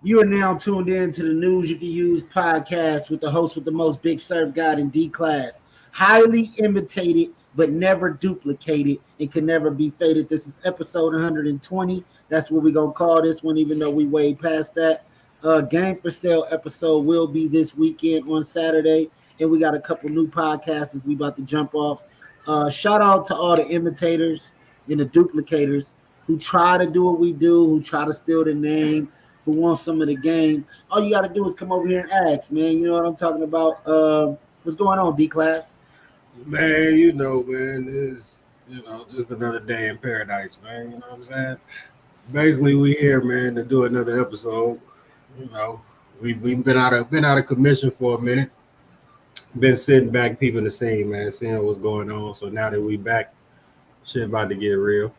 You are now tuned in to the News You Can Use podcast with the host with the most, Big SURFGOD in D class. Highly imitated, but never duplicated and can never be faded. This is episode 120. That's what we're going to call this one, even though we way past that. Game for Sale episode will be this weekend on Saturday. And we got a couple new podcasts we about to jump off. Shout out to all the imitators and the duplicators who try to do what we do, who try to steal the name, who wants some of the game. All you got to do is come over here and ask, man. You know what I'm talking about? What's going on, D-Class? Man, man, it's, just another day in paradise, man. You know what I'm saying? Basically, we here, man, to do another episode. We've been out of commission for a minute. Been sitting back, peeping the scene, man, seeing what's going on. So now that we back, shit about to get real.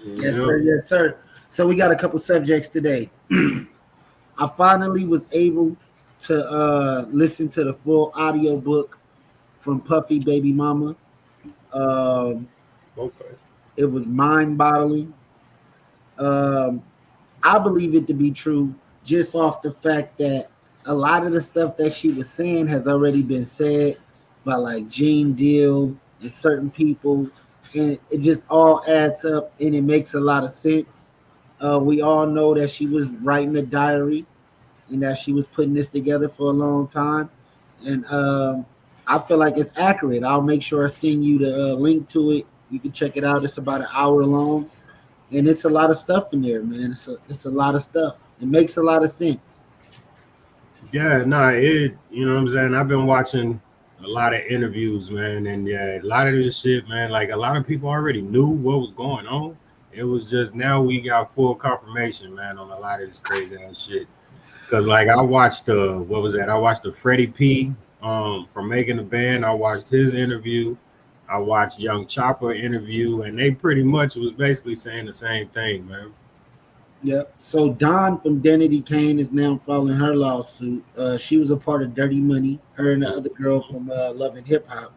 Yes, sir. Yes, sir. So we got a couple subjects today. I finally was able to listen to the full audio book from Puffy Baby Mama. Okay. It was mind-boggling. I believe it to be true just off the fact that a lot of the stuff that she was saying has already been said by like Gene Deal and certain people. And it just all adds up and it makes a lot of sense. We all know that she was writing a diary and that she was putting this together for a long time. And I feel like it's accurate. I'll make sure I send you the link to it. You can check it out. It's about an hour long. And it's a lot of stuff in there, man. It's a lot of stuff. It makes a lot of sense. Yeah, you know what I'm saying? I've been watching a lot of interviews, man, and yeah, a lot of this shit, man, like a lot of people already knew what was going on. It was just now we got full confirmation, man, on a lot of this crazy ass shit. Cause like I watched I watched the Freddie P from Making the Band. I watched his interview. I watched Young Chopper interview, and they pretty much was basically saying the same thing, man. Yep. So Dawn from Diddy Kane is now filing her lawsuit. She was a part of Dirty Money, her and the other girl from Love and Hip Hop.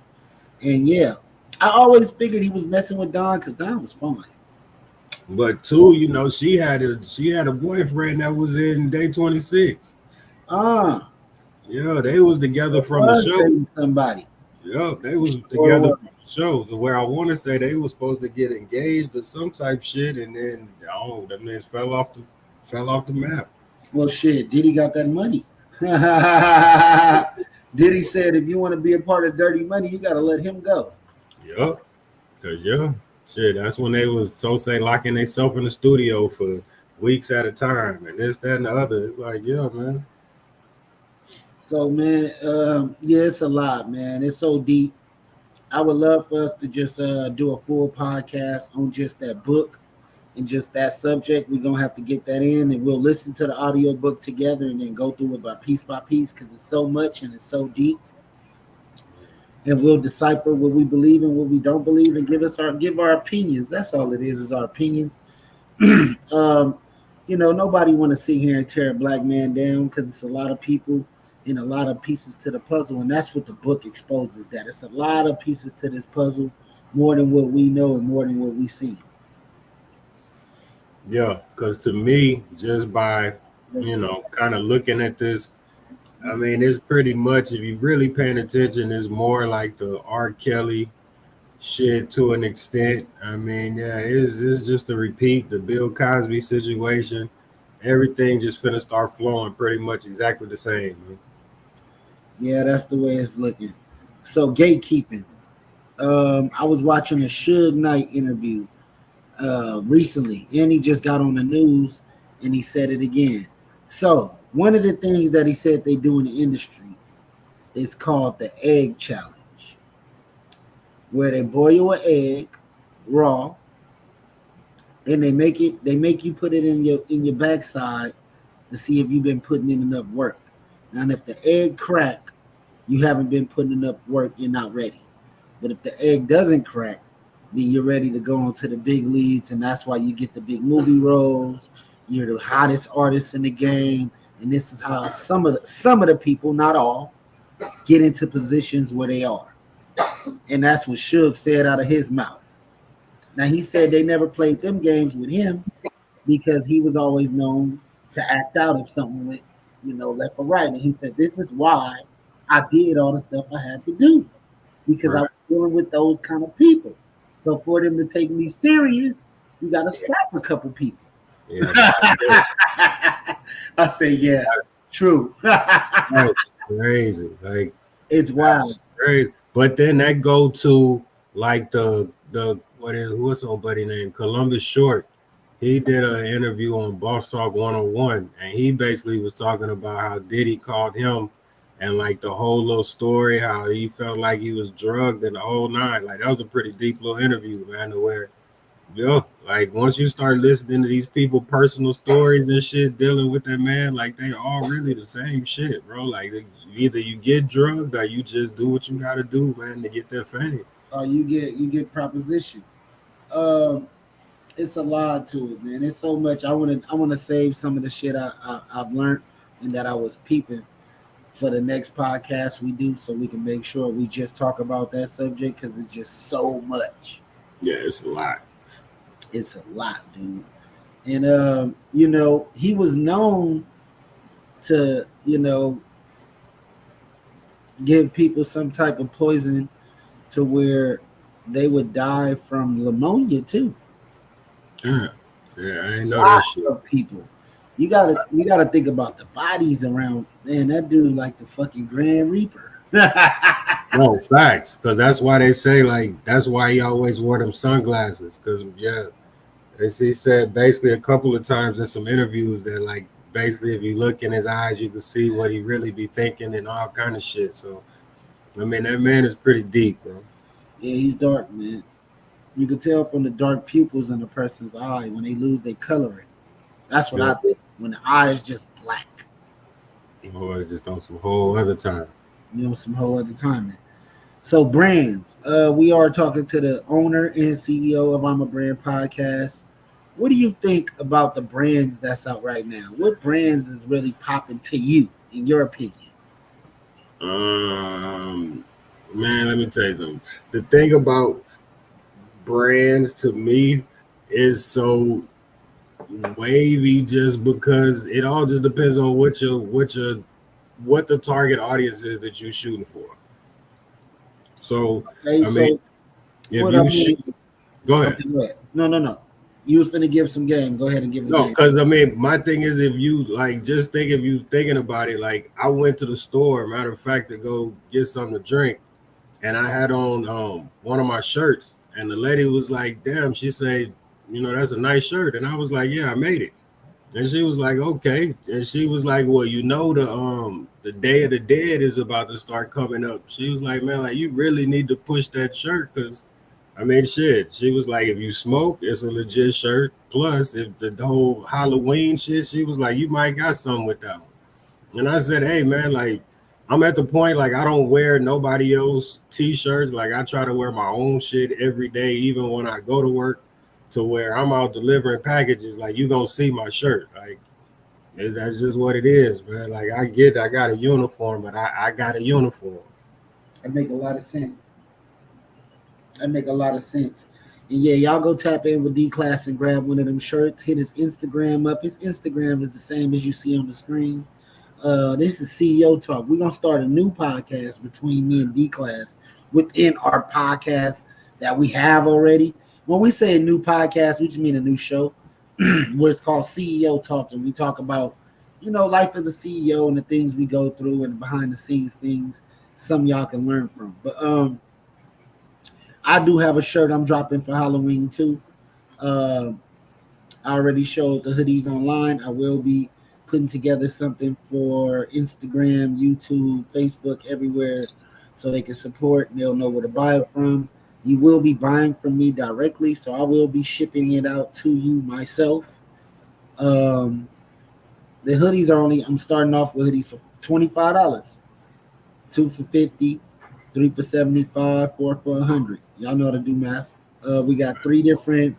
And yeah, I always figured he was messing with Dawn because Dawn was fine. But too, she had a boyfriend that was in Day 26. Yeah, they was together from the show. Somebody. Yeah, they was together from the show. So where I want to say they was supposed to get engaged or some type shit, and then that man fell off the map. Well, shit, Diddy got that money. Diddy said, if you want to be a part of Dirty Money, you got to let him go. Yeah, because shit, that's when they was locking themselves in the studio for weeks at a time, and this, that, and the other. It's like, yeah, man. So, man, yeah, it's a lot, man. It's so deep. I would love for us to just do a full podcast on just that book and just that subject. We're going to have to get that in, and we'll listen to the audio book together and then go through it by piece because it's so much and it's so deep. And we'll decipher what we believe and what we don't believe and give our opinions. That's all it is our opinions. Nobody want to sit here and tear a black man down because it's a lot of people and a lot of pieces to the puzzle, and that's what the book exposes, that it's a lot of pieces to this puzzle, more than what we know and more than what we see. Yeah, because to me, just by kind of looking at this, I mean, it's pretty much, if you're really paying attention, it's more like the R. Kelly shit to an extent. I mean, yeah, it's just a repeat, the Bill Cosby situation. Everything just finna start flowing pretty much exactly the same, man. Yeah, that's the way it's looking. So gatekeeping. I was watching a Suge Knight interview recently, and he just got on the news and he said it again. So one of the things that he said they do in the industry is called the egg challenge, where they boil an egg raw and they make you put it in your backside to see if you've been putting in enough work. Now, if the egg crack, you haven't been putting enough work, you're not ready. But if the egg doesn't crack, then you're ready to go on to the big leads, and that's why you get the big movie roles. You're the hottest artist in the game, and this is how some of the people, not all, get into positions where they are. And that's what Suge said out of his mouth. Now he said they never played them games with him because he was always known to act out if something went, left or right. And he said, "This is why I did all the stuff I had to do because I Right. was dealing with those kind of people. So for them to take me serious, you got to Yeah. slap a couple people." Yeah. That's I say, yeah, true. that's crazy. Like It's wild. that's crazy. But then that go to like the what's old buddy name? Columbus Short. He did an interview on Boss Talk 101, and he basically was talking about how Diddy called him and like the whole little story, how he felt like he was drugged and the whole nine. Like that was a pretty deep little interview, man, to where like once you start listening to these people personal stories and shit dealing with that man, like they all really the same shit, bro. Like either you get drugged or you just do what you gotta do, man, to get that fame. You get proposition. Um, it's a lot to it, man. It's so much. I want to save some of the shit I've learned and that I was peeping for the next podcast we do, so we can make sure we just talk about that subject because it's just so much. Yeah, it's a lot. It's a lot, dude. And he was known to give people some type of poison to where they would die from pneumonia too. Yeah, yeah, I ain't know that Lot shit. of people. You gotta think about the bodies around. Man, that dude like the fucking Grand Reaper. No facts, because that's why they say like that's why he always wore them sunglasses. Because yeah, as he said basically a couple of times in some interviews that like basically if you look in his eyes, you can see what he really be thinking and all kind of shit. So I mean that man is pretty deep, bro. Yeah, he's dark, man. You can tell from the dark pupils in a person's eye when they lose their coloring. That's what Yeah, I think. When the eye is just black, always just on some whole other time. some whole other time. Man. So brands, we are talking to the owner and CEO of I'm a Brand Podcast. What do you think about the brands that's out right now? What brands is really popping to you, in your opinion? Um, man, let me tell you something. The thing about brands to me is so wavy just because it all just depends on what the target audience is that you're shooting for. So Okay, I mean, so if what I you shoot, mean, go ahead. okay, go ahead. No. You was finna give some game. Go ahead and give the No, game. because I mean, my thing is if you like just think if you thinking about it, like I went to the store, matter of fact, to go get something to drink, and I had on one of my shirts, and the lady was like, "Damn," she said, "That's a nice shirt," and I was like, "Yeah, I made it." And she was like, "Okay," and she was like, "Well, the Day of the Dead is about to start coming up." She was like, "Man, like you really need to push that shirt because." I mean, shit. She was like, if you smoke, it's a legit shirt. Plus, if the whole Halloween shit, she was like, you might got something with that one. And I said, hey, man, like, I'm at the point, like, I don't wear nobody else t-shirts. Like, I try to wear my own shit every day, even when I go to work, to where I'm out delivering packages. Like, you gonna see my shirt. Like, that's just what it is, man. Like, I got a uniform, but I got a uniform. That make a lot of sense. That make a lot of sense. And yeah, y'all go tap in with D Class and grab one of them shirts. Hit his Instagram up. His Instagram is the same as you see on the screen. This is CEO Talk. We're gonna start a new podcast between me and D Class within our podcast that we have already. When we say a new podcast, we just mean a new show where it's called CEO Talk, and we talk about life as a CEO and the things we go through and behind the scenes things. Some y'all can learn from. But I do have a shirt I'm dropping for Halloween too. Uh, I already showed the hoodies online. I will be putting together something for Instagram, YouTube, Facebook, everywhere, so they can support and they'll know where to buy it from. You will be buying from me directly, so I will be shipping it out to you myself. Um, the hoodies are only. I'm starting off with hoodies for $25, two for 50, three for 75, four for 100. Y'all know how to do math. We got three different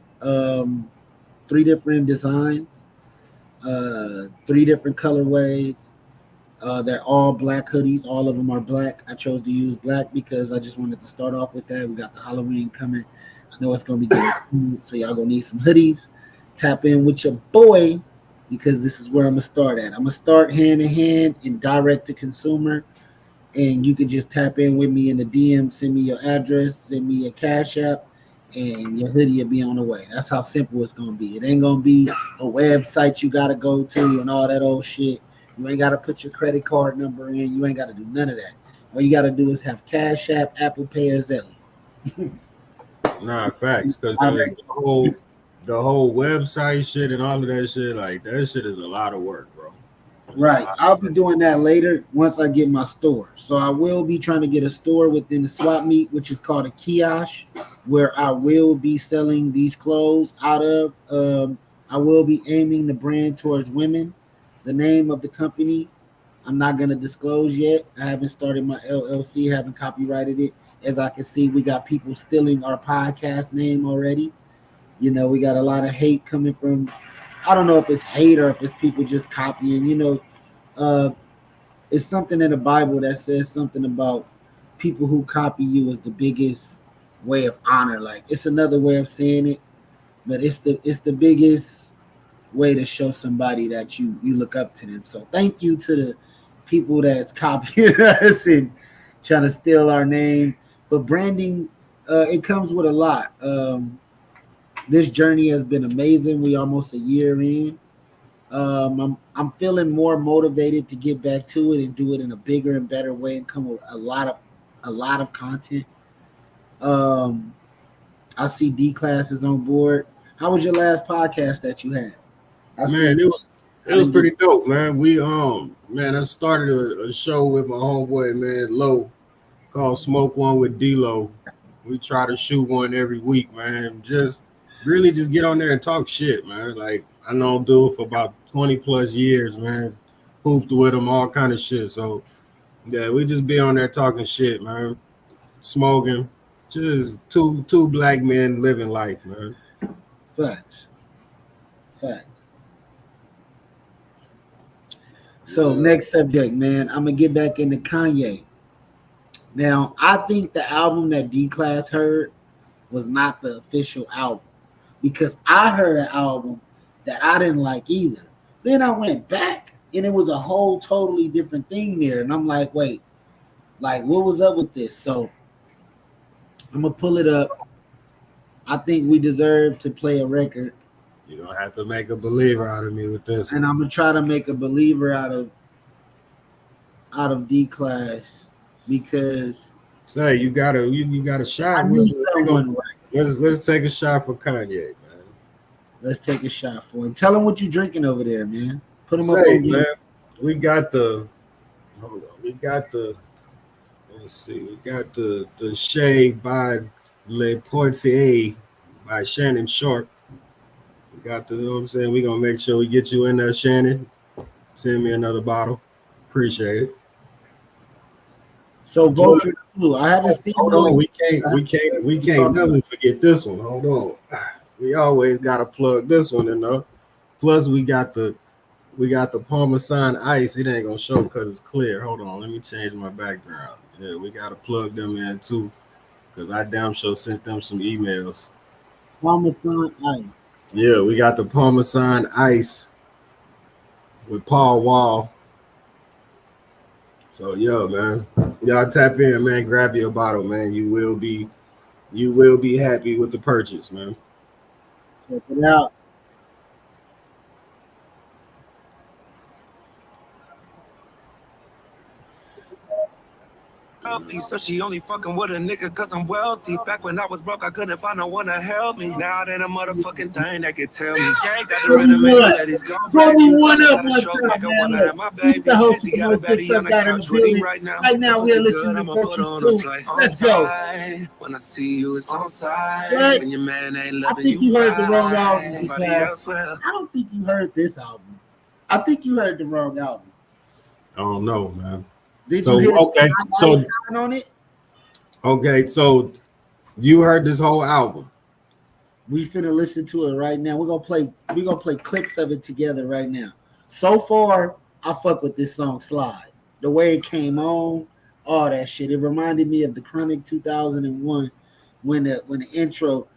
designs, three different colorways. They're all black hoodies. All of them are black. I chose to use black because I just wanted to start off with that. We got the Halloween coming. I know it's gonna be getting cool, so y'all gonna need some hoodies. Tap in with your boy because this is where I'm gonna start at. I'm gonna start hand in hand and direct to consumer, and you can just tap in with me in the DM, send me your address, send me your cash app, and your hoodie will be on the way. That's how simple it's gonna be. It ain't gonna be a website you gotta go to and all that old shit. You ain't gotta put your credit card number in. You ain't gotta do none of that. All you gotta do is have Cash App, Apple Pay, or Zelle. Nah, facts. Because Direct. the whole website shit and all of that shit, like that shit is a lot of work, bro. It's a Right. lot I'll of be work. doing that later once I get my store. So I will be trying to get a store within the swap meet, which is called a kiosk, where I will be selling these clothes out of. I will be aiming the brand towards women. The name of the company, I'm not going to disclose yet. I haven't started my LLC, haven't copyrighted it. As I can see, we got people stealing our podcast name already. You know, we got a lot of hate coming from, I don't know if it's hate or if it's people just copying, uh, it's something in the Bible that says something about people who copy you is the biggest way of honor. Like it's another way of saying it, but it's the biggest way to show somebody that you look up to them. So thank you to the people that's copying us and trying to steal our name. But branding, it comes with a lot. This journey has been amazing. We almost a year in. I'm feeling more motivated to get back to it and do it in a bigger and better way and come with a lot of content. Um, I see D class is on board. How was your last podcast that you had? I Man, seen. it I was didn't get. pretty dope, man. We man, I started a show with my homeboy, man, Low, called Smoke One with D-Lo. We try to shoot one every week, man. Just really just get on there and talk shit, man. Like I know dude for about 20 plus years, man. Hooped with him, all kind of shit. So yeah, we just be on there talking shit, man. Smoking. Just two black men living life, man. Facts. Facts. So Yeah. next subject, man. I'm gonna get back into Kanye. Now, I think the album that D Class heard was not the official album because I heard an album that I didn't like either. Then I went back and it was a whole totally different thing there, and I'm like, wait, like what was up with this? So I'm gonna pull it up. I think we deserve to play a record, You're gonna have to make a believer out of me with this and one. I'm gonna try to make a believer out of D Class because Say you got a I shot. knew We gonna someone. let's take a shot for Kanye, man. Let's take a shot for him. Tell him what you drinking over there, man. Put him up Say, on man, game. we got the hold on, we got the let's see, we got the Shea by Le Portier by Shannon Sharp. We got the you know what I'm saying. We gonna make sure we get you in there, Shannon. Send me another bottle. Appreciate it. So Look, Vulture 2. I haven't seen hold no. on, we can't never forget this one. Hold on. We always gotta plug this one in though. Plus we got the Parmesan ice. It ain't gonna show because it's clear. Hold on, let me change my background. Yeah, we gotta plug them in too. Cause I damn sure sent them some emails. Parmesan ice. Yeah, we got the Parmesan ice with Paul Wall. So yeah, man. Y'all tap in, man. Grab your bottle, man. You will be happy with the purchase, man. Check it out. Wealthy, so she only fucking with a nigga cause I'm wealthy. Back when I was broke, I couldn't find no one to help me. Now it ain't a motherfucking thing that could tell me. Gang got the Throw me rhythm and the one. ladies go Throw me crazy. one Mama up got a one stroke, time, make her man. wanna Look, have my he's the baby. host Shizzy of the got a Most Good baddie on Some the Guy in the couch with me building. right now. Right That now, we are pussy listening good, to I'ma put Vultures on a 2. play. On Let's go. side, when I see you, it's on side. But When your man ain't I loving think you you heard the wrong right, album, D somebody Class. else will. I don't think you heard this album. I think you heard the wrong album. I don't know, man. Did you So hear the okay, ice so sign on it? okay, so you heard this whole album. We finna listen to it right now. We're gonna play clips of it together right now. So far, I fuck with this song Slide. The way it came on, all that shit. It reminded me of the Chronic 2001 when the intro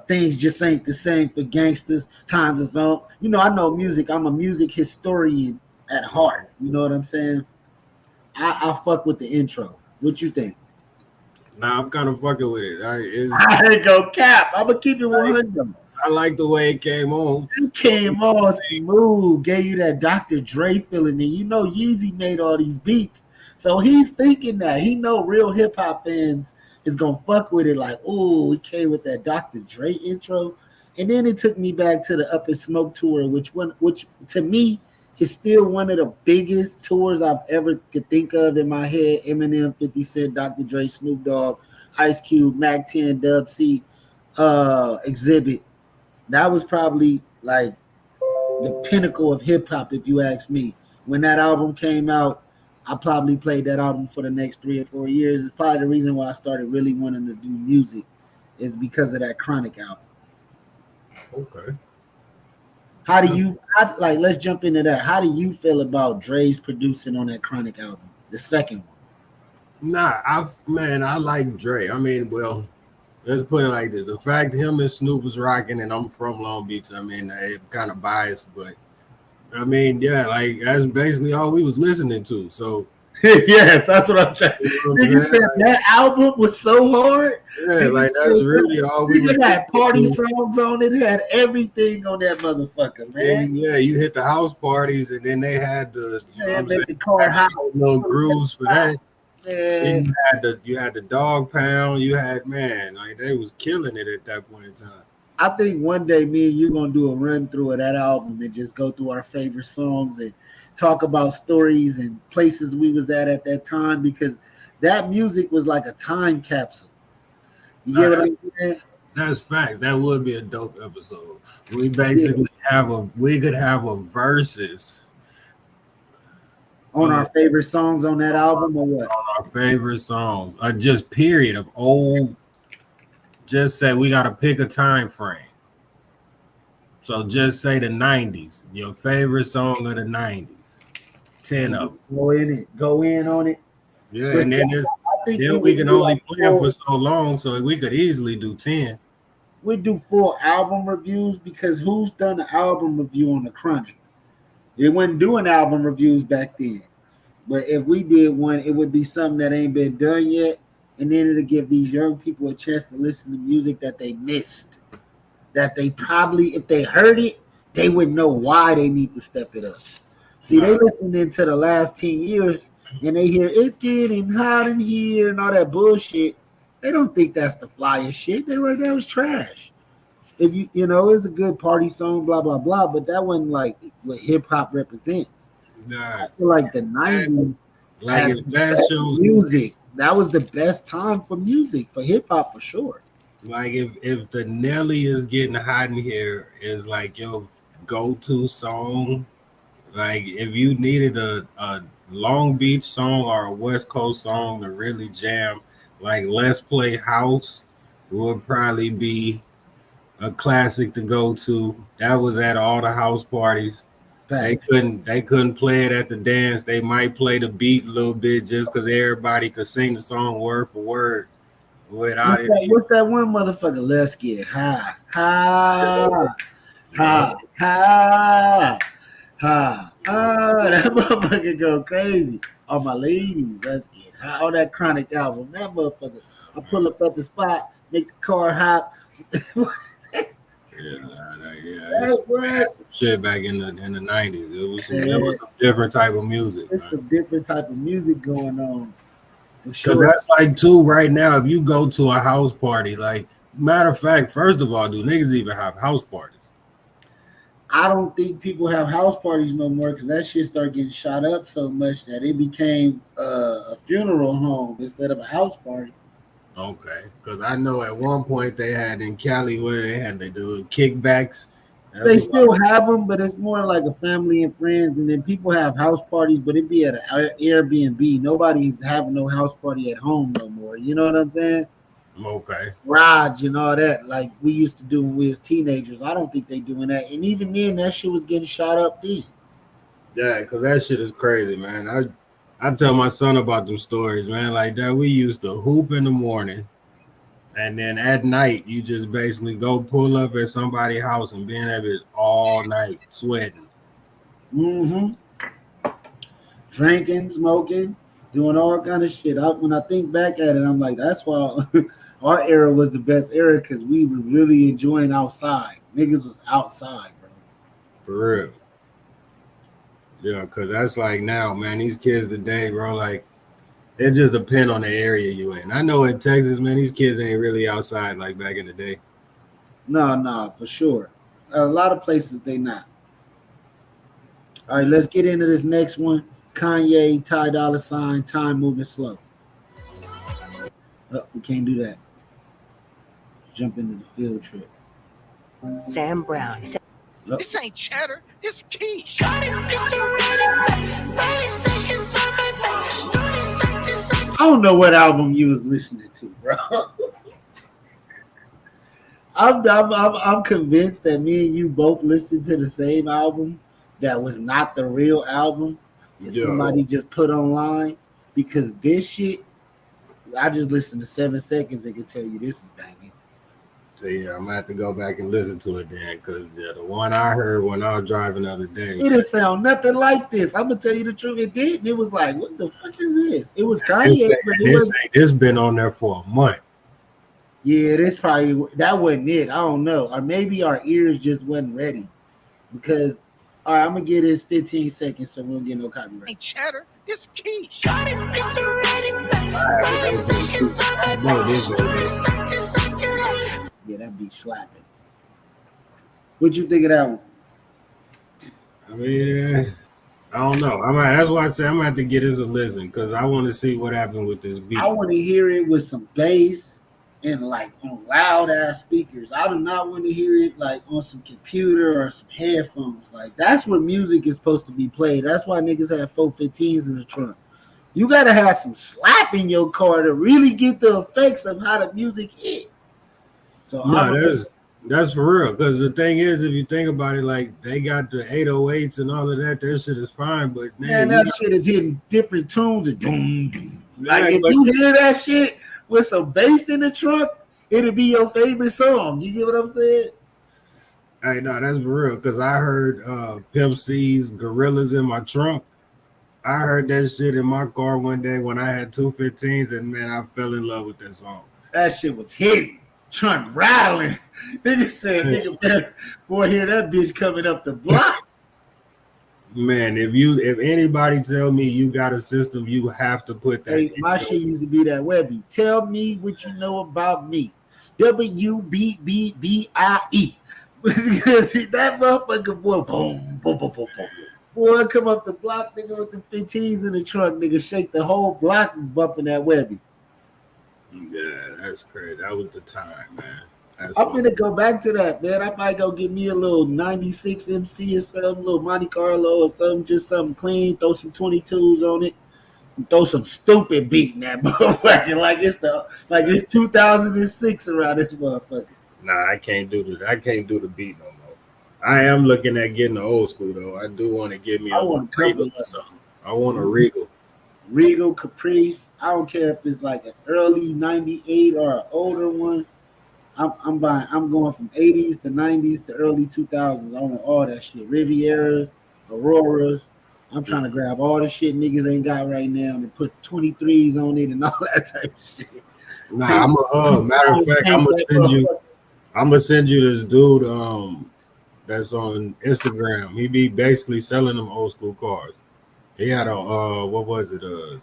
Things just ain't the same for gangsters. Times is on. You know, I know music. I'm a music historian at heart. You know what I'm saying? I fuck with the intro. What you think? Nah, I'm kind of fucking with it. I ain't go cap. I'm gonna keep it 100. I like the way it came on. It came on smooth, gave you that Dr. Dre feeling, and you know Yeezy made all these beats, so he's thinking that he know real hip hop fans is gonna fuck with it. Like, oh, he came with that Dr. Dre intro, and then it took me back to the Up in Smoke tour, which to me is still one of the biggest tours I've ever could think of in my head. Eminem, 50 Cent, Dr. Dre, Snoop Dogg, Ice Cube, Mac 10, Dub C, Exhibit. That was probably like the pinnacle of hip hop, if you ask me. When that album came out, I probably played that album for the next 3 or 4 years. It's probably the reason why I started really wanting to do music, is because of that Chronic album. Okay. How do you like? Let's jump into that. How do you feel about Dre's producing on that Chronic album, the second one? Nah, I like Dre. I mean, well, let's put it like this: the fact him and Snoop was rocking, and I'm from Long Beach. I mean, I'm kind of biased, but I mean, yeah, like that's basically all we was listening to. So Yes, that's what I'm trying. You said that album was so hard. Yeah, like that's really all we was. It had party songs on it. It had everything on that motherfucker, man. Yeah, you hit the house parties, and then they had the make the car hot. Little grooves for that. Man. You had the dog pound. You had like they was killing it at that point in time. I think one day me and you gonna do a run through of that album and just go through our favorite songs and talk about stories and places we was at that time, because that music was like a time capsule. You get what I'm saying? That's fact. That would be a dope episode. We basically could have a versus on our favorite songs on that album, or what? On our favorite songs, or just period of old. Just say we got to pick a time frame. So just say the 90s. Your favorite song of the 90s. 10 of them. Go in on it. Yeah, and then we can only play them for so long, so we could easily do 10. We do full album reviews, because who's done an album review on the Chronic? They wasn't doing album reviews back then. But if we did one, it would be something that ain't been done yet. And then it'll give these young people a chance to listen to music that they missed. That they probably, if they heard it, they would know why they need to step it up. See, they listened into the last 10 years and they hear it's getting hot in here and all that bullshit. They don't think that's the flyest shit. They're like, that was trash. If you know, it's a good party song, blah, blah, blah, but that wasn't like what hip hop represents. Nah. I feel like the 90s, like if that shows music, that was the best time for music, for hip hop for sure. Like if the Nelly is getting hot in here is like your go-to song, like if you needed a Long Beach song or a West Coast song to really jam, like Let's Play House would probably be a classic to go to. That was at all the house parties. They couldn't play it at the dance. They might play the beat a little bit just because everybody could sing the song word for word. What's that one motherfucker? Let's get high, high, high, high, high. That motherfucker go crazy. All my ladies, let's get high. On that Chronic album, that motherfucker. I pull up at the spot, make the car hot. Shit back in the 90s. It was a different type of music. It's a different type of music going on. Because that's like too right now. If you go to a house party, like matter of fact, first of all, do niggas even have house parties? I don't think people have house parties no more, because that shit started getting shot up so much that it became a funeral home instead of a house party. Okay, because I know at one point they had in Cali where they had the little kickbacks. They still have them, but it's more like a family and friends, and then people have house parties, but it be at an Airbnb. Nobody's having no house party at home no more. You know what I'm saying? Okay. Garage and all that, like we used to do when we was teenagers. I don't think they doing that, and even then, that shit was getting shot up then. Yeah, because that shit is crazy, man. I tell my son about them stories, man. Like that, we used to hoop in the morning And then at night, you just basically go pull up at somebody's house and be in that bitch all night sweating. Mm-hmm. Drinking, smoking, doing all kind of shit. When I think back at it, I'm like, that's why our era was the best era because we were really enjoying outside. Niggas was outside, bro. For real. Yeah, because that's like now, man, these kids today, bro, like, it just depends on the area you in. I know in Texas, man, these kids ain't really outside like back in the day. No, for sure. A lot of places they not. All right, let's get into this next one. Kanye, Ty Dolla Sign, Time Moving Slow. We can't do that. Jump into the field trip. Sam Brown. This ain't cheddar, it's quiche. I don't know what album you was listening to, bro. I'm convinced that me and you both listened to the same album that was not the real album that somebody just put online, because this shit, I just listened to 7 seconds and can tell you this is banging. So yeah, I'm gonna have to go back and listen to it then, because the one I heard when I was driving the other day, it didn't sound nothing like this. I'm gonna tell you the truth, it did. It was like, what the fuck is this? It was Kanye, this been on there for a month. Yeah, that wasn't it. I don't know, or maybe our ears just wasn't ready. Because, all right, I'm gonna get this 15 seconds, so we don't get no copyright. Ain't cheddar, it's quiche. Yeah, that beat slapping. What you think of that one? I mean, I don't know. That's why I say I'm gonna have to get this a listen, because I want to see what happened with this beat. I want to hear it with some bass and like on loud ass speakers. I do not want to hear it like on some computer or some headphones. Like, that's where music is supposed to be played. That's why niggas have 415s in the trunk. You gotta have some slap in your car to really get the effects of how the music hit. So that's for real. Because the thing is, if you think about it, like, they got the 808s and all of that, their shit is fine. But man, that shit is hitting different tunes. Like, if you hear that shit with some bass in the trunk, it'll be your favorite song. You get what I'm saying? Hey, no, that's for real. Because I heard Pimp C's Gorillas in my trunk. I heard that shit in my car one day when I had 215s, and man, I fell in love with that song. That shit was hitting, trunk rattling. Nigga said, nigga, boy, hear that bitch coming up the block. Man, if anybody tell me you got a system, you have to put that. Hey, my shit used to be that Webby. Tell me what you know about me. WBBBIE. That motherfucker, boy, boom, boom, boom, boom, boom. Boy, come up the block, nigga, with the 15s in the trunk, nigga, shake the whole block and bumping that Webby. Yeah, that's crazy. That was the time, man. I'm gonna go back to that, man. I might go get me a little 96 MC or something, little Monte Carlo or something, just something clean, throw some 22s on it, and throw some stupid beat in that motherfucker like it's 2006 around this motherfucker. Nah, I can't do the beat no more. I am looking at getting the old school though. I do want to get me a Regal or something. I want a Regal. Regal, Caprice. I don't care if it's like an early 98 or an older one. I'm buying. I'm going from 80s to 90s to early 2000s. I want all that shit. Rivieras, Auroras. I'm trying to grab all the shit niggas ain't got right now and put 23s on it and all that type of shit. Nah, matter of fact, I'm gonna send you this dude that's on Instagram. He be basically selling them old school cars. He had a what was it? An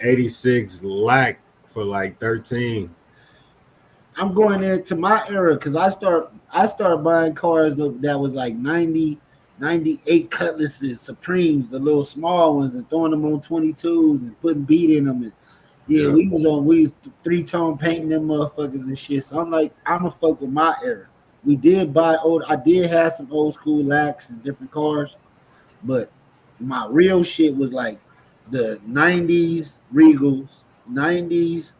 86 Lac for like 13. I'm going into my era because I start buying cars that was like 90, 98 Cutlasses, Supremes, the little small ones, and throwing them on 22s and putting beat in them. And we was 3-tone painting them motherfuckers and shit. So I'm like, I'm gonna fuck with my era. I did have some old school Lacs and different cars, but my real shit was like the 90s Regals, 90s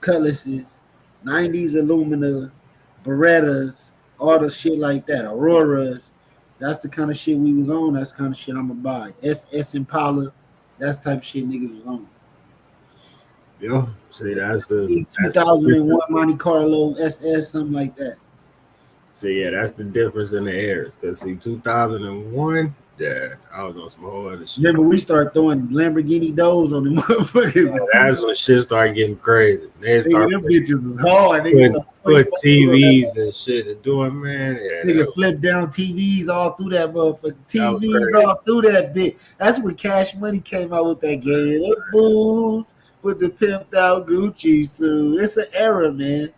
Cutlasses, 90s Illuminas, Berettas, all the shit like that, Auroras. That's the kind of shit we was on. That's the kind of shit I'm gonna buy. S Impala, that's the type of shit niggas was on. Yo, see, that's the 2001 Monte Carlo SS, something like that. See, yeah, that's the difference in the eras. Cause see, 2001, yeah, I was on some whole other shit. Remember, we started throwing Lamborghini doors on the motherfuckers. That's when shit started getting crazy. They Nigga, started them bitches is hard. Nigga, put TVs and shit and doing, man. Yeah, nigga flip down TVs all through that motherfucker. That was TVs crazy. all through that bit. That's when Cash Money came out with that game. The boots with the pimped out Gucci suit. It's an era, man.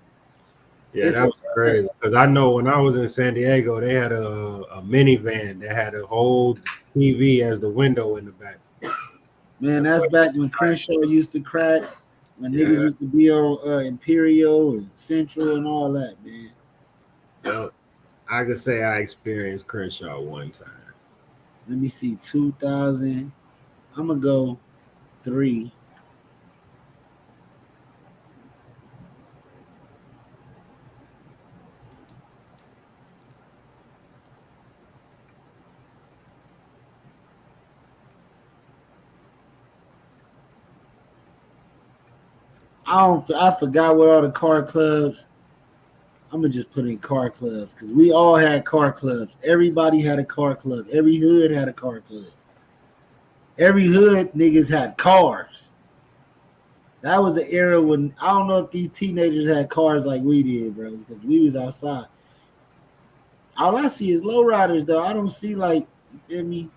Yeah, It's that was crazy. Because I know when I was in San Diego, they had a minivan that had a whole TV as the window in the back. Man, that's back when Crenshaw used to crack, when Yeah. niggas used to be on Imperial and Central and all that, man. Yep. I could say I experienced Crenshaw one time. Let me see, 2000. I'm gonna go 3. I forgot what all the car clubs. I'm gonna just put in car clubs because we all had car clubs. Everybody had a car club. Every hood had a car club. Every hood niggas had cars. That was the era when I don't know if these teenagers had cars like we did, bro, because we was outside. All I see is lowriders, though. I don't see like, you feel me?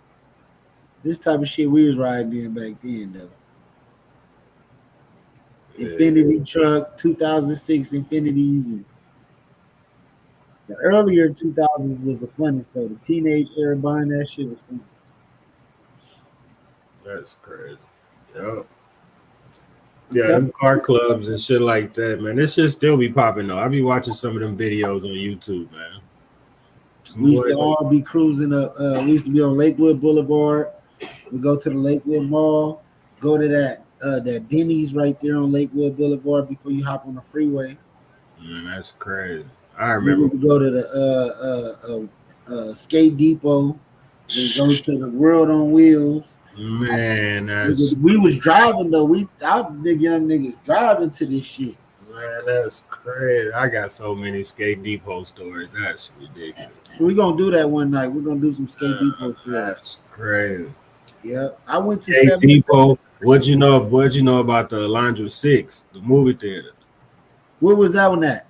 This type of shit we was riding in back then, though. Infinity truck, 2006 Infinities. And the earlier 2000s was the funnest, though. The teenage era buying that shit was fun. That's crazy. Yep. Yeah, them car clubs and shit like that, man. This shit still be popping though. I be watching some of them videos on YouTube, man. We used to all be cruising up. We used to be on Lakewood Boulevard. We go to the Lakewood Mall. Go to that Denny's right there on Lakewood Boulevard before you hop on the freeway. Man, that's crazy. I remember. We go to the Skate Depot. We go to the World on Wheels. Man, we was driving though. Our big young niggas driving to this shit. Man, that's crazy. I got so many Skate Depot stories. That's ridiculous. We're gonna do that one night. We're gonna do some Skate Depot stories. That's crazy. Yeah, I went to Skate Depot. What'd you know about the Alondra 6, the movie theater? Where was that one at?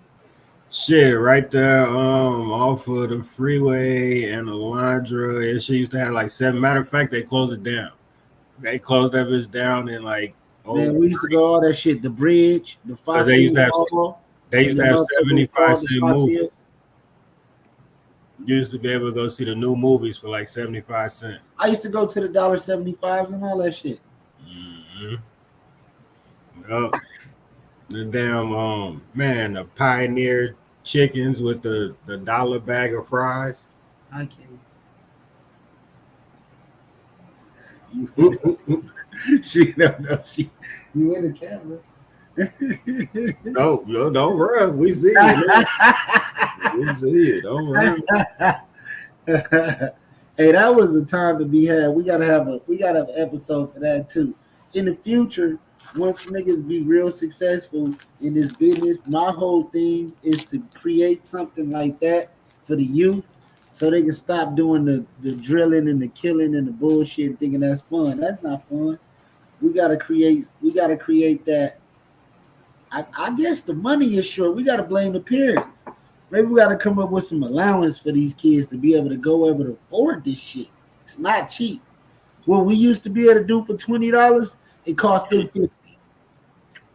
Shit, right there, off of the freeway and Alondra. And she used to have like 7. Matter of fact, they closed it down. They closed that bitch down in like. Man, we used to go all that shit. The bridge, the Fox. They used to have 75-cent movies. You used to be able to go see the new movies for like 75 cents. I used to go to the $1.75s and all that shit. Mm-hmm. Yep. The damn man, the Pioneer chickens with the $1 bag of fries. I can't. She don't know. You in the camera. No, don't run. We see it. We see it. Don't run. Hey, that was a time to be had. We gotta have an episode for that too. In the future, once niggas be real successful in this business, my whole thing is to create something like that for the youth so they can stop doing the drilling and the killing and the bullshit and thinking that's fun. That's not fun. We gotta create that. I guess the money is short. We gotta blame the parents. Maybe we gotta come up with some allowance for these kids to be able to go able to afford this shit. It's not cheap. What we used to be able to do for $20, it cost them $50.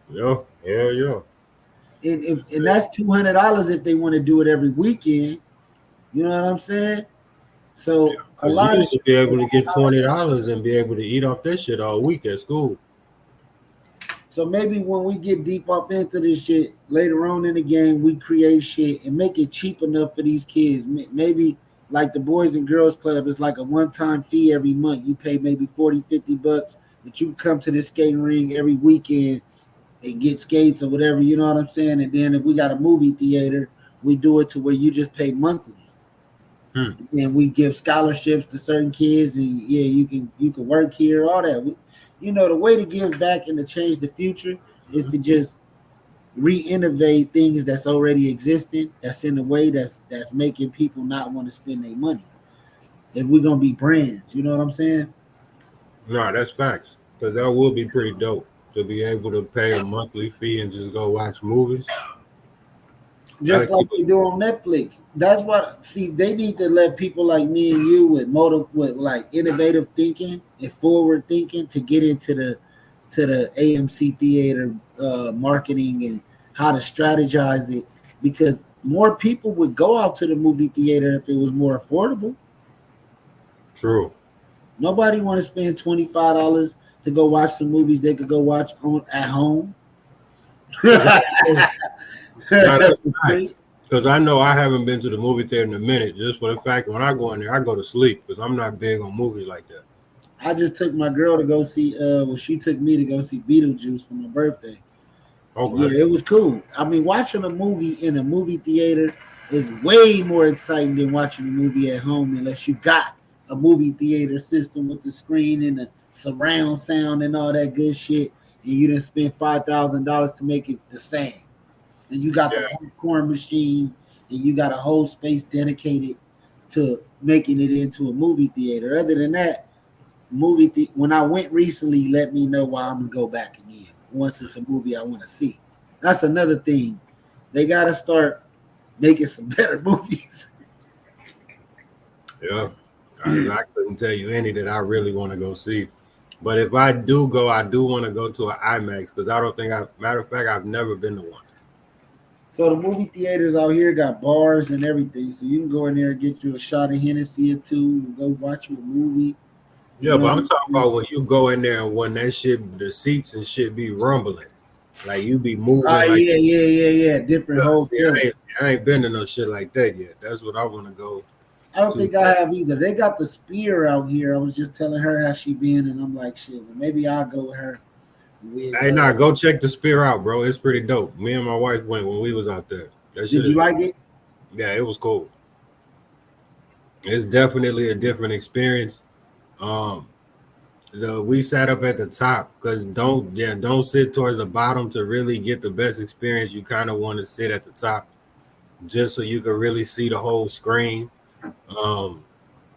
Yeah. And that's $200 if they want to do it every weekend. You know what I'm saying? So a lot of be able to get $20 and be able to eat off that shit all week at school. So maybe when we get deep up into this shit later on in the game, we create shit and make it cheap enough for these kids. Maybe like the Boys and Girls Club, it's like a one-time fee every month. You pay maybe $40-$50, but you come to this skating ring every weekend and get skates or whatever, you know what I'm saying? And then if we got a movie theater, we do it to where you just pay monthly. And we give scholarships to certain kids, and yeah, you can work here, all that. The way to give back and to change the future is to just re-innovate things that's already existed, that's in a way that's making people not want to spend their money. If we're gonna be brands, you know what I'm saying? No, that's facts. Because that will be pretty dope to be able to pay a monthly fee and just go watch movies. Gotta Just like keep they do on Netflix. That's what see they need to let people like me and you with with like innovative thinking and forward thinking to get into the AMC theater marketing and how to strategize it because more people would go out to the movie theater if it was more affordable. true. Nobody want to spend $25 to go watch some movies they could go watch on at home. Now that's nice. Because I know I haven't been to the movie theater in a minute, just for the fact when I go in there, I go to sleep because I'm not big on movies like that. I just took my girl to go see well she took me to go see Beetlejuice for my birthday. Okay. Yeah, it was cool. I mean, watching a movie in a movie theater is way more exciting than watching a movie at home unless you got a movie theater system with the screen and the surround sound and all that good shit, and you didn't spend $5,000 to make it the same. And you got the Yeah. popcorn machine, and you got a whole space dedicated to making it into a movie theater. Other than that, when I went recently, let me know why I'm gonna go back again once it's a movie I want to see. That's another thing. They gotta start making some better movies. Yeah. I couldn't tell you any that I really want to go see. But if I do go, I do want to go to an IMAX because I don't think matter of fact, I've never been to one. So the movie theaters out here got bars and everything, so you can go in there and get you a shot of Hennessy or two, and go watch you a movie. Yeah, but I'm talking about when you go in there and when that shit, the seats and shit be rumbling. Like you be moving Oh like yeah. Different whole see, feeling. I ain't been to no shit like that yet. That's what I want to go I don't to. think I have either. They got the Spear out here. I was just telling her how she been, and I'm like, shit, well, maybe I'll go with her. Hey, nah, go check the Spear out, bro. It's pretty dope. Me and my wife went when we was out there. That shit Did you like it? Yeah, it was cool. It's definitely a different experience. Um, we sat up at the top because don't sit towards the bottom to really get the best experience. You kind of want to sit at the top just so you can really see the whole screen. Um,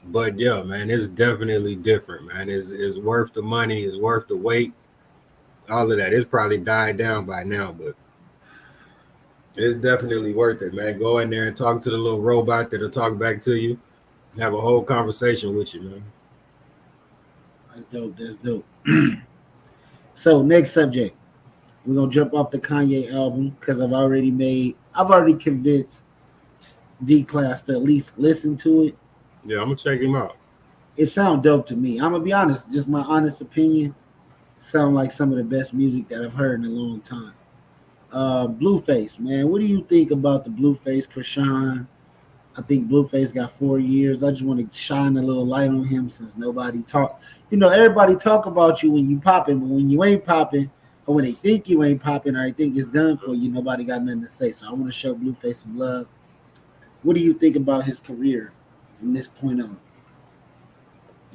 but yeah, man, it's definitely different, man. It's worth the money. It's worth the wait. All of that. It's probably died down by now, but it's definitely worth it, man. Go in there and talk to the little robot that'll talk back to you. Have a whole conversation with you, man. That's dope. So next subject, we're gonna jump off the Kanye album because I've already convinced D Class to at least listen to it. Yeah, I'm gonna check him out. It sounds dope to me. I'm gonna be honest, just my honest opinion. Sound like some of the best music that I've heard in a long time. Blueface, man, what do you think about the Blueface Krishan? I think Blueface got 4 years. I just want to shine a little light on him since nobody talk. You know, everybody talk about you when you popping, but when you ain't popping, or when they think you ain't popping, or they think it's done for you, nobody got nothing to say. So I want to show Blueface some love. What do you think about his career from this point on?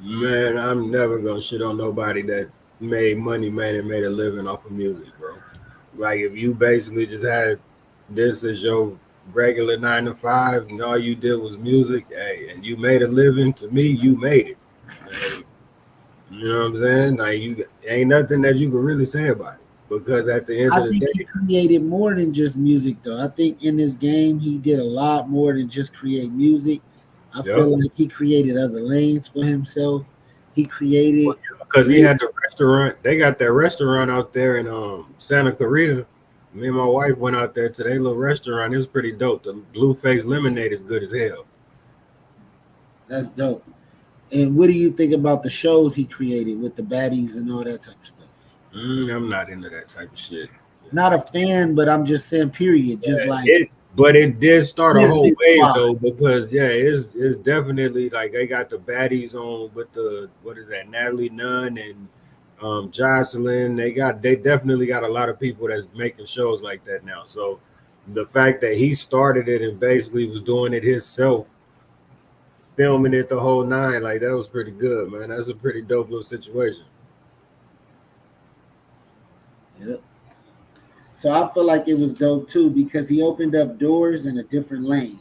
Man, I'm never gonna shit on nobody that made money, man, and made a living off of music, bro. Like if you basically just had this as your regular 9 to 5, and all you did was music, hey, and you made a living. To me, you made it. Like, you know what I'm saying? Like you ain't nothing that you can really say about it because at the end I of the think day, he created more than just music, though. I think in this game, he did a lot more than just create music. I yep, feel like he created other lanes for himself. He created because he had the restaurant. They got that restaurant out there in Santa Clarita. Me and my wife went out there to their little restaurant. It was pretty dope. The Blueface lemonade is good as hell. That's dope. And what do you think about the shows he created with the baddies and all that type of stuff? I'm not into that type of shit. Not a fan, but I'm just saying, period. Just like But it did start a Yes, whole it's wave wild. though, because it's definitely like they got the baddies on with the what is that, Natalie Nunn and Jocelyn. They definitely got a lot of people that's making shows like that now. So the fact that he started it and basically was doing it himself, filming it the whole nine, like that was pretty good, man. That's a pretty dope little situation. Yep. So I feel like it was dope too because he opened up doors in a different lane.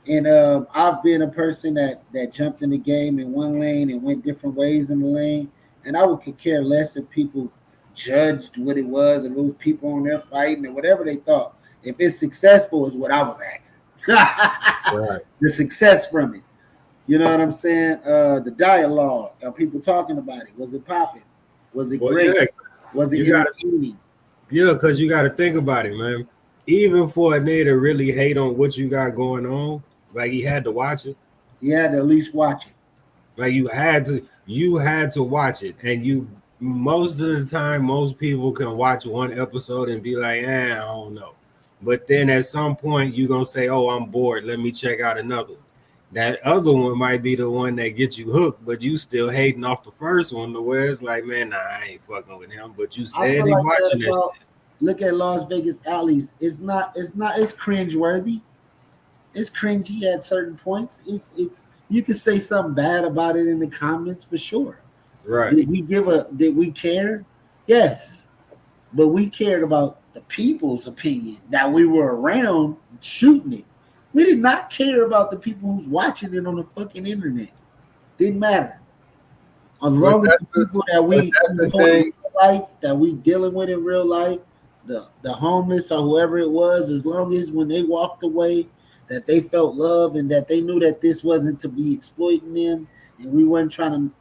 And I've been a person that jumped in the game in one lane and went different ways in the lane, and I would could care less if people judged what it was, if it was people on there fighting or whatever they thought. If it's successful, is what I was asking. Right. The success from it. You know what I'm saying? The dialogue. Are people talking about it? Was it popping? Was it Well, great? yeah, Was it you gotta, entertaining? yeah, because you got to think about it, man. Even for a nigga to really hate on what you got going on, like he had to watch it. You had to at least watch it. Like you had to watch it, and you most of the time, most people can watch one episode and be like, I don't know. But then at some point, you're gonna say, oh, I'm bored. Let me check out another one. That other one might be the one that gets you hooked, but you still hating off the first one to where it's like, man, nah, I ain't fucking with him. But you I feel steady like watching it. look at Las Vegas alleys. It's cringe worthy. It's cringy at certain points. You can say something bad about it in the comments for sure. Right. Did we care? Yes. But we cared about the people's opinion that we were around shooting it. We did not care about the people who's watching it on the fucking internet. Didn't matter. As long as the people that we that's the know thing. in real life, that we dealing with in real life, the homeless or whoever it was, as long as when they walked away, that they felt love and that they knew that this wasn't to be exploiting them, and we weren't trying to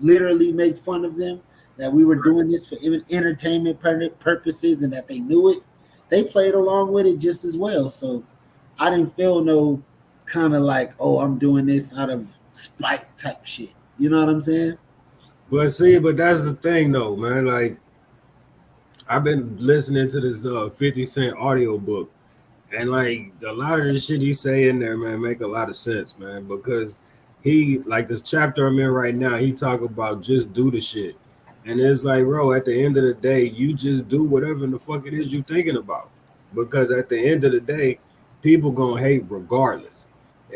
literally make fun of them, that we were doing this for entertainment purposes, and that they knew it, they played along with it just as well. So I didn't feel no kind of like, oh, I'm doing this out of spite type shit. You know what I'm saying? But that's the thing though, man. Like I've been listening to this 50 Cent audio book, and like a lot of the shit he say in there, man, make a lot of sense, man. Because he like this chapter I'm in right now, he talk about just do the shit. And it's like, bro, at the end of the day, you just do whatever the fuck it is you thinking about. Because at the end of the day, people gonna hate regardless.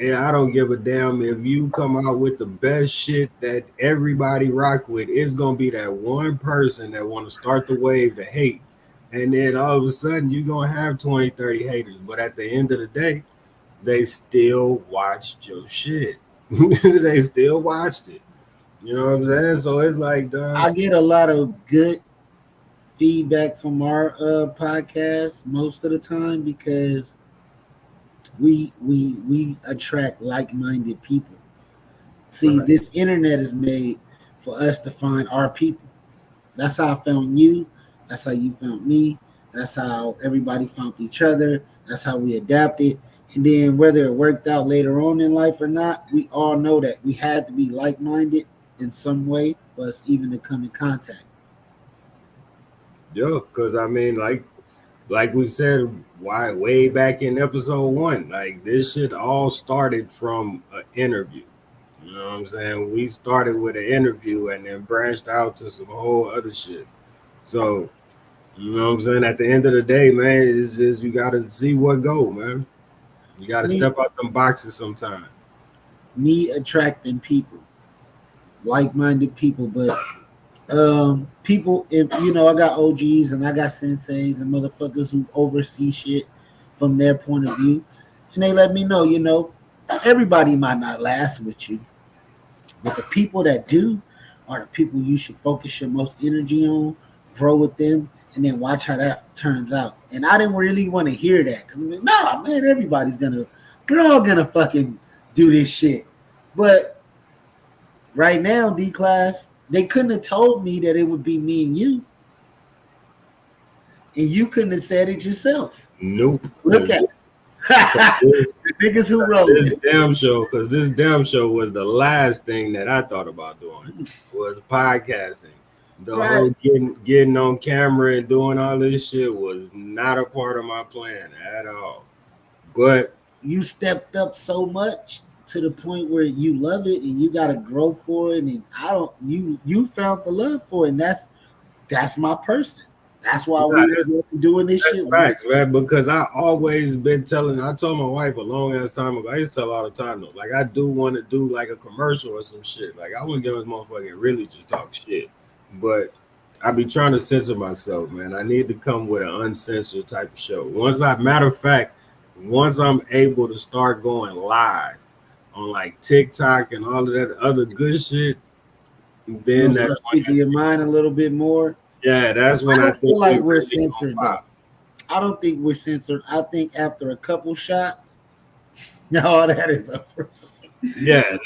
And I don't give a damn if you come out with the best shit that everybody rock with. It's gonna be that one person that want to start the wave to hate. And then all of a sudden you're gonna have 20, 30 haters. But at the end of the day, they still watched your shit. They still watched it. You know what I'm saying? So it's like, dog. I get a lot of good feedback from our podcast most of the time because we attract like-minded people. See, Right. this internet is made for us to find our people. That's how I found you. That's how you found me. That's how everybody found each other. That's how we adapted. And then whether it worked out later on in life or not, we all know that we had to be like-minded in some way for us even to come in contact. Yeah, because I mean, like we said, why way back in episode 1, like this shit all started from an interview. You know what I'm saying? We started with an interview and then branched out to some whole other shit. So, you know what I'm saying? At the end of the day, man, it's just you gotta see what go, man. You gotta Me, step out them boxes sometime. me attracting people, like-minded people, but people, if you know, I got OGs and I got senseis and motherfuckers who oversee shit from their point of view, and they let me know, you know, everybody might not last with you, but the people that do are the people you should focus your most energy on, grow with them, and then watch how that turns out. And I didn't really want to hear that because nah, man, we're all gonna fucking do this shit. But right now, D class, they couldn't have told me that it would be me and you couldn't have said it yourself. Nope. Look at this, the niggas who wrote this it. damn show, because this damn show was the last thing that I thought about doing was podcasting. The Right. whole getting on camera and doing all this shit was not a part of my plan at all. But You stepped up so much to the point where you love it and you gotta grow for it. And you found the love for it, and that's my person. That's why Nah, we were doing this that's shit. facts, man. Because I always been I told my wife a long ass time ago. I used to tell her all the time though, like I do want to do like a commercial or some shit. Like I wouldn't give this motherfucker really just talk shit, but I be trying to censor myself, man. I need to come with an uncensored type of show. Matter of fact, once I'm able to start going live on like TikTok and all of that other good shit, You then gonna start speaking your mind a little bit more. that's when I I don't feel think we like we're really censored gonna though. pop. I don't think we're censored. I think after a couple shots, all that is over. Yeah,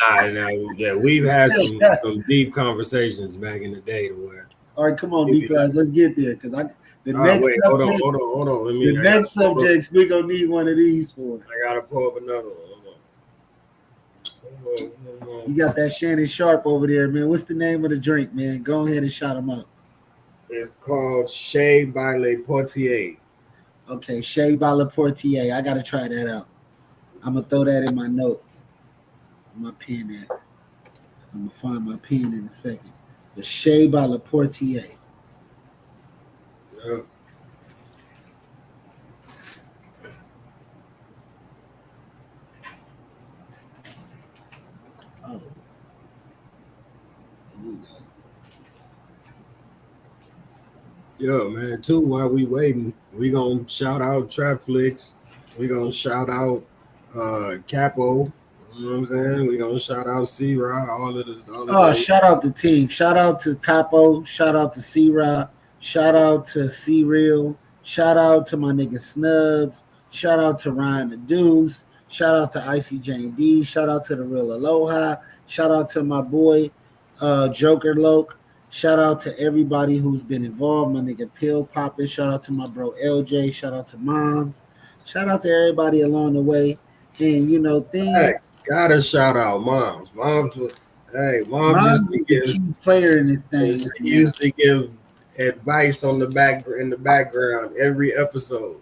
we've had some deep conversations back in the day to where. All right, come on, D class, let's get there because the next Wait, subject, hold on. the next subjects we're gonna need one of these for. I gotta pull up another one. Hold on. You got that Shannon Sharp over there, man. What's the name of the drink, man? Go ahead and shout him out. It's called Shea by Le Portier. Okay, Shea by Le Portier. I gotta try that out. I'm gonna throw that in my notes. My pen at. I'm gonna find my pen in a second. The Shea by Le Portier. Yeah. Oh. Yo, man, too, while we waiting, we gonna shout out Trapflix. We gonna shout out Capo. You know what I'm saying? We gonna shout out C-Rod, all of Oh, the shout out the team. Shout out to Capo. Shout out to C-Rod. Shout out to C-Real. Shout out to my nigga Snubs. Shout out to Ryan the Deuce. Shout out to Icy Jane D. Shout out to the Real Aloha. Shout out to my boy Joker Loke. Shout out to everybody who's been involved. My nigga Pill Poppin'. Shout out to my bro LJ. Shout out to Moms. Shout out to everybody along the way. And you know, things. Gotta shout out Moms. Moms Moms is the key player in this thing. She used to give advice on the background every episode.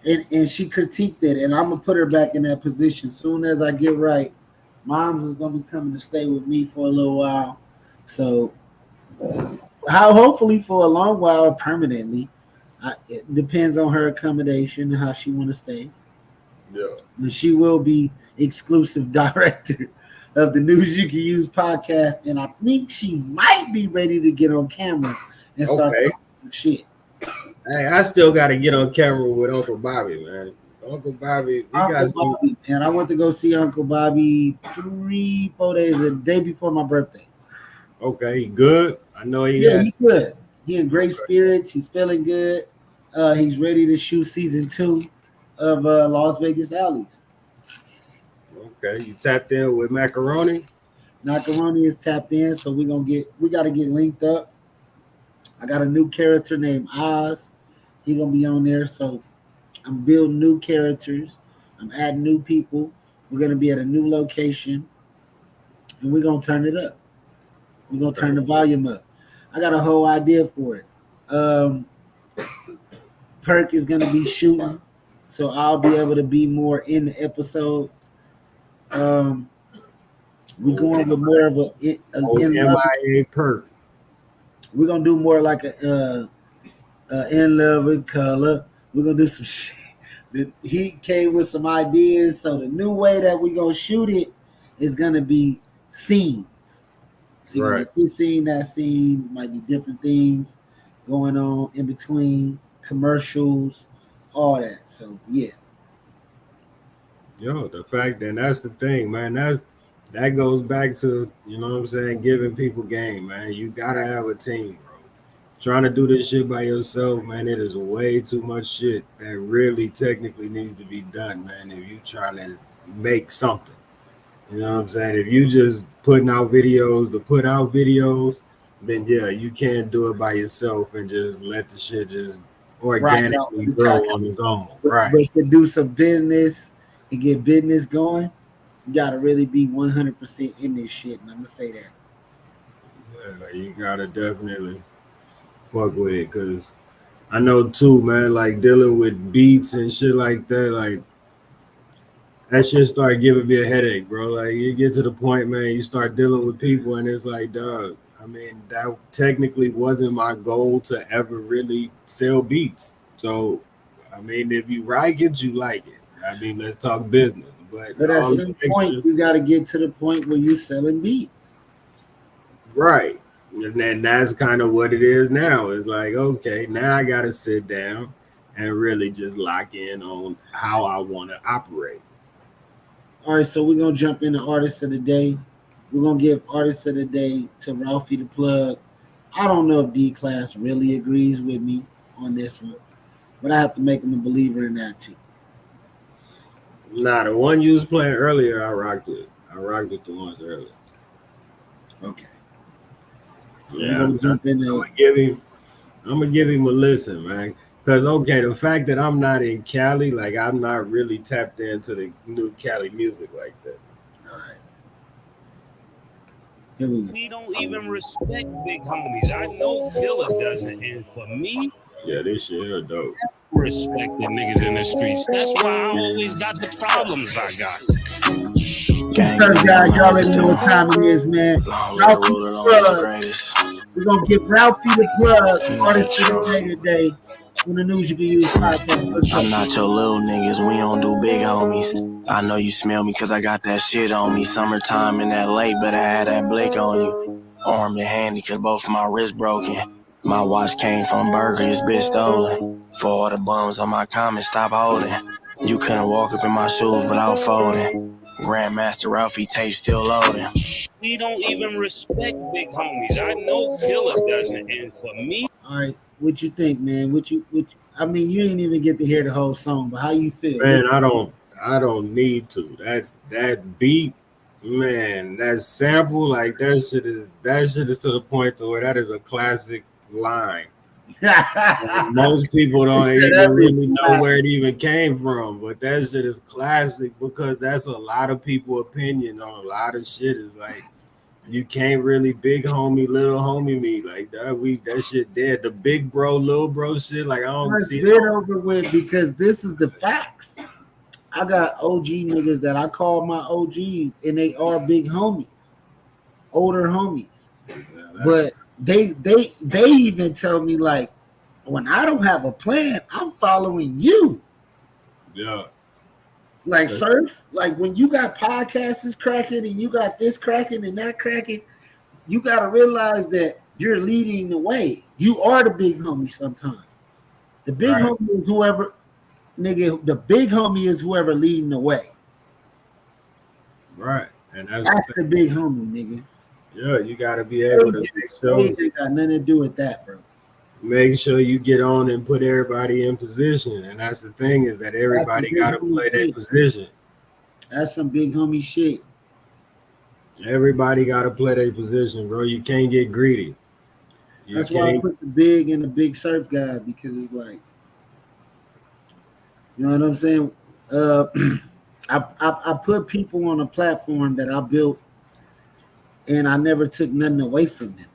And she critiqued it, and I'm gonna put her back in that position soon as I get right. Moms is gonna be coming to stay with me for a little while, so hopefully for a long while or permanently. It depends on her accommodation and how she want to stay. Yeah, but she will be exclusive director of the News You Can Use podcast, and I think she might be ready to get on camera and start talking shit. Hey, I still got to get on camera with Uncle Bobby, man. Uncle Bobby, and I went to go see Uncle Bobby 3-4 days, a day before my birthday. Okay, he good. I know he. Yeah, he good. He in great spirits. He's feeling good. He's ready to shoot season 2 of Las Vegas Alleys. Okay, you tapped in with Macaroni. Macaroni is tapped in, so we got to get linked up. I got a new character named Oz. He gonna be on there, so I'm building new characters. I'm adding new people. We're gonna be at a new location, and we're gonna turn it up. We're gonna turn the volume up. I got a whole idea for it. Perk is gonna be shooting, so I'll be able to be more in the episodes. We're going with more of a MIA Perk. We're gonna do more like a in love with color. We're gonna do some shit. He came with some ideas, so the new way that we're gonna shoot it is gonna be scenes. So you get this scene, that scene, might be different things going on in between, commercials, all that. So yeah. Yo, the fact that that's the thing, man. That goes back to, you know what I'm saying, giving people game, man. You gotta have a team, bro. Trying to do this shit by yourself, man, it is way too much shit that really technically needs to be done, man, if you trying to make something. You know what I'm saying? If you just putting out videos to put out videos, then yeah, you can't do it by yourself and just let the shit just organically grow on its own. Right. But to do some business and get business going, you gotta really be 100% in this shit, and I'm gonna say that. Yeah, you gotta definitely fuck with it, because I know too, man, like dealing with beats and shit like that, like that shit start giving me a headache, bro. Like you get to the point, man, you start dealing with people and it's like, dog, I mean, that technically wasn't my goal to ever really sell beats. So, I mean, if you like it, you like it. I mean, let's talk business. But at some point, you got to get to the point where you're selling beats. Right. And then that's kind of what it is now. It's like, okay, now I got to sit down and really just lock in on how I want to operate. All right, so we're gonna jump into artists of the day. We're gonna give artists of the day to Ralphie the Plug. I don't know if D Class really agrees with me on this one, but I have to make him a believer in that too. Nah, the one you was playing earlier, I rocked with. I rocked with the ones earlier. Okay. So Yeah, we're gonna jump into I'm gonna give him a listen, man. Cause okay, the fact that I'm not in Cali, like I'm not really tapped into the new Cali music like that. all right. Here we go. We don't even respect big homies. I know Killer doesn't, and for me, Yeah, this shit here dope. respect the niggas in the streets. That's why I always got the problems I got. Surf God, y'all already know what time it is, man. Ralphie the Plug. We're gonna give Ralphie the Plug artist of the day today on the News You Can Use podcast. I'm not your little niggas, we don't do big homies. I know you smell me cause I got that shit on me. Summertime in LA, but I had that blick on you. Armed and handy cause both my wrists broken. My watch came from Burger, this bitch stolen. For all the bums on my comments, stop holding. You couldn't walk up in my shoes without folding. Grandmaster Ralphie tape still loading. We don't even respect big homies. I know Killer doesn't, and for me. All right, what you think, man? I mean, you ain't even get to hear the whole song, but how you feel? Man, I don't need to. That beat, man, that sample, like that shit is to the point to where that is a classic line. Like, most people don't even really know where it even came from, but that shit is classic because that's a lot of people's opinion on a lot of shit. Is like you can't really big homie, little homie me like that. That shit dead. The big bro, little bro shit. Like I don't see it over with because this is the facts. I got OG niggas that I call my OGs, and they are big homies, older homies. Yeah, but they even tell me like, when I don't have a plan, I'm following you. Yeah. Like Surf, like when you got podcasts cracking and you got this cracking and that cracking, you got to realize that you're leading the way. You are the big homie sometimes. The big homie is whoever, nigga, the big homie is whoever leading the way. Right. And that's the big homie, nigga. Yeah, you got to be able to make sure. It got nothing to do with that, bro. Make sure you get on and put everybody in position. And that's the thing is that everybody got to play their position. That's some big homie shit. Everybody got to play their position, bro. You can't get greedy. That's why I put the big in the big surf guy because it's like, you know what I'm saying? I put people on a platform that I built and I never took nothing away from them.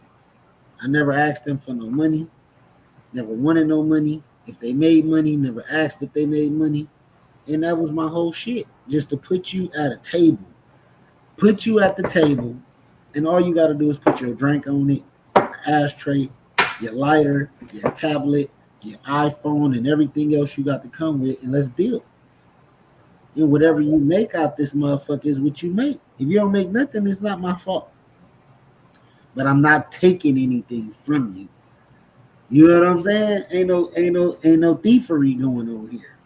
I never asked them for no money. Never wanted no money. If they made money, never asked if they made money. And that was my whole shit. Just to put you at a table. Put you at the table. And all you got to do is put your drink on it, ashtray, your lighter, your tablet, your iPhone, and everything else you got to come with. And let's build. And whatever you make out this motherfucker is what you make. If you don't make nothing, it's not my fault. But I'm not taking anything from you. You know what I'm saying? Ain't no thievery going on here.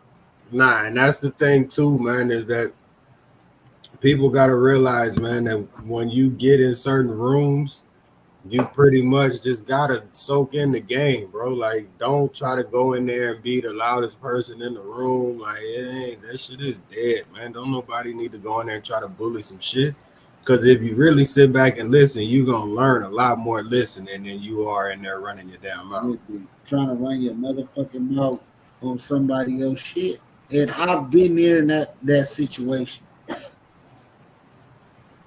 Nah, and that's the thing too, man, is that people gotta realize, man, that when you get in certain rooms, you pretty much just gotta soak in the game, bro. Like, don't try to go in there and be the loudest person in the room. Like, that shit is dead, man. Don't nobody need to go in there and try to bully some shit. Because if you really sit back and listen, you're going to learn a lot more listening than you are in there running your damn mouth. Trying to run your motherfucking mouth on somebody else's shit. And I've been there in that situation.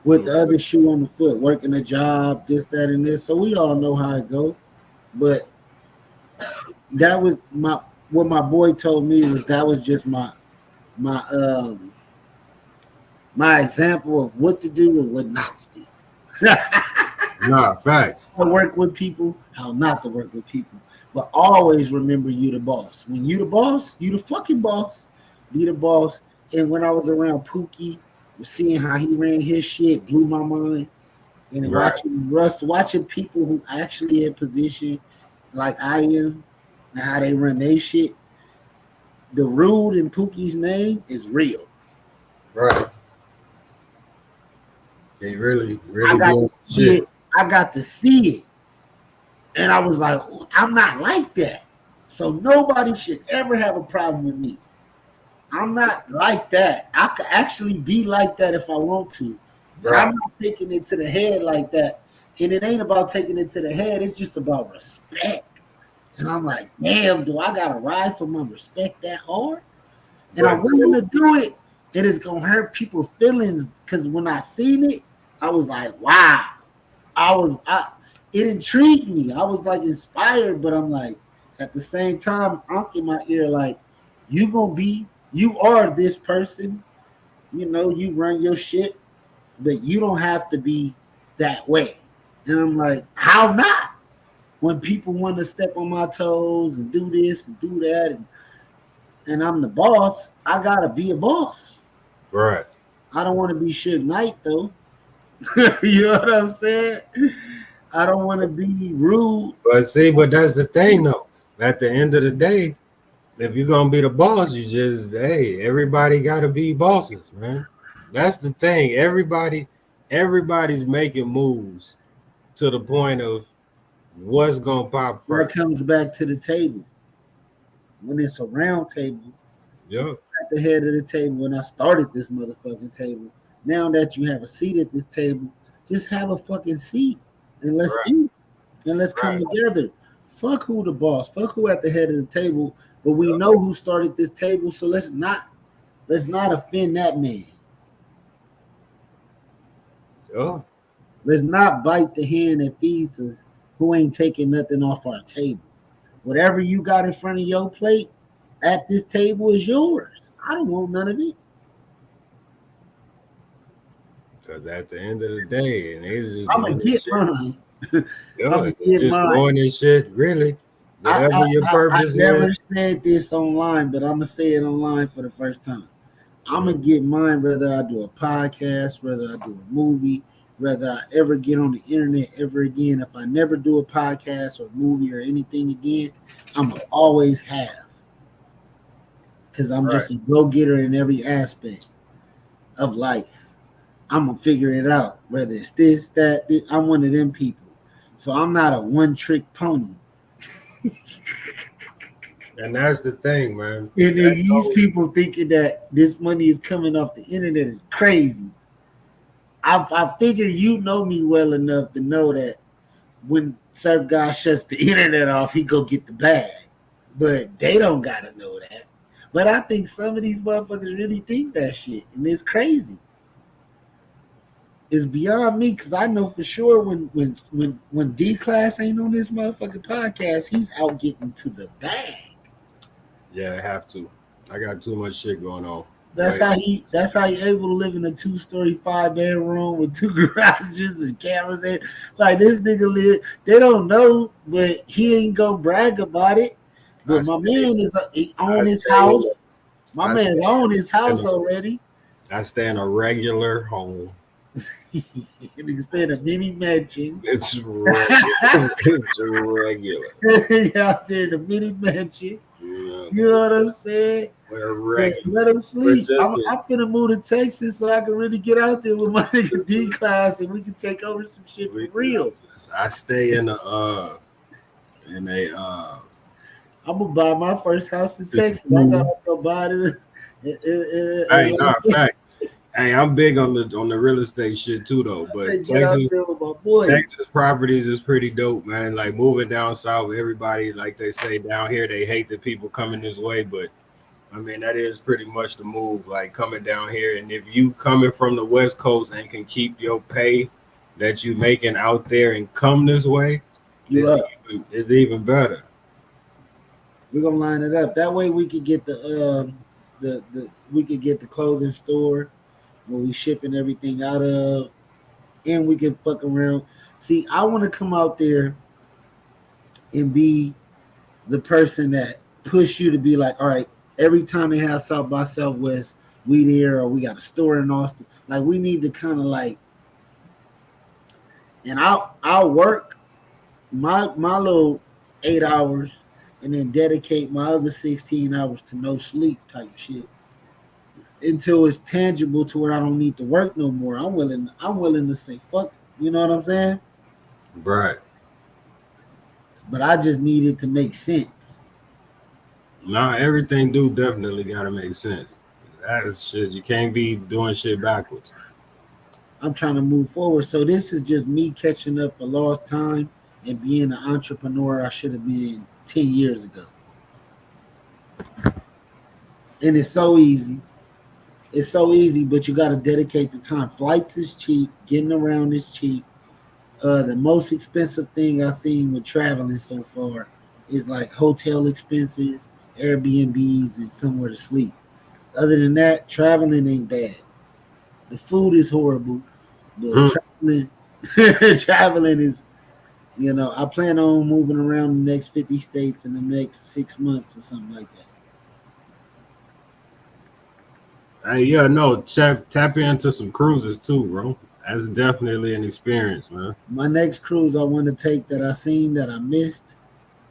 With the other shoe on the foot, working a job, this, that, and this. So we all know how it goes. But that was what my boy told me was that was just my example of what to do and what not to do. Nah, facts. How to work with people, how not to work with people. But always remember you the boss. When you the boss, you the fucking boss. Be the boss. And when I was around Pookie, seeing how he ran his shit blew my mind. And Right. watching people who actually in position like I am and how they run their shit, the Rude in Pookie's name is real. Right. They really, I really got doing to see shit. it. I got to see it. And I was like, I'm not like that. So nobody should ever have a problem with me. I'm not like that. I could actually be like that if I want to. But I'm Right. not taking it to the head like that. And it ain't about taking it to the head. It's just about respect. And I'm like, damn, do I got to ride for my respect that hard? And I'm But willing to do it. And it's going to hurt people's feelings. Because when I seen it, I was like, wow. It intrigued me. I was like inspired, but I'm like, at the same time, Unc in my ear, like, you are this person, you run your shit, but you don't have to be that way. And I'm like, how not? When people want to step on my toes and do this and do that, and I'm the boss, I gotta be a boss. right. I don't want to be Suge Knight though. You know what I'm saying? I don't want to be rude. But see, but that's the thing though. At the end of the day, if you're gonna be the boss, you just everybody gotta be bosses, man. That's the thing. Everybody's making moves to the point of what's gonna pop Where it first. comes back to the table. When it's a round table, Yep. at the head of the table when I started this motherfucking table. Now that you have a seat at this table, just have a fucking seat and let's Right. eat and let's come Right. together. Fuck who the boss, fuck who at the head of the table, but we know who started this table, so let's not offend that man. Yeah. Let's not bite the hand that feeds us who ain't taking nothing off our table. Whatever you got in front of your plate at this table is yours. I don't want none of it. Because at the end of the day, and they was just I'm gonna doing this get shit. mine. Yeah, I'm they get just mine. doing this shit, really. I, Whatever your I purpose never is. said this online, but I'm gonna say it online for the first time. I'm gonna get mine whether I do a podcast, whether I do a movie, whether I ever get on the internet ever again. If I never do a podcast or movie or anything again, I'm gonna always have, because I'm just a go-getter in every aspect of life. I'm gonna figure it out, whether it's this, that, this. I'm one of them people, so I'm not a one-trick pony. And that's the thing, man. And then these people thinking that this money is coming off the internet is crazy. I figure you know me well enough to know that when Surf God shuts the internet off, he go get the bag. But they don't gotta know that. But I think some of these motherfuckers really think that shit, and it's crazy. It's beyond me because I know for sure when D Class ain't on this motherfucking podcast, he's out getting to the bag. Yeah, I have to. I got too much shit going on. That's how he able to live in a 2-story 5-bedroom with 2 garages and cameras there. Like this nigga live, they don't know, but he ain't gonna brag about it. But my man is on his house. My man is on his house already. I stay in a regular home. Instead of mini mansion. It's regular. It's regular. Out there in the mini mansion. Yeah. You know what I'm saying? We're regular. Let him sleep. I'm finna move to Texas so I can really get out there with my nigga D Class and we can take over some shit for real. I stay in a I'm gonna buy my first house in Texas. I thought I was gonna buy it. Hey, no, fact. Hey, I'm big on the real estate shit too, though. But Texas properties is pretty dope, man. Like moving down south, everybody, like they say down here, they hate the people coming this way. But I mean, that is pretty much the move, like coming down here. And if you coming from the West Coast and can keep your pay that you making out there and come this way, it's even better. We're gonna line it up. That way we could get the clothing store where we shipping everything out of, and we can fuck around. See, I want to come out there and be the person that push you to be like, all right, every time they have South by Southwest, we there, or we got a store in Austin. Like we need to kind of like and I'll work my little 8 hours and then dedicate my other 16 hours to no sleep type shit until it's tangible to where I don't need to work no more. I'm willing to say fuck. You know what I'm saying? Right. But I just need it to make sense. Nah, everything do definitely gotta make sense. That is shit. You can't be doing shit backwards. I'm trying to move forward. So this is just me catching up for lost time and being an entrepreneur I should have been 10 years ago. And it's so easy. It's so easy, but you got to dedicate the time. Flights is cheap. Getting around is cheap. The most expensive thing I've seen with traveling so far is like hotel expenses, Airbnbs, and somewhere to sleep. Other than that, traveling ain't bad. The food is horrible, but traveling, traveling is, I plan on moving around the next 50 states in the next 6 months or something like that. Hey, yeah, no, tap into some cruises too, bro. That's definitely an experience, man. My next cruise I want to take that I seen that I missed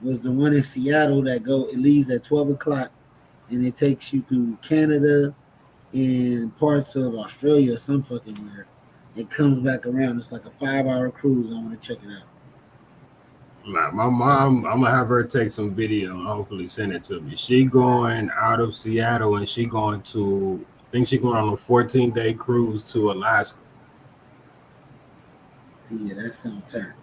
was the one in Seattle it leaves at 12 o'clock and it takes you through Canada and parts of Australia or some fucking weird. It comes back around. It's like a 5-hour cruise. I want to check it out. Nah, my mom, I'm gonna have her take some video and hopefully send it to me. She going out of Seattle and she going to, I think she going on a 14-day cruise to Alaska. See, yeah, that sounds terrible.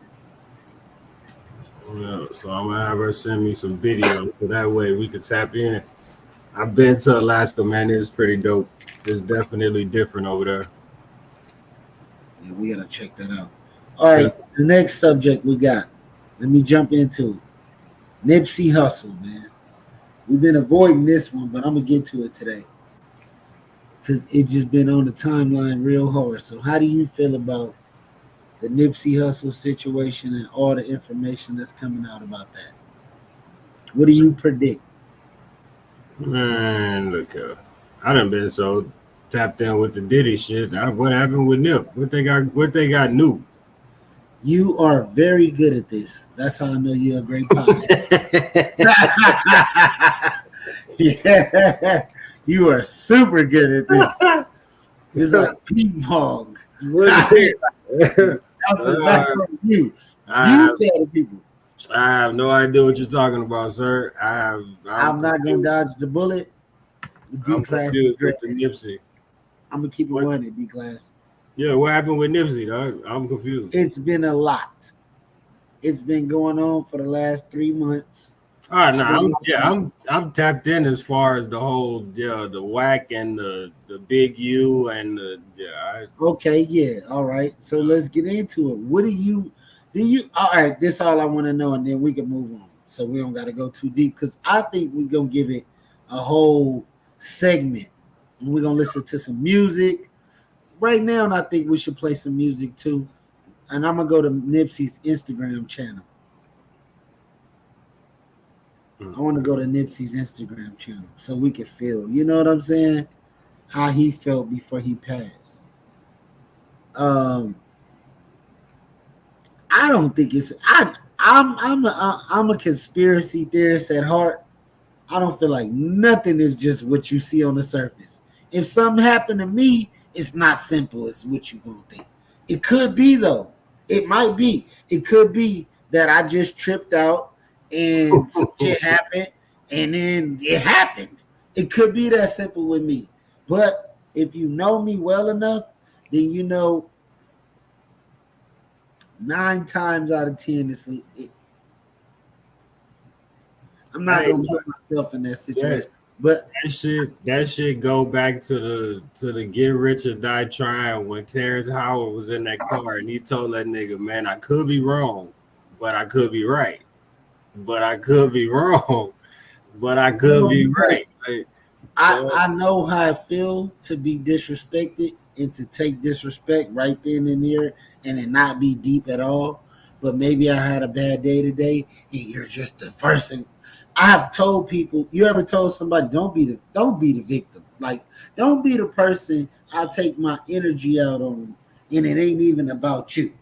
Yeah, so I'm gonna have her send me some video so that way we could tap in. I've been to Alaska, man. It's pretty dope. It's definitely different over there. Yeah, we gotta check that out. All right, the next subject we got. Let me jump into it. Nipsey Hussle, man. We've been avoiding this one, but I'm gonna get to it today because it just been on the timeline real hard. So, how do you feel about the Nipsey Hussle situation and all the information that's coming out about that? What do you predict? Man, look, I done been so tapped in with the Diddy shit. What happened with Nip? What they got new? You are very good at this. That's how I know you're a great pilot. Yeah, you are super good at this. It's like ping pong. That's from you. You tell the people. I have no idea what you're talking about, sir. I'm not gonna dodge the bullet. I'm confused with the Nipsey. I'm gonna keep it 100, D class. Yeah, what happened with Nipsey, dog? I'm confused. It's been a lot. It's been going on for the last 3 months. All right, now I'm tapped in as far as the whole the whack and the big U and the Okay, yeah, all right. So let's get into it. What do you all right, this is all I want to know, and then we can move on. So we don't gotta go too deep because I think we're gonna give it a whole segment. And we're gonna listen to some music. Right now, and I think we should play some music too. And I'm gonna go to Nipsey's Instagram channel. I want to go to Nipsey's Instagram channel so we can feel, you know what I'm saying, how he felt before he passed. I don't think it's. I'm a conspiracy theorist at heart. I don't feel like nothing is just what you see on the surface. If something happened to me, it's not simple as what you gonna think. It could be though. It might be. It could be that I just tripped out and some shit happened, and then it happened. It could be that simple with me. But if you know me well enough, then you know 9 times out of 10, I'm not gonna put myself in that situation. But that shit go back to the get rich or die trying when Terrence Howard was in that car and he told that nigga, man, I could be wrong, but I could be right. But I could be wrong, but I could be right. Like, I know how I feel to be disrespected and to take disrespect right then and there and it not be deep at all. But maybe I had a bad day today and you're just the first thing. I have told people, you ever told somebody, don't be the victim. Like, don't be the person I take my energy out on and it ain't even about you.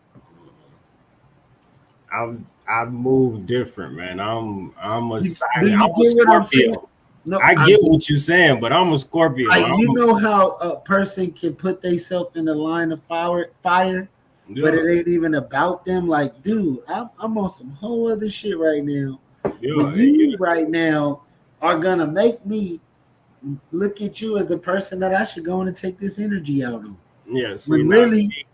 I move different, man. I'm a Do silent. you I'm a get what I'm saying? Scorpio. No, I get what you're saying, but I'm a Scorpio. like you know how a person can put themselves in the line of fire, but Yeah, it ain't even about them. Like, dude, I'm on some whole other shit right now. But yeah, you right now are gonna make me look at you as the person that I should go in and take this energy out on. yeah. See, When not really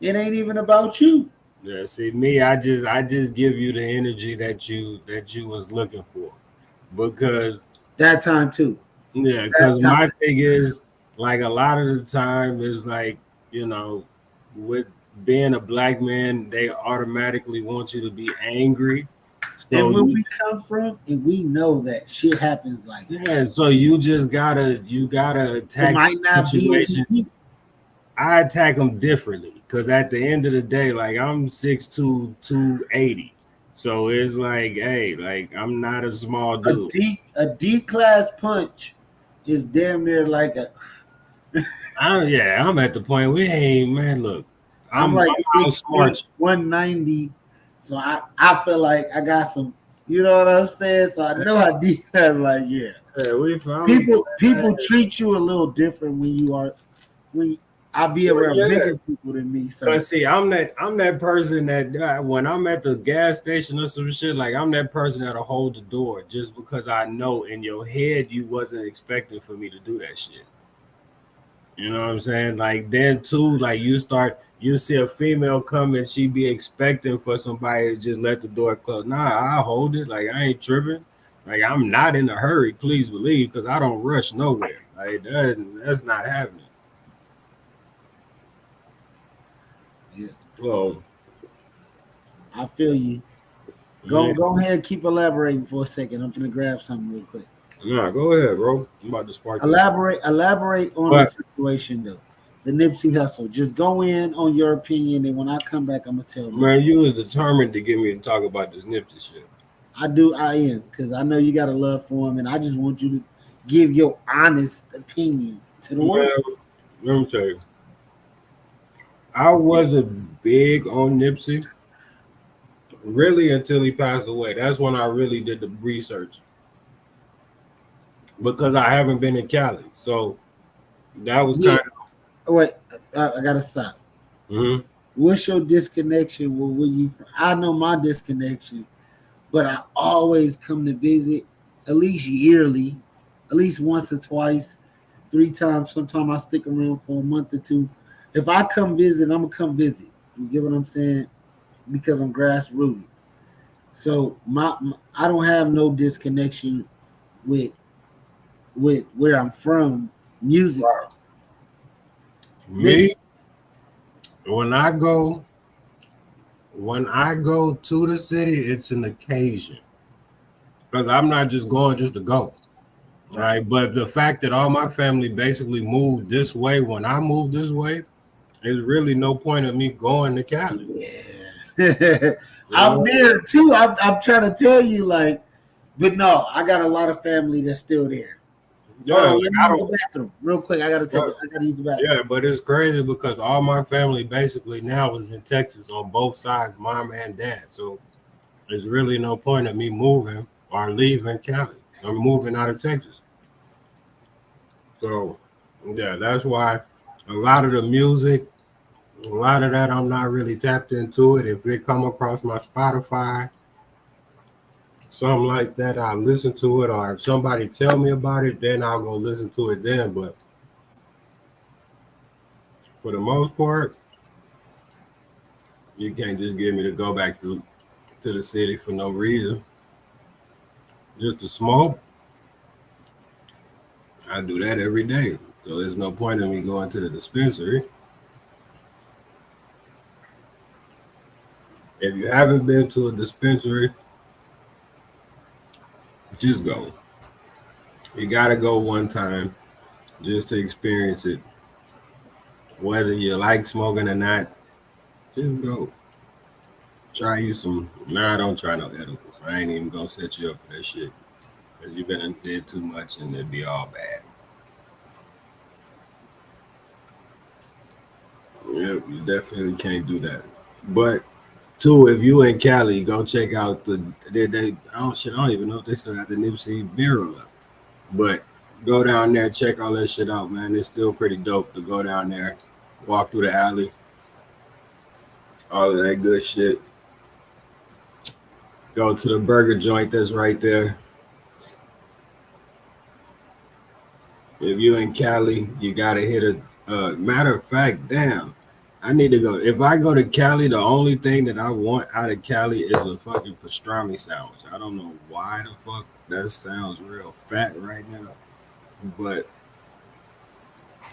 it ain't even about you. yeah. See, me, I just give you the energy that you was looking for, because That time too. yeah, That because my time. thing is like a lot of the time is like, you know, with being a black man, they automatically want you to be angry. And So when you we come from, and we know that shit happens like yeah, so you gotta it attack might the not be as situations. deep. I attack them differently because at the end of the day, like I'm 6'2", 280. So it's like, hey, like I'm not a small dude. A D class punch is damn near like a. I'm at the point we ain't man. Look, I'm I'm like six outsmart feet, 190, so I feel like I got some. You know what I'm saying? So I know I D class. Like yeah, you. Yeah, we from people treat you a little different when you are when I be around yeah. bigger people than me. So Cause see, I'm that person that when I'm at the gas station or some shit, like I'm that person that'll hold the door just because I know in your head you wasn't expecting for me to do that shit. You know what I'm saying? Like then too, like you see a female come and she be expecting for somebody to just let the door close. Nah, I hold it. Like I ain't tripping. Like I'm not in a hurry. Please believe, because I don't rush nowhere. Like that's not happening. yeah, Well, I feel you. yeah. Go ahead, keep elaborating for a second. I'm gonna grab something real quick. Nah, go ahead, bro. I'm about to spark this. Elaborate on the But situation though. The Nipsey Hustle. Just go in on your opinion, and when I come back, I'm gonna tell mine. man, you was determined to get me to talk about this Nipsey shit. I am, because I know you got a love for him, and I just want you to give your honest opinion to the world. Man, let me tell you, I wasn't big on Nipsey really until he passed away. That's when I really did the research because I haven't been in Cali. So that was Yeah. kind Wait, I gotta stop. of. Mhm. What's your disconnection? Where you? I know my disconnection, but I always come to visit at least yearly, at least once or twice, 3 times. Sometimes I stick around for a month or two. If I come visit, I'm gonna come visit. You get what I'm saying? Because I'm grassrooted. So I don't have no disconnection with where I'm from musically. Me, when I go when I go to the city, it's an occasion because I'm not just going just to go. Right. But the fact that all my family basically moved this way when I moved this way, there's really no point of me going to Cali. Yeah. You I'm know? there too. I'm trying to tell you, like, but no, I got a lot of family that's still there. Hold Yeah, on, like let me I use the don't. bathroom real quick. I gotta take it. But, I gotta use the bathroom. yeah, but it's crazy because all my family basically now is in Texas on both sides, mom and dad. So there's really no point of me moving or leaving Cali or moving out of Texas. So yeah, that's why a lot of the music, a lot of that, I'm not really tapped into it. If it come across my Spotify, something like that, I'll listen to it, or if somebody tell me about it, then I'll go listen to it then. But for the most part, you can't just get me to go back to the city for no reason. Just to smoke, I do that every day. So there's no point in me going to the dispensary. If you haven't been to a dispensary, just go. You gotta go one time just to experience it. Whether you like smoking or not, just go. Try you some. Nah, don't try no edibles. I ain't even gonna set you up for that shit. Cause you been did too much and it'd be all bad. Yep, you definitely can't do that. But Two, if you in Cali, go check out I don't even know if they still got the Nipsey mural up. But go down there, check all that shit out, man. It's still pretty dope to go down there, walk through the alley, all of that good shit. Go to the burger joint that's right there. If you in Cali, you gotta hit a matter of fact, damn. I need to go. If I go to Cali, the only thing that I want out of Cali is a fucking pastrami sandwich. I don't know why the fuck that sounds real fat right now, but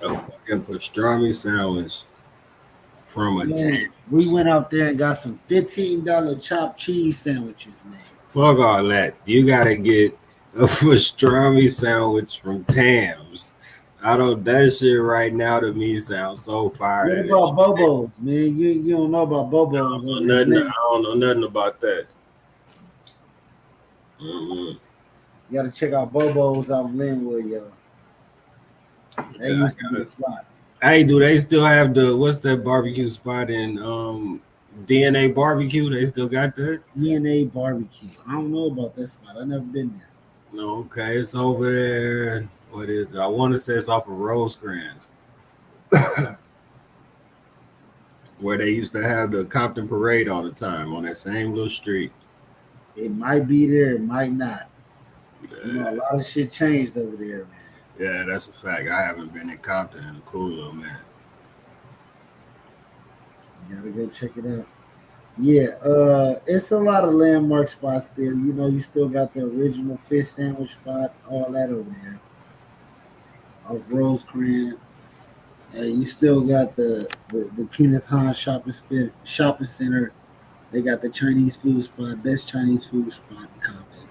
a fucking pastrami sandwich from a Man, we went out there and got some $15 chopped cheese sandwiches, man. Fuck all that. You gotta get a pastrami sandwich from Tam's. That shit right now to me sounds so fire. What about Bobo's, man? You don't know about Bobo's. I don't know nothing about that. Mm-hmm. You gotta check out Bobo's out in Linwood, yo. That used to be a spot. Hey, do they still have what's that barbecue spot in DNA Barbecue? They still got that? DNA Barbecue. I don't know about that spot. I've never been there. No, okay, it's over there. What is it? I want to say it's off of Rosecrans. Where they used to have the Compton Parade all the time on that same little street. It might be there, it might not. Yeah. You know, a lot of shit changed over there, man. Yeah, that's a fact. I haven't been in Compton in a cool little minute. You gotta go check it out. Yeah, it's a lot of landmark spots there. You know, you still got the original fish sandwich spot, all that over there. Of Rosecrans. You still got the Kenneth Hahn shopping center. They got the Chinese food spot, best Chinese food spot in Compton.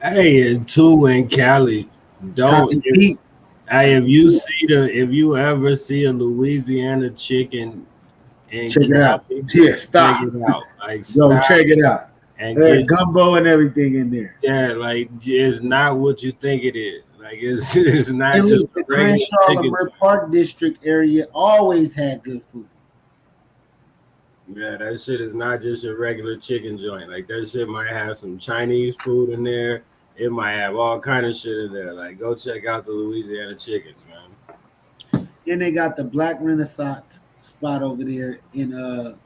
Hey, and two in Cali. If you ever see a Louisiana chicken and check it out. Yeah, stop. Check it out. Like, check it out. And there's gumbo and everything in there. Yeah, like it's not what you think it is. Like it's not and just the Crenshaw Park District area always had good food. Yeah, that shit is not just your regular chicken joint. Like that shit might have some Chinese food in there. It might have all kind of shit in there. Like go check out the Louisiana chickens, man. Then they got the Black Renaissance spot over there in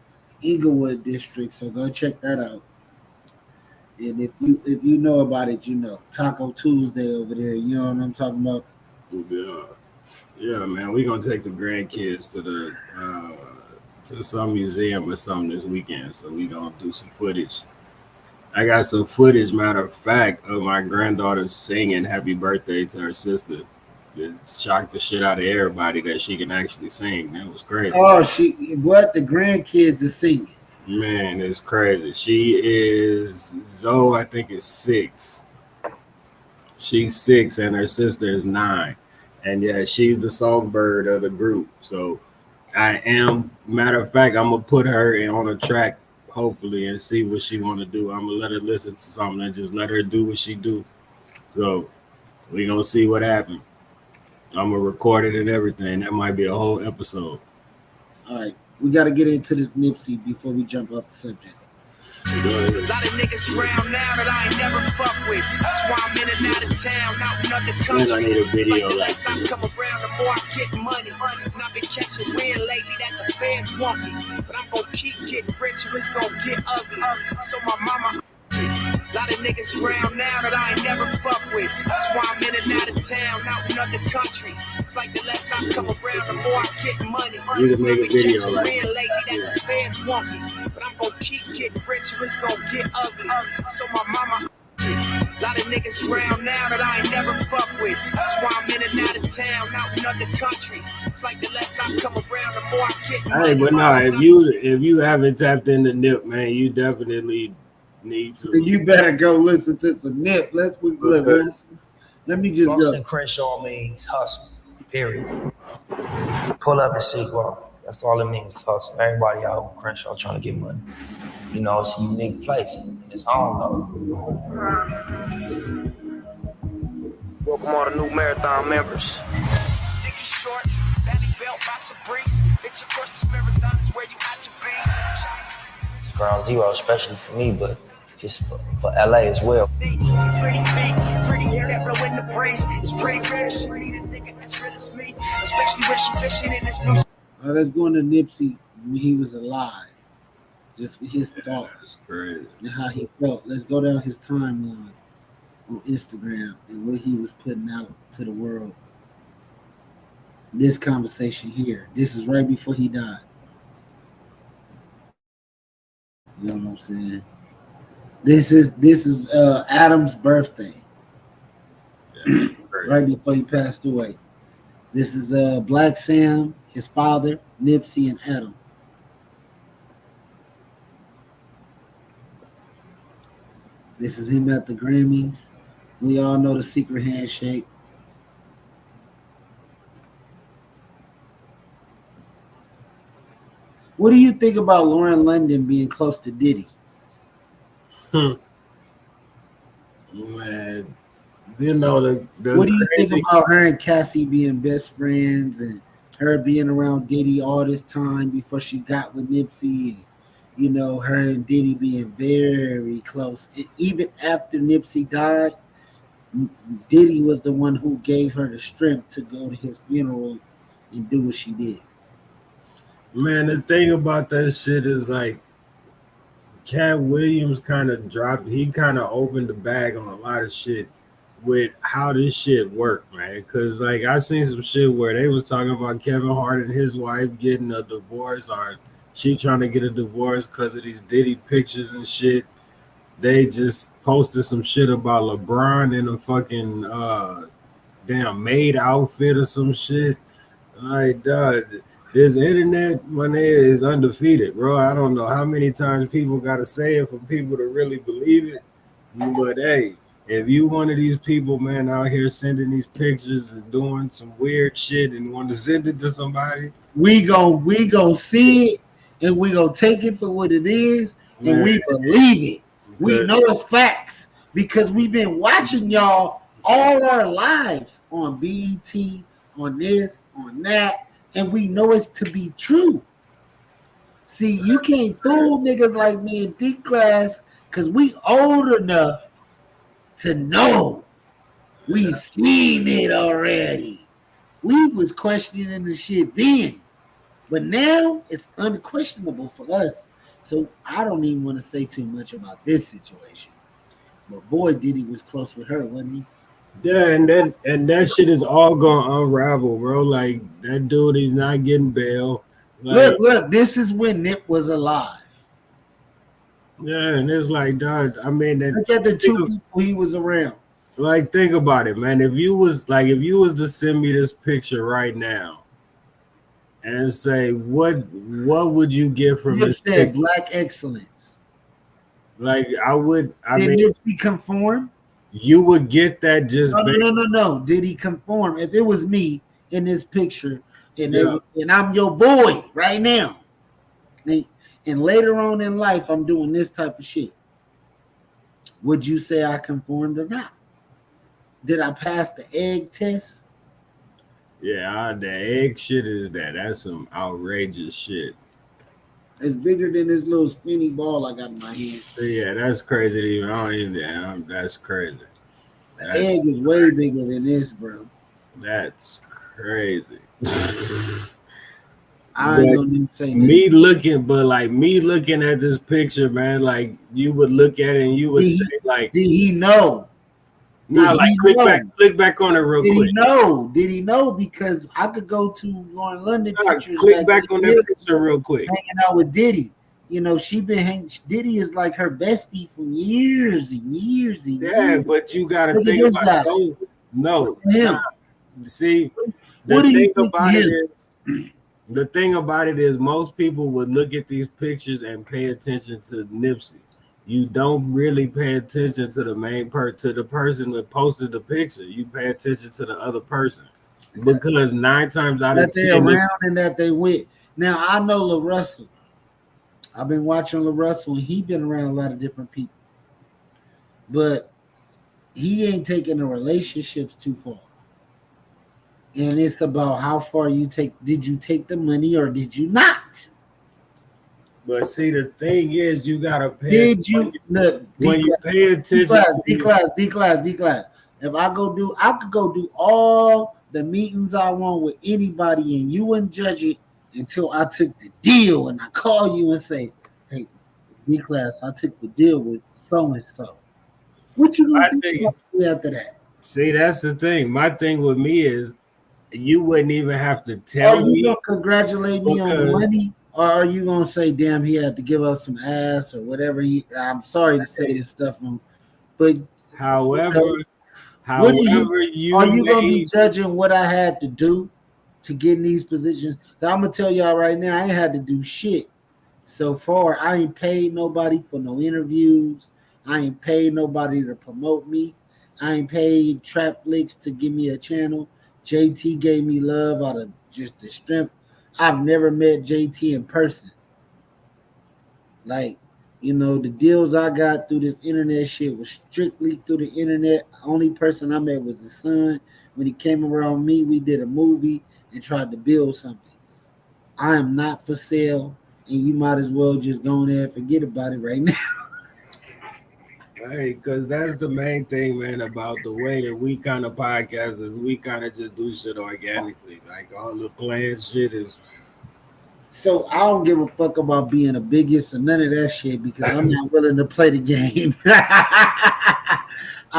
Inglewood District. So go check that out. And if you know about it, you know. Taco Tuesday over there, you know what I'm talking about? Yeah, man. We're gonna take the grandkids to some museum or something this weekend. So we gonna do some footage. I got some footage, matter of fact, of my granddaughter singing happy birthday to her sister. It shocked the shit out of everybody that she can actually sing. That was crazy. Oh, the grandkids are singing. Man, it's crazy. She is Zoe, I think is 6. She's 6 and her sister is 9. And yeah, she's the songbird of the group. So matter of fact, I'm gonna put her on a track, hopefully, and see what she wanna do. I'm gonna let her listen to something and just let her do what she do. So we gonna see what happens. I'm gonna record it and everything. That might be a whole episode. All right. We got to get into this Nipsey before we jump off the subject. A lot of niggas around now that I ain't never fuck with. That's why I'm in and out of town, out in other countries. I need a video like this. I come around, the more I get money. And I've been catching wind lately that the fans want me. But I'm gonna keep getting rich or it's gonna get ugly. So my mama. A lot of niggas around now that I ain't never fuck with. That's why I'm in and out of town, out in other countries. It's like the less I come around, the more I get money. You can make a video like lately that the fans want me. But I'm gonna keep getting rich or it's gonna get ugly. So my mama. A lot of niggas around now that I ain't never fuck with. That's why I'm in and out of town, out in other countries. It's like the less I come around, the more I get money. Hey, but no, if you haven't tapped into Nip, man, you definitely need to. You better go listen to some Nip. Let me just Boston Crenshaw means hustle, period. Pull up and seek God. That's all it means, hustle. Everybody out in Crenshaw trying to get money. You know, it's a unique place. It's home, though. Welcome all the new marathon members. Take your shorts, belly belt, box of briefs. Bitch, of course, this marathon is where you had to be. ground zero, especially for me, but just for LA as well. Pretty feet, pretty hair that blow in the breeze. It's pretty rich. Pretty to think that's real as me. Especially when she fishing in this blue. Let's go into Nipsey when he was alive. Just his thoughts That's crazy. and how he felt. Let's go down his timeline on Instagram and what he was putting out to the world. This conversation here. This is right before he died. You know what I'm saying? This is Adam's birthday. Yeah, crazy. Right before he passed away. This is Black Sam, his father, Nipsey, and Adam. This is him at the Grammys. We all know the secret handshake. What do you think about Lauren London being close to Diddy? Man, you know the What do you crazy, think about her and Cassie being best friends and her being around Diddy all this time before she got with Nipsey? And, you know, her and Diddy being very close. Even after Nipsey died, Diddy was the one who gave her the strength to go to his funeral and do what she did. man, the thing about that shit is like Cat Williams kind of dropped. He kind of opened the bag on a lot of shit with how this shit worked, man. Cause like I seen some shit where they was talking about Kevin Hart and his wife getting a divorce, or she trying to get a divorce because of these Diddy pictures and shit. They just posted some shit about LeBron in a fucking damn maid outfit or some shit. Like, this internet money is undefeated, bro. I don't know how many times people got to say it for people to really believe it. But hey, if you one of these people, man, out here sending these pictures and doing some weird shit and want to send it to somebody, we gonna see it and we gonna take it for what it is, and man, we believe it. We good. know it's facts because we've been watching y'all all our lives on BET, on this, on that, and we know it's to be true. See, you can't fool niggas like me in D class because we old enough to know. We seen it already. We was questioning the shit then. But now it's unquestionable for us. So I don't even want to say too much about this situation. But boy, Diddy was close with her, wasn't he? Yeah, and that shit is all gonna unravel, bro. Like that dude, he's not getting bail. Like, Look, this is when Nip was alive. yeah, and it's like, dog. I mean, Look at the two people he was around. like, think about it, man. If you was to send me this picture right now and say what would you get from Nip this said picture? black excellence. Like, I Did mean, Nipsey conform? you would get that just No. Did he conform? If it was me in this picture and Yeah. and I'm your boy right now, and later on in life I'm doing this type of shit, would you say I conformed or not? Did I pass the egg test? Yeah, the egg shit is that's some outrageous shit. It's bigger than this little spinny ball I got in my hand. So yeah, that's crazy to even. I don't even. That's crazy. The egg is way bigger than this, bro. That's crazy. I ain't gonna even say that. me looking at this picture, man, like you would look at it and you would say, like, did he know? nah, like click back on it real quick. Did he know? Because I could go to Lauren London pictures. Click back on that picture real quick. Hanging out with Diddy. You know, she been hanging. Diddy is like her bestie from years and years and years. Yeah, but you gotta think about it. No. See, the thing about it is most people would look at these pictures and pay attention to Nipsey. You don't really pay attention to the main to the person that posted the picture. You pay attention to the other person because 9 times out of 10 that they're around and that they with. Now I know La Russell. I've been watching La Russell and he been around a lot of different people, but he ain't taking the relationships too far. And it's about how far you take. Did you take the money or did you not? But see, the thing is, you gotta pay. Did you look? When you pay attention D class. If I could go do all the meetings I want with anybody, and you wouldn't judge it until I took the deal, and I call you and say, "Hey, D class, I took the deal with so and so." What you gonna think after that? See, that's the thing. My thing with me is, you wouldn't even have to tell me. Are you gonna congratulate me on money? Or are you gonna say, "Damn, he had to give up some ass or whatever"? I'm sorry to say this stuff, but however are you gonna be judging what I had to do to get in these positions? I'm gonna tell y'all right now, I ain't had to do shit so far. I ain't paid nobody for no interviews. I ain't paid nobody to promote me. I ain't paid Trap Flicks to give me a channel. JT gave me love out of just the strength. I've never met JT in person. Like, the deals I got through this internet shit was strictly through the internet. Only person I met was his son. When he came around me, we did a movie and tried to build something. I am not for sale, and you might as well just go in there and forget about it right now. Hey, because that's the main thing, man, about the way that we kind of podcast is we kind of just do shit organically. Like all the planned shit is. So I don't give a fuck about being the biggest or none of that shit because I'm not willing to play the game. I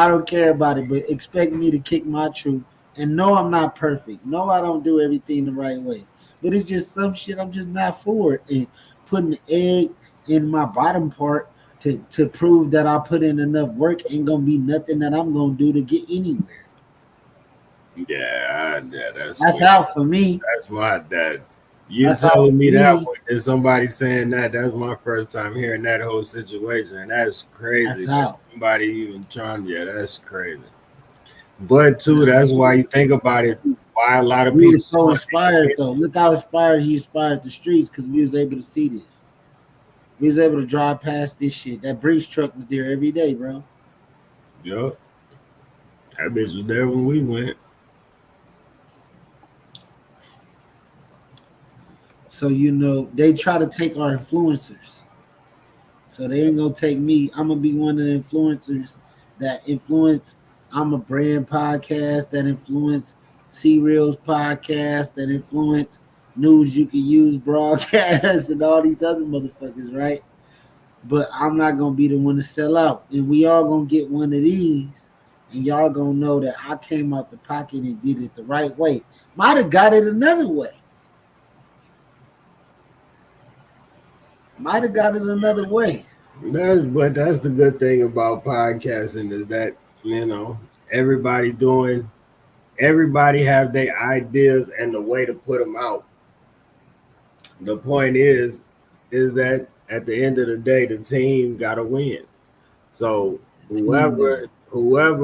don't care about it, but expect me to kick my truth. And no, I'm not perfect. No, I don't do everything the right way. But it's just some shit I'm just not for it. And putting the egg in my bottom part to prove that I put in enough work ain't gonna be nothing that I'm gonna do to get anywhere. Yeah, that's out for me. That's my dad. You telling me that one and somebody saying that's my first time hearing that whole situation. And that's crazy. That's somebody even trying, that's crazy. But too, that's why you think about it. Why a lot of people are so inspired though. Look how inspired he inspired the streets because we was able to see this. We was able to drive past this shit. That Brinks truck was there every day, bro. Yup. That bitch was there when we went. So, they try to take our influencers. So they ain't gonna take me. I'm gonna be one of the influencers that influence. I'm a brand podcast that influence C-Reels podcast that influence News You Can Use broadcast and all these other motherfuckers, right? But I'm not gonna be the one to sell out. And we all gonna get one of these. And y'all gonna know that I came out the pocket and did it the right way. Might have got it another way. Might have got it another way. That's the good thing about podcasting is that, everybody have their ideas and the way to put them out. The point is that at the end of the day, the team got to win. So whoever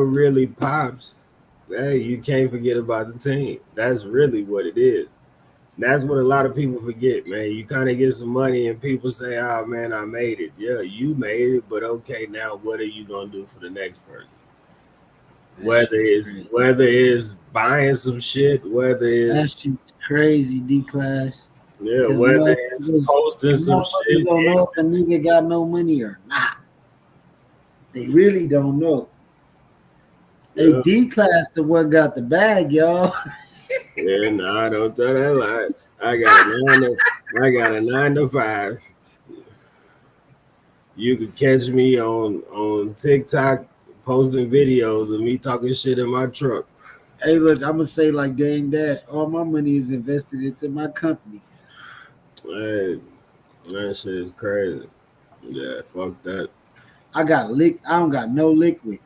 really pops, hey, you can't forget about the team. That's really what it is. That's what a lot of people forget, man. You kind of get some money and people say, "Oh man, I made it." Yeah, you made it, but okay, now what are you gonna do for the next person? Whether it's buying some shit, whether it's that shit's crazy, D class. Yeah, whether it's posting some shit. You don't know if a nigga got no money or not. They really don't know. Yeah. Hey, D class the one got the bag, y'all. Yeah, no, don't tell that lie. I got a 9 to 5. You can catch me on TikTok posting videos of me talking shit in my truck. Hey, look, I'm gonna say like Dame Dash, all my money is invested into my companies. Hey, that shit is crazy. Yeah, fuck that. I don't got no liquid.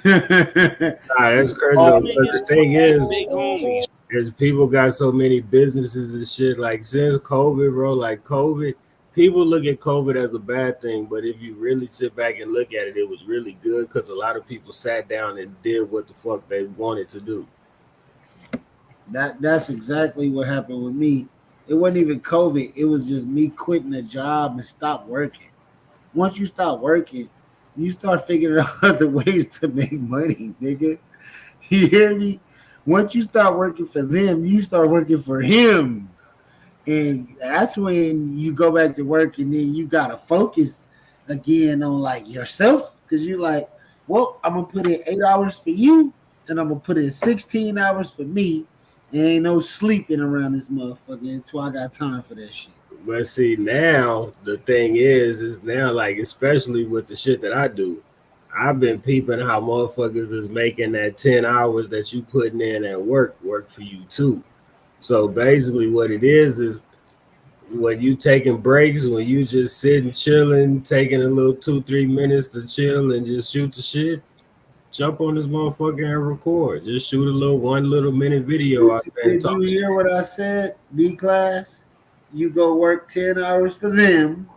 Nah, that's crazy. But the thing is people got so many businesses and shit. Like since COVID, bro, people look at COVID as a bad thing. But if you really sit back and look at it, it was really good because a lot of people sat down and did what the fuck they wanted to do. That's exactly what happened with me. It wasn't even COVID. It was just me quitting the job and stop working. Once you stop working, you start figuring out other ways to make money, nigga. You hear me? Once you start working for them, you start working for him. And that's when you go back to work, and then you gotta focus again on like yourself, because you're like, well, I'm gonna put in 8 hours for you, and I'm gonna put in 16 hours for me. And ain't no sleeping around this motherfucker until I got time for that shit. But see, now the thing is now like, especially with the shit that I do, I've been peeping how motherfuckers is making that 10 hours that you putting in at work for you too. So basically what it is when you taking breaks, when you just sitting chilling, taking a little 2-3 minutes to chill and just shoot the shit, jump on this motherfucker and record. Just shoot a 1 minute video out there and Did you talk. hear what I said? B class, you go work 10 hours for them,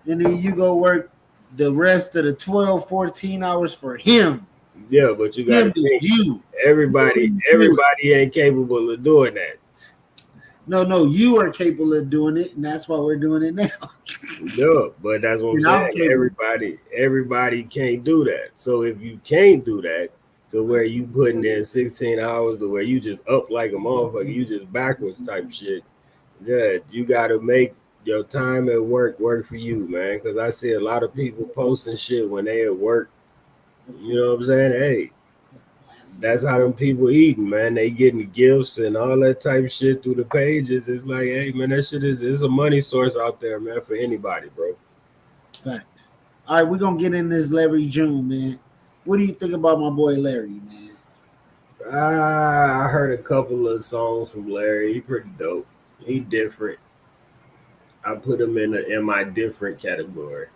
and then you go work the rest of the 12, 14 hours for him. Yeah, but you gotta Him is think you. everybody ain't capable of doing that. No, you are capable of doing it, and that's why we're doing it now. No, but that's what I'm saying. Everybody can't do that. So if you can't do that, to where you putting in 16 hours, to where you just up like a motherfucker, you just backwards type shit. Yeah, you gotta make your time at work for you, man. Because I see a lot of people posting shit when they at work. You know what I'm saying? Hey, that's how them people eating, man. They getting gifts and all that type of shit through the pages. It's like, hey, man, that shit it's a money source out there, man, for anybody, bro. Facts. All right, we're gonna get in this Larry June, man. What do you think about my boy Larry, man? I heard a couple of songs from Larry. He pretty dope. He different. I put him in my different category.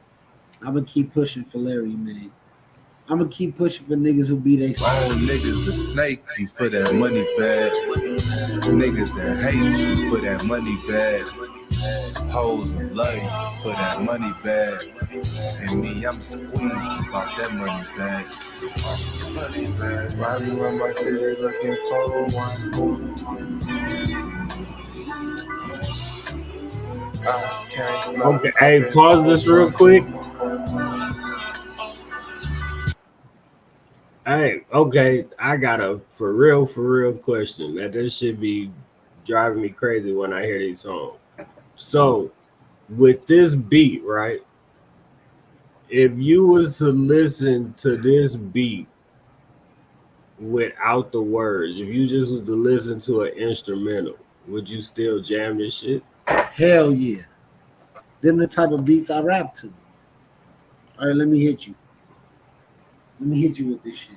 I'm gonna keep pushing for Larry, man. I'm gonna keep pushing for niggas who be they all niggas a snake you for that money bag. Niggas that hate you for that money bag. Hoes and love you for that money bag. And me, I'm squeezed about that money bag. Riding around my city looking for one. Okay, hey, pause this real quick. Hey, okay, I got a for real question that this should be driving me crazy when I hear these songs. So, with this beat, right? If you was to listen to this beat without the words, if you just was to listen to an instrumental, would you still jam this shit? Hell yeah. Them the type of beats I rap to. All right, let me hit you. Let me hit you with this shit.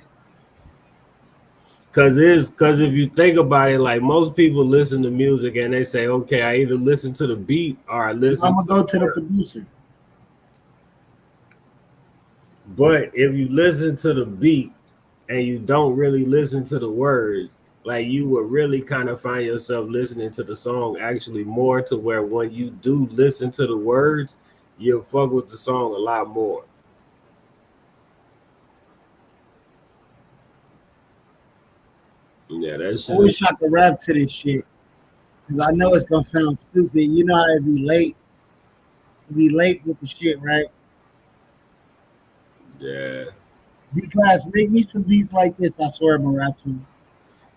Cause if you think about it, like most people listen to music and they say, okay, I either listen to the beat or I listen. I'm gonna go to the producer. But if you listen to the beat and you don't really listen to the words, like you would really kind of find yourself listening to the song actually more, to where when you do listen to the words, you'll fuck with the song a lot more. Yeah, that shit. I wish I could rap to this shit, because I know it's gonna sound stupid. You know how it'd be late. It'd be late with the shit, right? Yeah. Because make me some beats like this. I swear I'm gonna rap to them.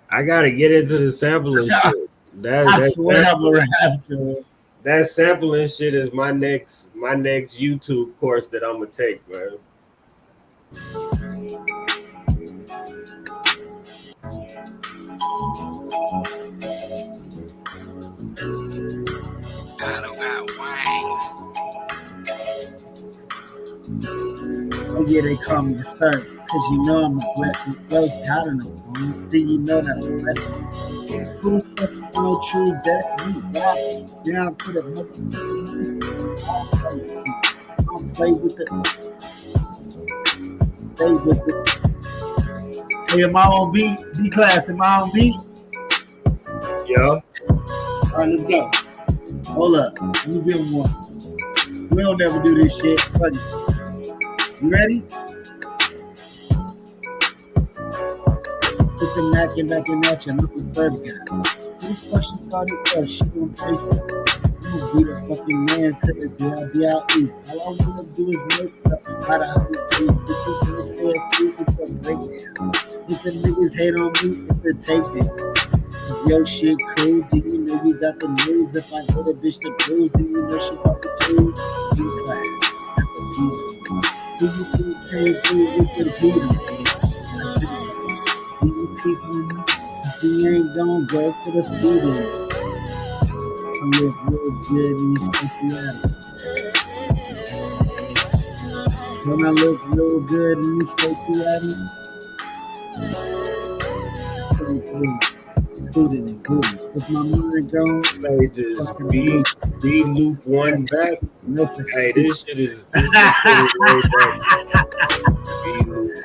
I gotta get into the sampling shit. I swear I'm gonna rap to it. That sampling shit is my next YouTube course that I'm gonna take, man. Oh yeah, they call me the sir, cause you know I'm a blessing. Close, I don't know. Do you know that I'm a blessing? Who the fuck you know true? That's me. Down to the I'll play with it. Stay with it. Hey, am I on beat? B class, am I on beat? Yeah. All right, let's go. Hold up. Let me give him one. We don't never do this shit. Fuck it. You ready? Put the Mac and back in action. I'm the SURFGOD. Who the fuck she started first? She gon' pay for it. You gon' be the fucking man to the DLE. All I wanna do is make up how to help you. It's a breakdown. If the niggas hate on me, it's a takedown. Yo, shit cool. Do you know you got the news? If I hit a bitch to bruise, do you know she got the tools? D-class. That's a piece. Do you think came through with the beat? Do you keep on me? If you ain't gon' go for the feeding. I look real good in these sticky atoms. When I look real good in these sticky atoms, pretty cool. Included and good. If my mind gone, Play this B loop one back. no such Hey, thing. this is way back. B loop.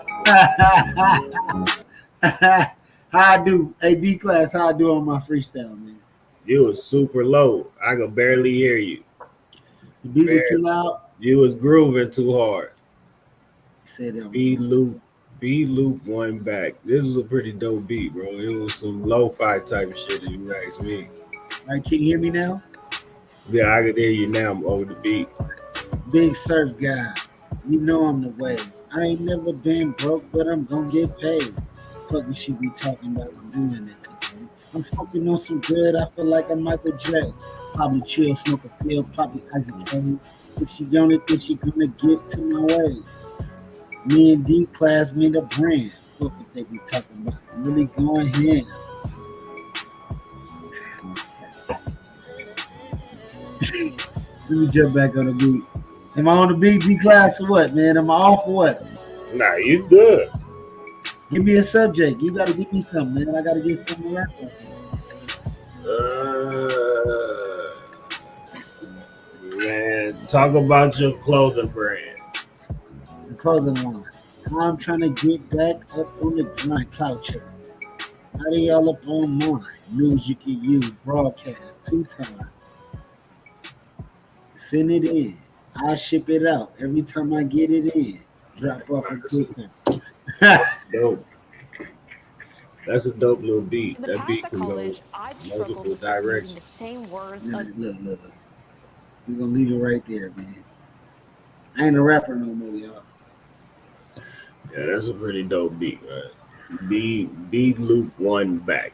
How I do? Hey, D class, how I do on my freestyle, man? You was super low. I could barely hear you. The beat was too loud. You was grooving too hard. He said that was B loop one back. This was a pretty dope beat, bro. It was some lo-fi type shit if you ask me. all right. Can you hear me now? Yeah, I can hear you now over the beat. Big surf guy, you know I'm the way. I ain't never been broke, but I'm gonna get paid. Fucking she be talking about I'm doing it today. I'm smoking on some good. I feel like I'm Michael J. Probably chill, smoke a pill, probably Isaac Hayes. If she on it, then she gonna get to my way. Me and D class made a brand. Fuck what they be talking about. I'm really going hand. Let me jump back on the beat. Am I on the beat, D class, or what, man? Am I off or what? Nah, you good. Give me a subject. You gotta give me something, man. I gotta get something to rap on. Man, talk about your clothing brand. The clothing line. I'm trying to get back up on the grind. Cloud chase. Now they all up on mine. News you can use. Broadcast 2 times. Send it in. I ship it out every time I get it in. Drop off a quick one. Dope. That's a dope little beat. In the That past beat at can go college, I've struggled multiple with using the directions. same words. Look. We're gonna leave it right there, man. I ain't a rapper no more, y'all. Yeah, that's a pretty dope beat, man. B loop one back.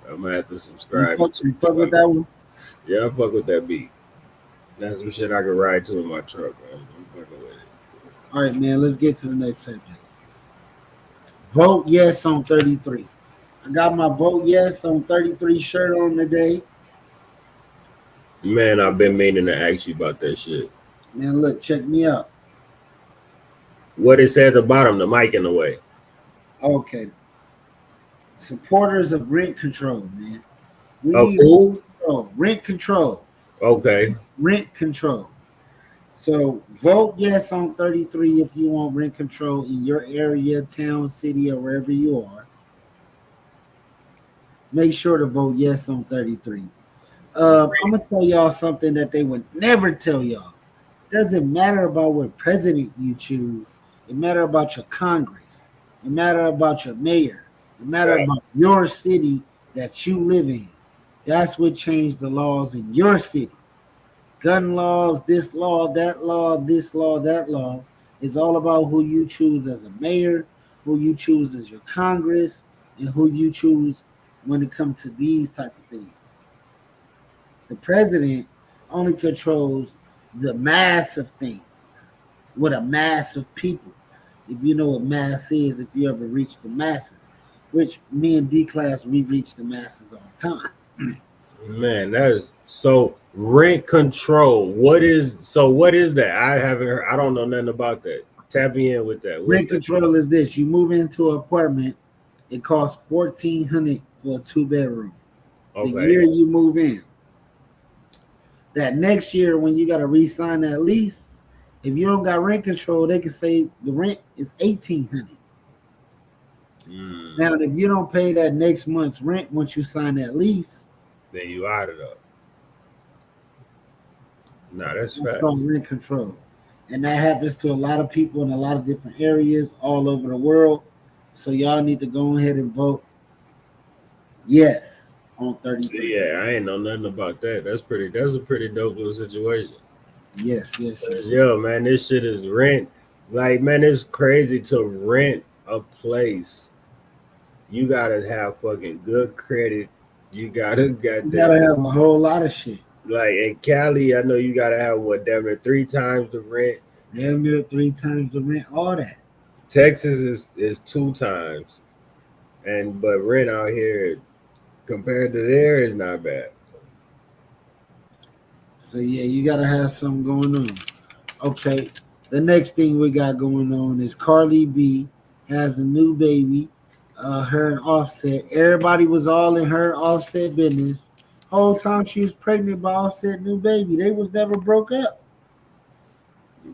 I'm gonna have to subscribe. You fuck with that one? Yeah, I fuck with that beat. That's some shit I could ride to in my truck, man. I'm fucking with it. All right, man. Let's get to the next subject. Vote yes on 33. I got my vote yes on 33 shirt on today. Man, I've been meaning to ask you about that shit. Man, look, check me out. What it said at the bottom, the mic in the way. Okay. Supporters of rent control, man. We Oh, need cool. control. Rent control. Okay. Rent control. So vote yes on 33 if you want rent control in your area, town, city, or wherever you are. Make sure to vote yes on 33. I'm gonna tell y'all something that they would never tell y'all. Doesn't matter about what president you choose. It matter about your Congress. It matter about your mayor. It matter Right. about your city that you live in. That's what changed the laws in your city. Gun laws, this law, that law, this law, that law. It's all about who you choose as a mayor, who you choose as your Congress, and who you choose when it comes to these type of things. The president only controls the mass of things with a mass of people. If you know what mass is, if you ever reach the masses, which me and D class, we reach the masses all the time. Man, that is so rent control. What is that? I haven't heard, I don't know nothing about that. Tap me in with that. What's Rent that? control is this: you move into an apartment, it costs $1,400 for a 2-bedroom. The Okay. year you move in, that next year when you got to re-sign that lease, if you don't got rent control, they can say the rent is $1,800. Now, if you don't pay that next month's rent once you sign that lease, Then you out of it. Nah, that's it's facts. called rent control. And that happens to a lot of people in a lot of different areas all over the world. So y'all need to go ahead and vote yes on 33. Yeah, I ain't know nothing about that. That's a pretty dope little situation. Yes. Yo, man, this shit is rent. Like, man, it's crazy to rent a place. You gotta have fucking good credit You gotta You goddamn gotta have a whole lot of shit. like in Cali. I know you gotta have what damn near 3 times the rent. Damn near 3 times the rent, all that. Texas is 2 times, but rent out here compared to there is not bad. So yeah, you gotta have something going on. Okay. The next thing we got going on is Carly B has a new baby. Her and Offset. Everybody was all in her Offset business. Whole time she was pregnant by Offset new baby. They was never broke up.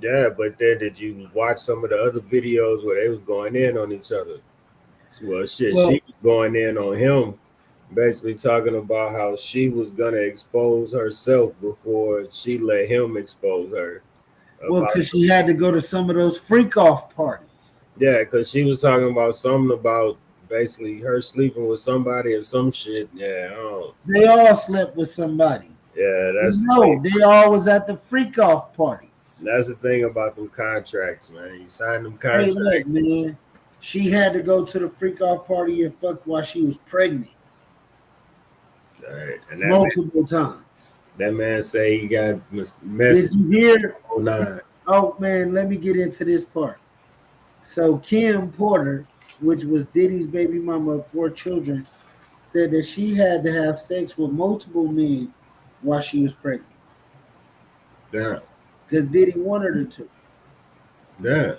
Yeah, but then did you watch some of the other videos where they was going in on each other? Well, shit, Well, she was going in on him, basically talking about how she was gonna expose herself before she let him expose her. About because she had to go to some of those freak off parties. yeah, because she was talking about something about basically her sleeping with somebody or some shit. Yeah, They all slept with somebody. yeah, No, they all was at the freak off party. that's the thing about them contracts, man. You sign them Hey, contracts. look, man. She had to go to the freak off party and fuck while she was pregnant Right. And multiple times. that man say he got Did message. you hear? Oh, nine. Oh man, let me get into this part. So Kim Porter, which was Diddy's baby mama of 4 children, said that she had to have sex with multiple men while she was pregnant Yeah, because Diddy wanted her to. yeah.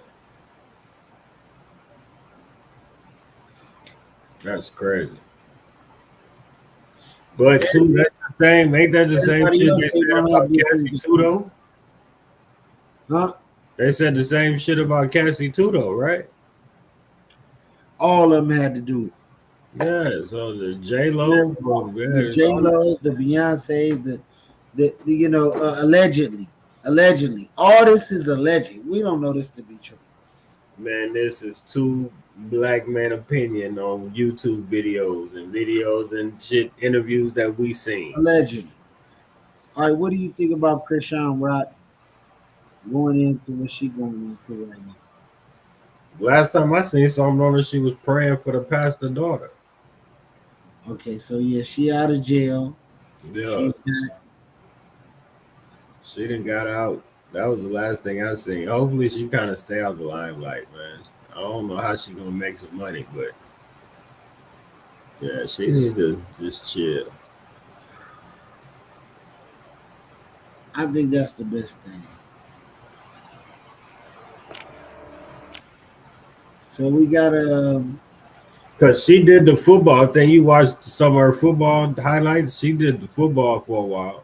That's crazy. But too, that's the same. Ain't that the same Everybody shit else they they said don't about have this Cassie thing. too, though? Huh? They said the same shit about Cassie too, though, right? All of them had to do it. Yeah. So the J Lo, The J Lo, the Beyonce's, the allegedly, all this is alleged. We don't know this to be true. man, this is two black men opinion on YouTube videos and shit interviews that we seen. Allegedly. All right, what do you think about Krishan Rock going into what she going into right now? Last time I seen something on her, she was praying for the pastor daughter. Okay, so yeah, she out of jail. Yeah, She's back. she done got out. That was the last thing I seen. Hopefully, she kind of stay out the limelight, man. I don't know how she gonna make some money, but yeah, she need to just chill. I think that's the best thing. So we got Cause she did the football thing. You watched some of her football highlights. She did the football for a while.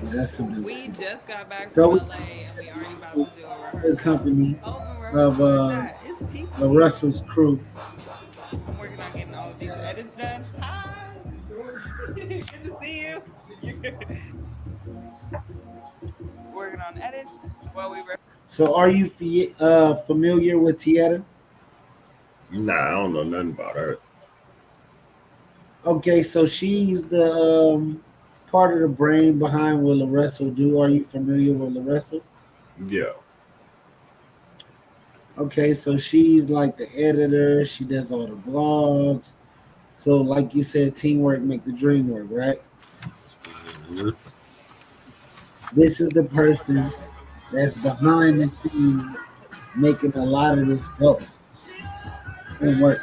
that's a big We thing. just got back So from LA and we already about to do a the rehearsal. company Open of rehearsal. What is that? It's people. the Russell's crew. I'm working on getting all of these edits done. Hi. Good to see you. Working on edits while we were. So are you familiar with Tieta? Nah, I don't know nothing about her. Okay, so she's the part of the brain behind what LaRussell do. Are you familiar with LaRussell? Yeah. Okay, so she's like the editor. She does all the vlogs. So, like you said, teamwork make the dream work, right? Mhm. This is the person that's behind the scenes making a lot of this go and work.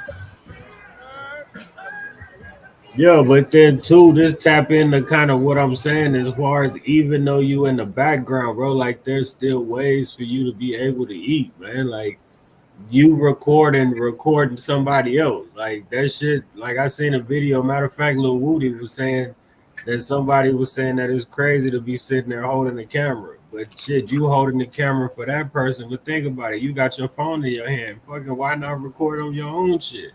Yeah, but then too, this tap into kind of what I'm saying as far as even though you in the background, bro, like there's still ways for you to be able to eat, man. Like you recording somebody else. Like that shit, like I seen a video. Matter of fact, Lil Woody was saying that somebody was saying that it's crazy to be sitting there holding the camera. But shit, you holding the camera for that person. But think about it, you got your phone in your hand. Fucking why not record on your own shit?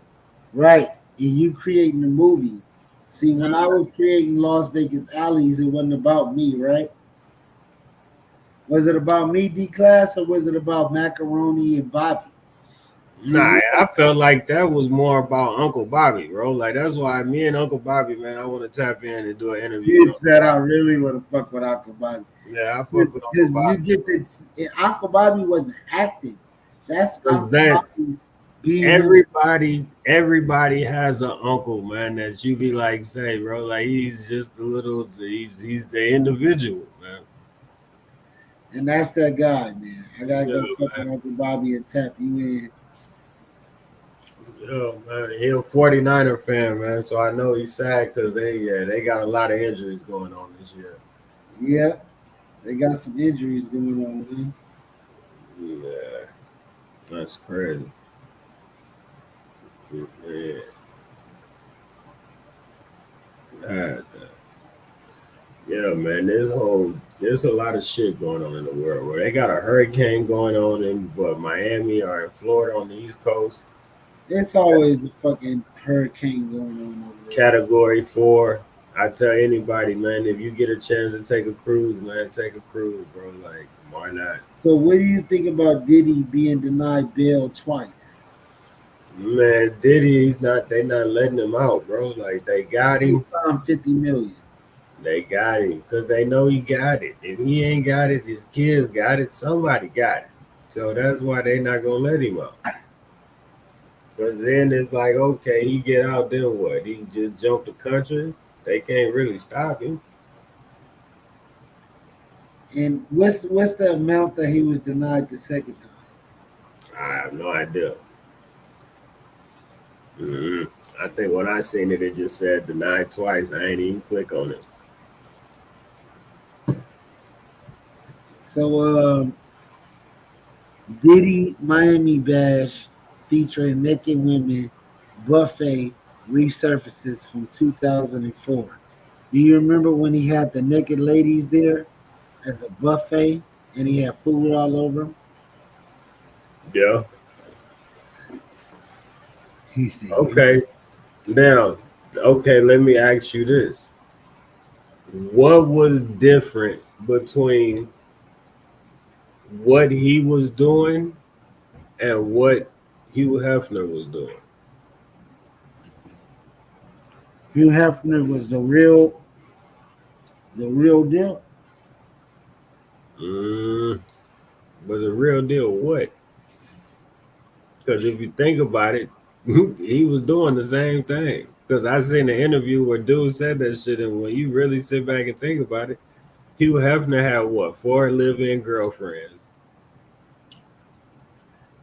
Right. And you creating a movie. See, when I was creating Las Vegas Alleys, it wasn't about me, right? Was it about me, D-Class, or was it about Macaroni and Bobby? See, Nah, I felt like that was more about Uncle Bobby, bro. Like that's why me and Uncle Bobby, man, I want to tap in and do an interview. you said I really want to fuck with Uncle Bobby. Yeah, I fuck with Uncle Because Bobby. you get that Uncle Bobby wasn't acting. That's Uncle that Bobby everybody has an uncle, man, that you be like, say, bro, like he's just a little, he's the individual, man. And that's that guy, man. I gotta Yeah, go fuck man. with Uncle Bobby and tap you in. Yeah, man. He a 49er fan, man. So I know he's sad because they got a lot of injuries going on this year. Yeah, they got some injuries going on, man. Yeah, that's crazy. Yeah. God, yeah, man. There's a lot of shit going on in the world. Where they got a hurricane going on in Miami or in Florida on the East Coast. It's always a fucking hurricane going on over there. Category 4. I tell anybody, man, if you get a chance to take a cruise, man, take a cruise, bro. Like, why not? So, what do you think about Diddy being denied bail twice? Man, Diddy, they not letting him out, bro. Like, they got him. $50 million. They got him because they know he got it. If he ain't got it, his kids got it. Somebody got it. So that's why they not gonna let him out. Because then it's like, okay, he get out, then what? He just jumped the country. They can't really stop him. And what's the amount that he was denied the second time? I have no idea. I think when I seen it, it just said denied twice. I ain't even click on it. So, Diddy Miami Bash featuring naked women buffet resurfaces from 2004. Do you remember when he had the naked ladies there as a buffet and he had food all over him? Yeah. He said, okay. Now, okay, let me ask you this. What was different between what he was doing and what Hugh Hefner was doing? Hugh Hefner was the real deal. But the real deal, what? Because if you think about it, he was doing the same thing. Because I seen an interview where dude said that shit, and when you really sit back and think about it, Hugh Hefner had what, 4 live-in girlfriends.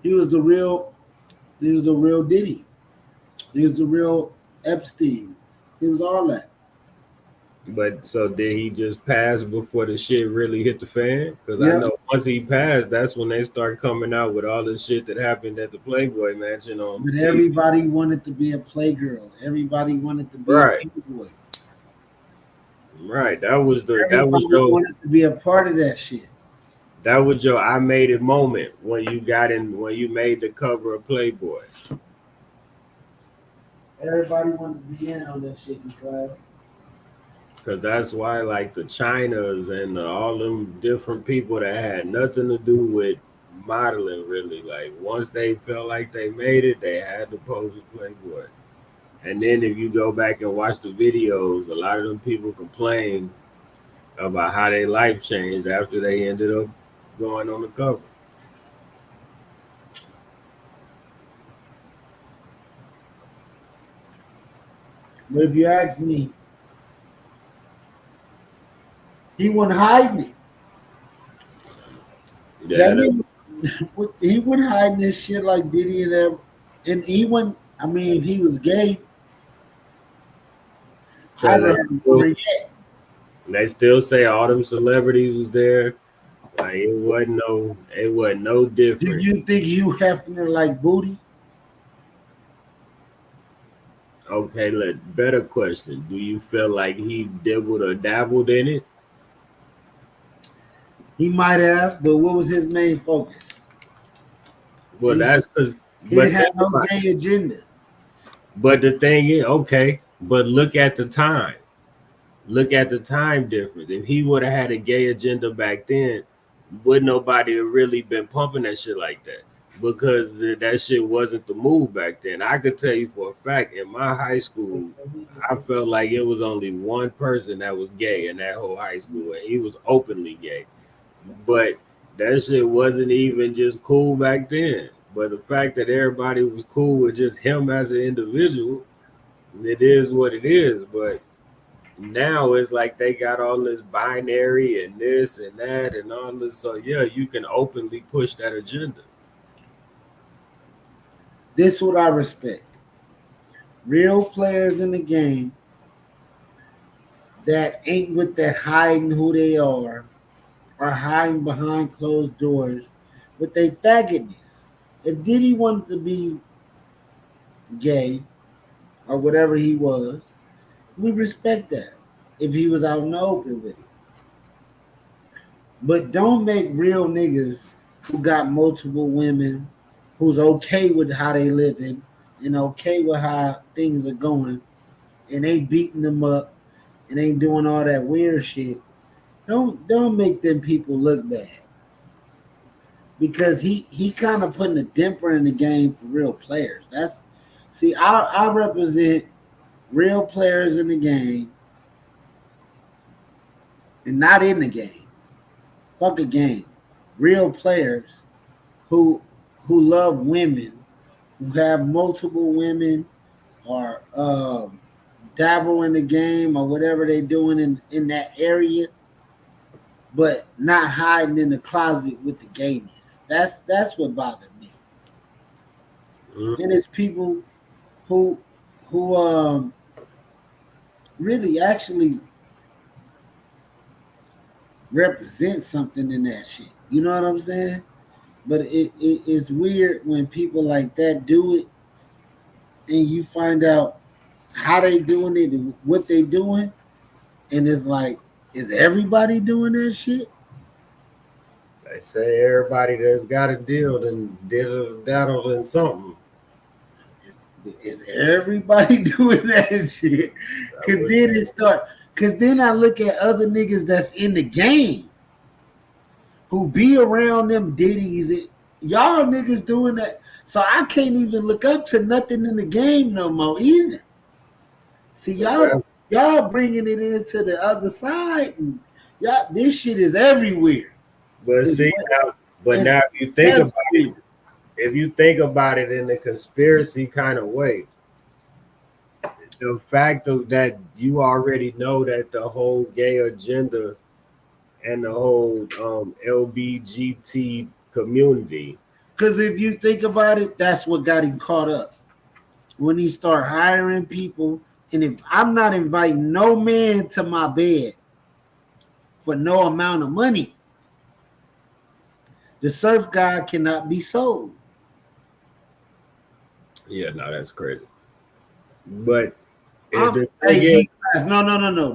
He was the real Diddy. He was the real Epstein. He was all that. But so did he just pass before the shit really hit the fan? Because Yeah. I know once he passed, that's when they start coming out with all the shit that happened at the Playboy Mansion on But TV. everybody wanted to be a playgirl. Everybody wanted to be Right. a playboy. Right. That was Everybody wanted to be a part of that shit. That was your I made it moment when you made the cover of Playboy. Everybody wanted to be in on that shit, because that's why, like, the Chinas and all them different people that had nothing to do with modeling, really, like, once they felt like they made it, they had to pose with Playboy. And then if you go back and watch the videos, a lot of them people complain about how their life changed after they ended up going on the cover. But if you ask me, he wasn't hiding it. Yeah, he wasn't hiding this shit like Diddy and them. And he wouldn't, I mean, if he was gay, I don't know yet. They still say all them celebrities was there. Like, it wasn't no different. Do you think Hugh Hefner like booty? Okay, better question. Do you feel like he dibbled or dabbled in it? He might have, but what was his main focus? Well, that's because he didn't have no gay agenda. But the thing is, okay, but look at the time. Look at the time difference. If he would have had a gay agenda back then, would nobody have really been pumping that shit like that? Because that shit wasn't the move back then. I could tell you for a fact, in my high school, I felt like it was only one person that was gay in that whole high school, and he was openly gay. But that shit wasn't even just cool back then. But the fact that everybody was cool with just him as an individual, it is what it is. But now it's like they got all this binary and this and that and all this. So yeah, you can openly push that agenda. This is what I respect. Real players in the game that ain't with that hiding who they are or hiding behind closed doors with their faggotness. If Diddy wanted to be gay or whatever he was, we respect that. If he was out in the open with it. But don't make real niggas who got multiple women, who's okay with how they living and okay with how things are going, and ain't beating them up and ain't doing all that weird shit. Don't make them people look bad. Because he kind of putting a dimper in the game for real players. I represent real players in the game and not in the game. Fuck a game. Real players who love women, who have multiple women or dabble in the game or whatever they doing in that area, but not hiding in the closet with the gayness. That's what bothered me. And it's people who really actually represent something in that shit. You know what I'm saying? But it's weird when people like that do it and you find out how they doing it and what they doing, and it's like, is everybody doing that shit? They say everybody that's got a deal then daddle in something. Is everybody doing that shit? Because then I look at other niggas that's in the game who be around them Diddies. Y'all niggas doing that. So I can't even look up to nothing in the game no more either. See, y'all bringing it into the other side. And this shit is everywhere. But see, now if you think about it, if you think about it in the conspiracy kind of way, the fact of that you already know that the whole gay agenda and the whole LBGT community. Because if you think about it, that's what got him caught up. When he start hiring people, and if I'm not inviting no man to my bed for no amount of money, the surf god cannot be sold. Yeah, no, that's crazy. But no,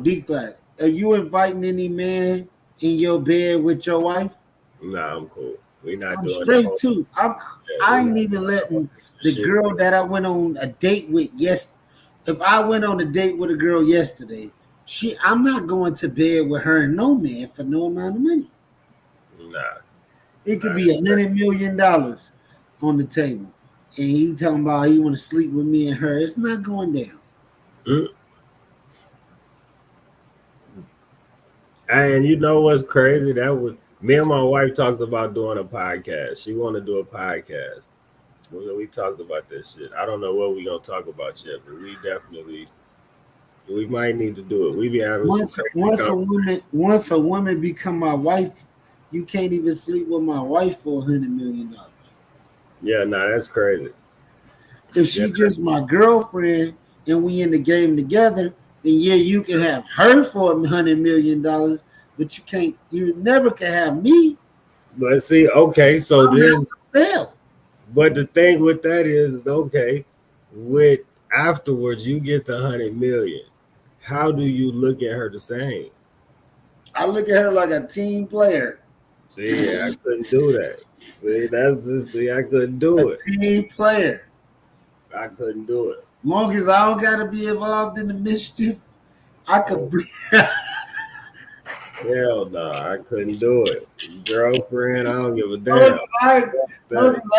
D-Class. Are you inviting any man in your bed with your wife? Nah, I'm cool. We not I'm doing straight too. I ain't even letting the girl that I went on a date with if I went on a date with a girl yesterday, I'm not going to bed with her and no man for no amount of money. Nah. It could be $100 million on the table. And he talking about he want to sleep with me and her. It's not going down. And you know what's crazy? That was me and my wife talked about doing a podcast. She want to do a podcast. We talked about this shit. I don't know what we gonna talk about yet, but we might need to do it. We be having once a woman become my wife, you can't even sleep with my wife for $100 million. Yeah, nah, that's crazy. If she just my girlfriend and we in the game together, then yeah, you can have her for $100 million, but you never can have me. But see, okay, so then fail. But the thing with that is, okay, with afterwards you get the $100 million. How do you look at her the same? I look at her like a team player. See, I couldn't do that. I couldn't do it. Team player. I couldn't do it. Long as I don't gotta be involved in the mischief, I could bring. Hell no, I couldn't do it. Girlfriend, I don't give a damn. I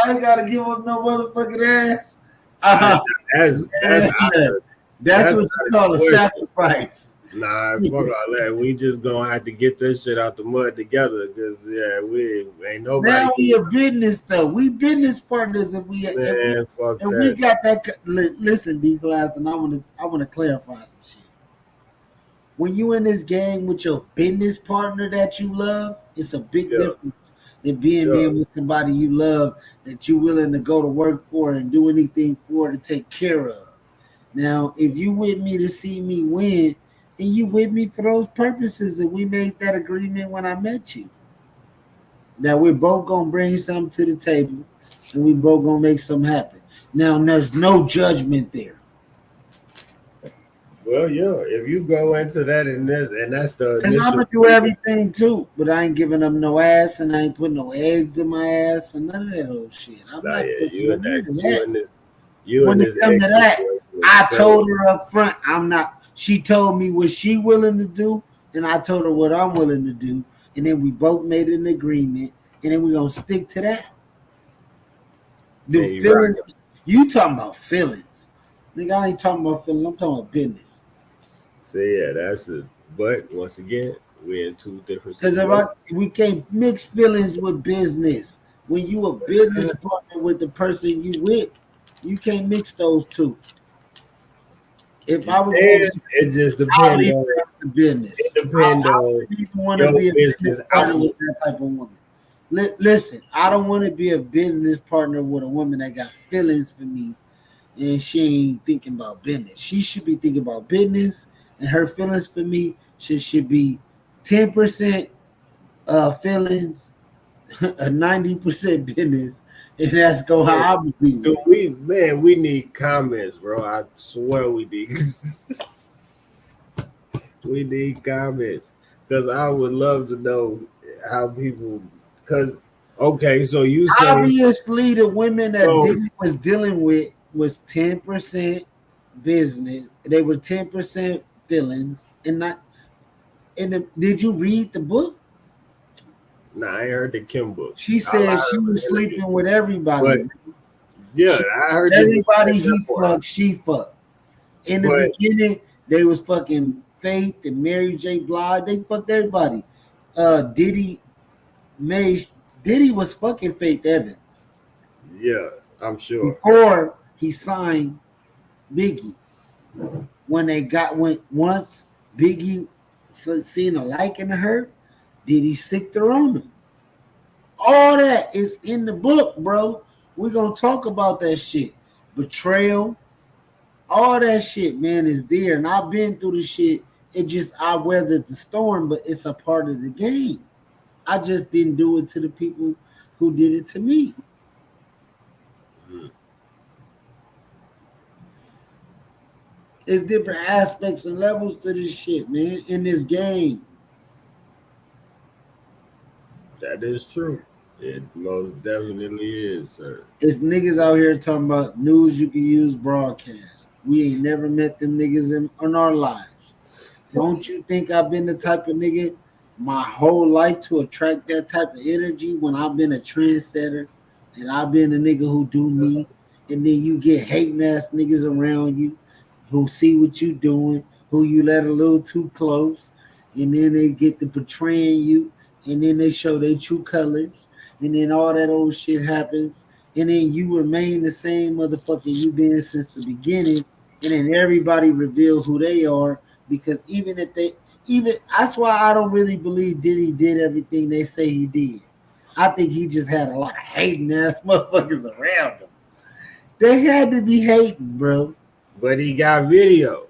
ain't gotta give up no motherfucking ass. That's what you call a sacrifice. Nah, fuck all that. We just gonna have to get this shit out the mud together, cause we ain't nobody. Now we a business though. We business partners, and Man, fuck and that. we got that. Listen, D class, and I want to clarify some shit. When you in this gang with your business partner that you love, it's a big difference than being there with somebody you love that you're willing to go to work for and do anything for to take care of. Now, if you with me to see me win, and you with me for those purposes, and we made that agreement when I met you, that we're both gonna bring something to the table, and we both gonna make something happen. Now, there's no judgment there. Well, yeah, if you go into that and that's the And I'm gonna do everything too, but I ain't giving them no ass, and I ain't putting no eggs in my ass, and none of that old shit. I'm not putting none of that. When it comes to that, I told her up front, I'm not. She told me what she willing to do, and I told her what I'm willing to do, and then we both made an agreement, and then we gonna stick to that. Do feelings? Right. You talking about feelings? Nigga, I ain't talking about feelings. I'm talking about business. So yeah, that's it. But once again, we're in two different. Because we can't mix feelings with business. When you a business partner with the person you with, you can't mix those two. If I was, it just depends on the business. It depends on. You want to be a business partner with that type of woman. Listen, I don't want to be a business partner with a woman that got feelings for me, and she ain't thinking about business. She should be thinking about business, and her feelings for me should be 10% feelings, a 90% business, and that's how I would be. We need comments, bro. I swear we need. We need comments because I would love to know how people. Because so you say obviously the women that Diddy was dealing with was 10% business. They were 10% feelings, and not. Did you read the book? Nah, I heard the Kim book. She said she was sleeping with everybody. But, I heard everybody he fucked, she fucked. In the beginning, they was fucking Faith and Mary J. Blige. They fucked everybody. Diddy was fucking Faith Evans. Yeah, I'm sure. Before he signed Biggie. Once Biggie seen a liking to her, Diddy sicked her on him. All that is in the book, bro. We're gonna talk about that shit. Betrayal, all that shit, man, is there. And I've been through the shit. I weathered the storm, but it's a part of the game. I just didn't do it to the people who did it to me. It's different aspects and levels to this shit, man, in this game. That is true. It most definitely is, sir. It's niggas out here talking about news you can use broadcast. We ain't never met them niggas in our lives. Don't you think I've been the type of nigga my whole life to attract that type of energy when I've been a trendsetter and I've been a nigga who do me, and then you get hating ass niggas around you who see what you doing, who you let a little too close, and then they get to betraying you, and then they show their true colors, and then all that old shit happens, and then you remain the same motherfucker you been since the beginning, and then everybody reveal who they are, because that's why I don't really believe Diddy did everything they say he did. I think he just had a lot of hating ass motherfuckers around him. They had to be hating, bro. But he got video.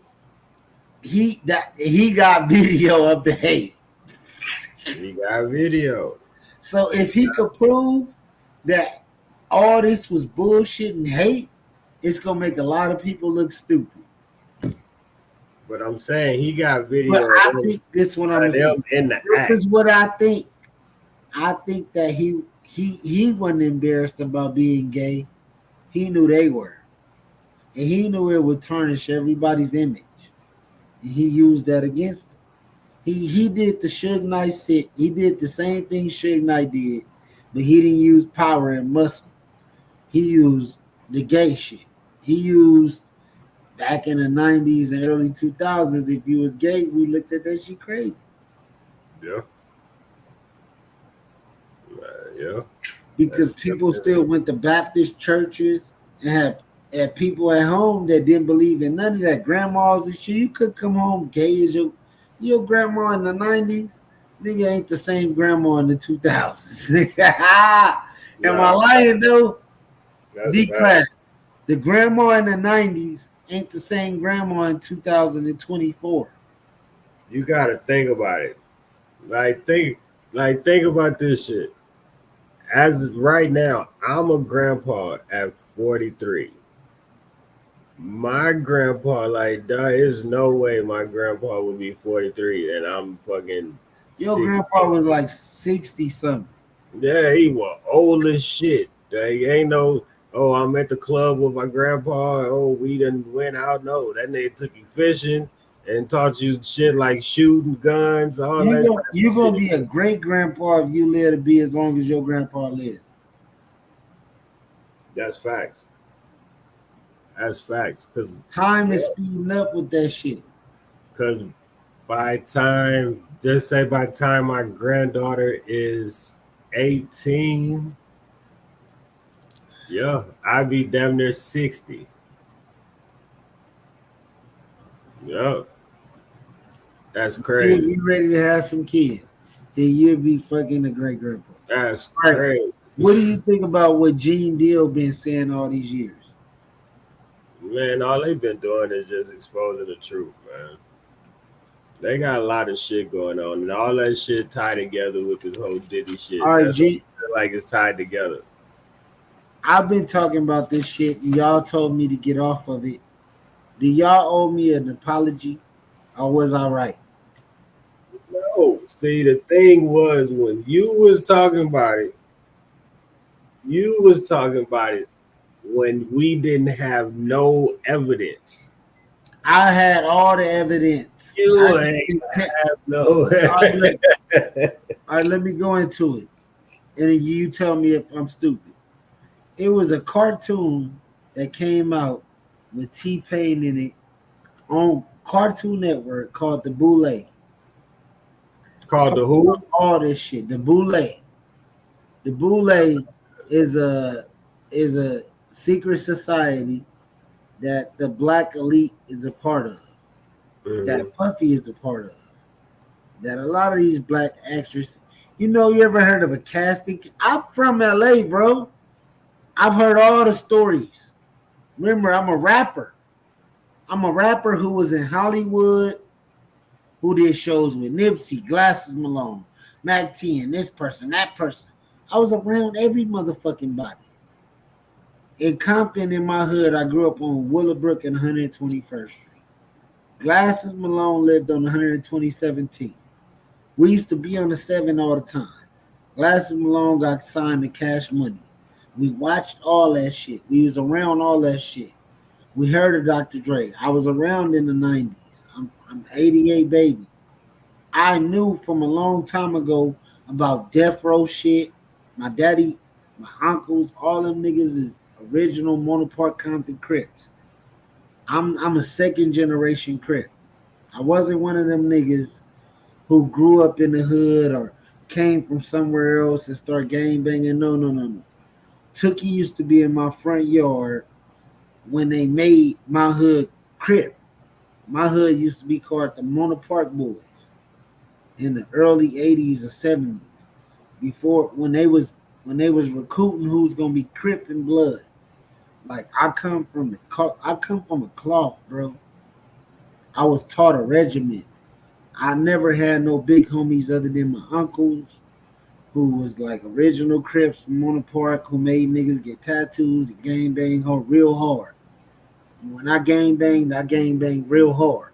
He got video of the hate. He got video. So if he could prove that all this was bullshit and hate, it's gonna make a lot of people look stupid. But I'm saying he got video. But I think this one I'm saying. This is what I think. I think that he wasn't embarrassed about being gay. He knew they were. And he knew it would tarnish everybody's image. And he used that against him. He did the Suge Knight shit. He did the same thing Suge Knight did, but he didn't use power and muscle. He used the gay shit. He used Back in the 90s and early 2000s, if you was gay, we looked at that shit crazy. Yeah. Yeah. Because people still went to Baptist churches and had people at home that didn't believe in none of that. Grandmas and shit. You could come home gay as your grandma in the 90s. Nigga ain't the same grandma in the 2000s. Am I lying though? D-class. The grandma in the 90s ain't the same grandma in 2024. You gotta think about it. Think about this shit. As right now, I'm a grandpa at 43. My grandpa, there is no way my grandpa would be 43 and I'm fucking. Your grandpa was like 60 something. Yeah, he was old as shit. They ain't no, oh, I'm at the club with my grandpa. Oh, we done went out. No, that nigga took you fishing and taught you shit like shooting guns, all that. You're going to be a great grandpa if you live to be as long as your grandpa lived. That's facts. That's facts. Because time is speeding up with that shit. Because by the time my granddaughter is 18, yeah, I'd be damn near 60. Yeah. That's crazy. You ready to have some kids, then you'll be fucking a great grandpa. That's crazy. What do you think about what Gene Deal been saying all these years? Man, all they've been doing is just exposing the truth, man. They got a lot of shit going on, and all that shit tied together with this whole Diddy shit. All right, G, like it's tied together. I've been talking about this shit, and y'all told me to get off of it. Do y'all owe me an apology, or was I right? No. See, the thing was, when you was talking about it when we didn't have no evidence. I had all the evidence. You ain't have no. All right, let me go into it, and then you tell me if I'm stupid. It was a cartoon that came out with T-Pain in it on Cartoon Network called The Boule. Called the who? All this shit. The Boule. The Boule is a secret society that the black elite is a part of. Mm-hmm. That Puffy is a part of. That a lot of these black actors, you ever heard of a casting? I'm from LA, bro. I've heard all the stories. Remember, I'm a rapper. I'm a rapper who was in Hollywood, who did shows with Nipsey, Glasses Malone, Mac 10, this person, that person. I was around every motherfucking body. In Compton, in my hood, I grew up on Willowbrook and 121st Street. Glasses Malone lived on 127th. We used to be on the 7 all the time. Glasses Malone got signed to Cash Money. We watched all that shit. We was around all that shit. We heard of Dr. Dre. I was around in the 90s. I'm 88 baby. I knew from a long time ago about death row shit. My daddy, my uncles, all them niggas is original Mono Park Compton Crips. I'm a second generation Crip. I wasn't one of them niggas who grew up in the hood or came from somewhere else and start gang banging. No. Tookie used to be in my front yard when they made my hood Crip. My hood used to be called the Mono Park Boys in the early 80s or 70s. Before when they was recruiting who's gonna be Crip and Blood. Like I come from a cloth, bro. I was taught a regiment. I never had no big homies other than my uncles, who was like original Crips from Mono Park, who made niggas get tattoos and gang bang real hard. And when I gang banged real hard.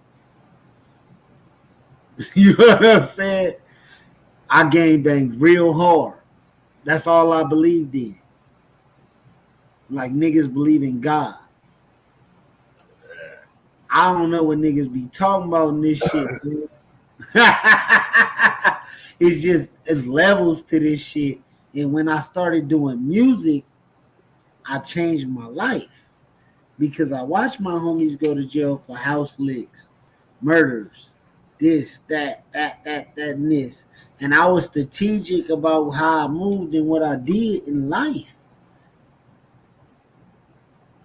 You know what I'm saying? I gang banged real hard. That's all I believed in. Like niggas believe in God. I don't know what niggas be talking about in this shit, dude. It's levels to this shit. And when I started doing music, I changed my life. because I watched my homies go to jail for house licks, murders, this, that, and this. And I was strategic about how I moved and what I did in life.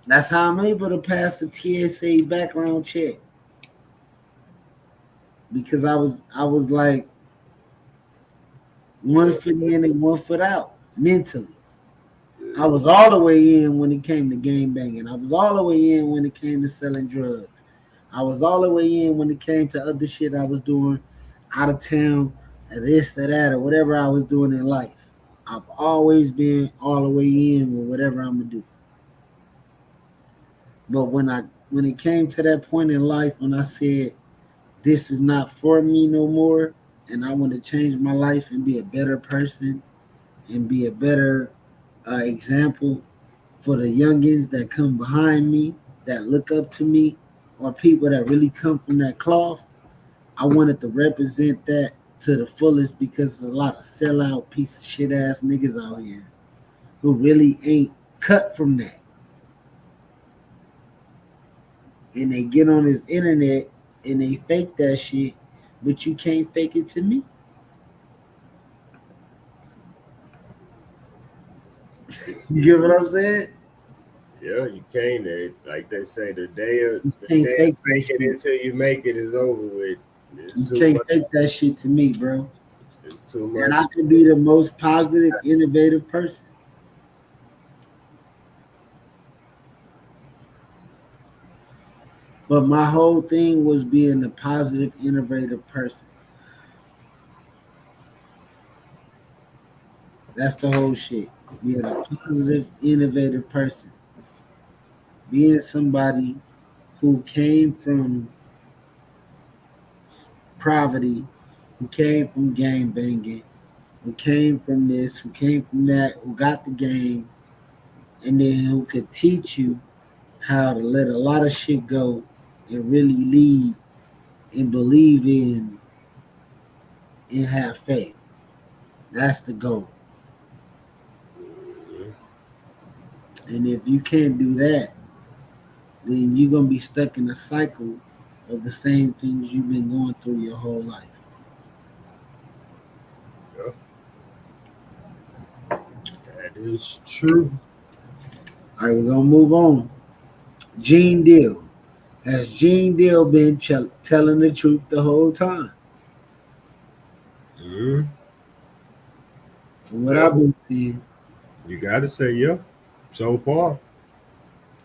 That's how I'm able to pass the TSA background check. Because I was like 1 foot in and 1 foot out mentally. I was all the way in when it came to game banging. I was all the way in when it came to selling drugs. I was all the way in when it came to other shit I was doing out of town, or this, or that, or whatever I was doing in life. I've always been all the way in with whatever I'm gonna do. But when it came to that point in life when I said this is not for me no more, and I want to change my life and be a better person and be a better example for the youngins that come behind me, that look up to me, or people that really come from that cloth. I wanted to represent that to the fullest because there's a lot of sellout piece of shit ass niggas out here who really ain't cut from that. And they get on this internet and they fake that shit, but you can't fake it to me. You get what I'm saying? Yeah, you can't. Like they say, the day of Can't fake fake it until you make it is over with. It's You too can't much. fake that shit to me, bro. It's too And I much. can be the most positive, innovative person. But my whole thing was being a positive, innovative person. That's the whole shit. Being a positive, innovative person. Being somebody who came from poverty, who came from gang banging, who came from this, who came from that, who got the game, and then who could teach you how to let a lot of shit go and really lead and believe in and have faith. That's the goal. And if you can't do that, then you're gonna be stuck in a cycle of the same things you've been going through your whole life. Yeah, that is true. All right, we're gonna move on. Gene Deal. Has Gene Deal been telling the truth the whole time? Mm-hmm. From what Yeah, I've been seeing, you got to say yeah. So far,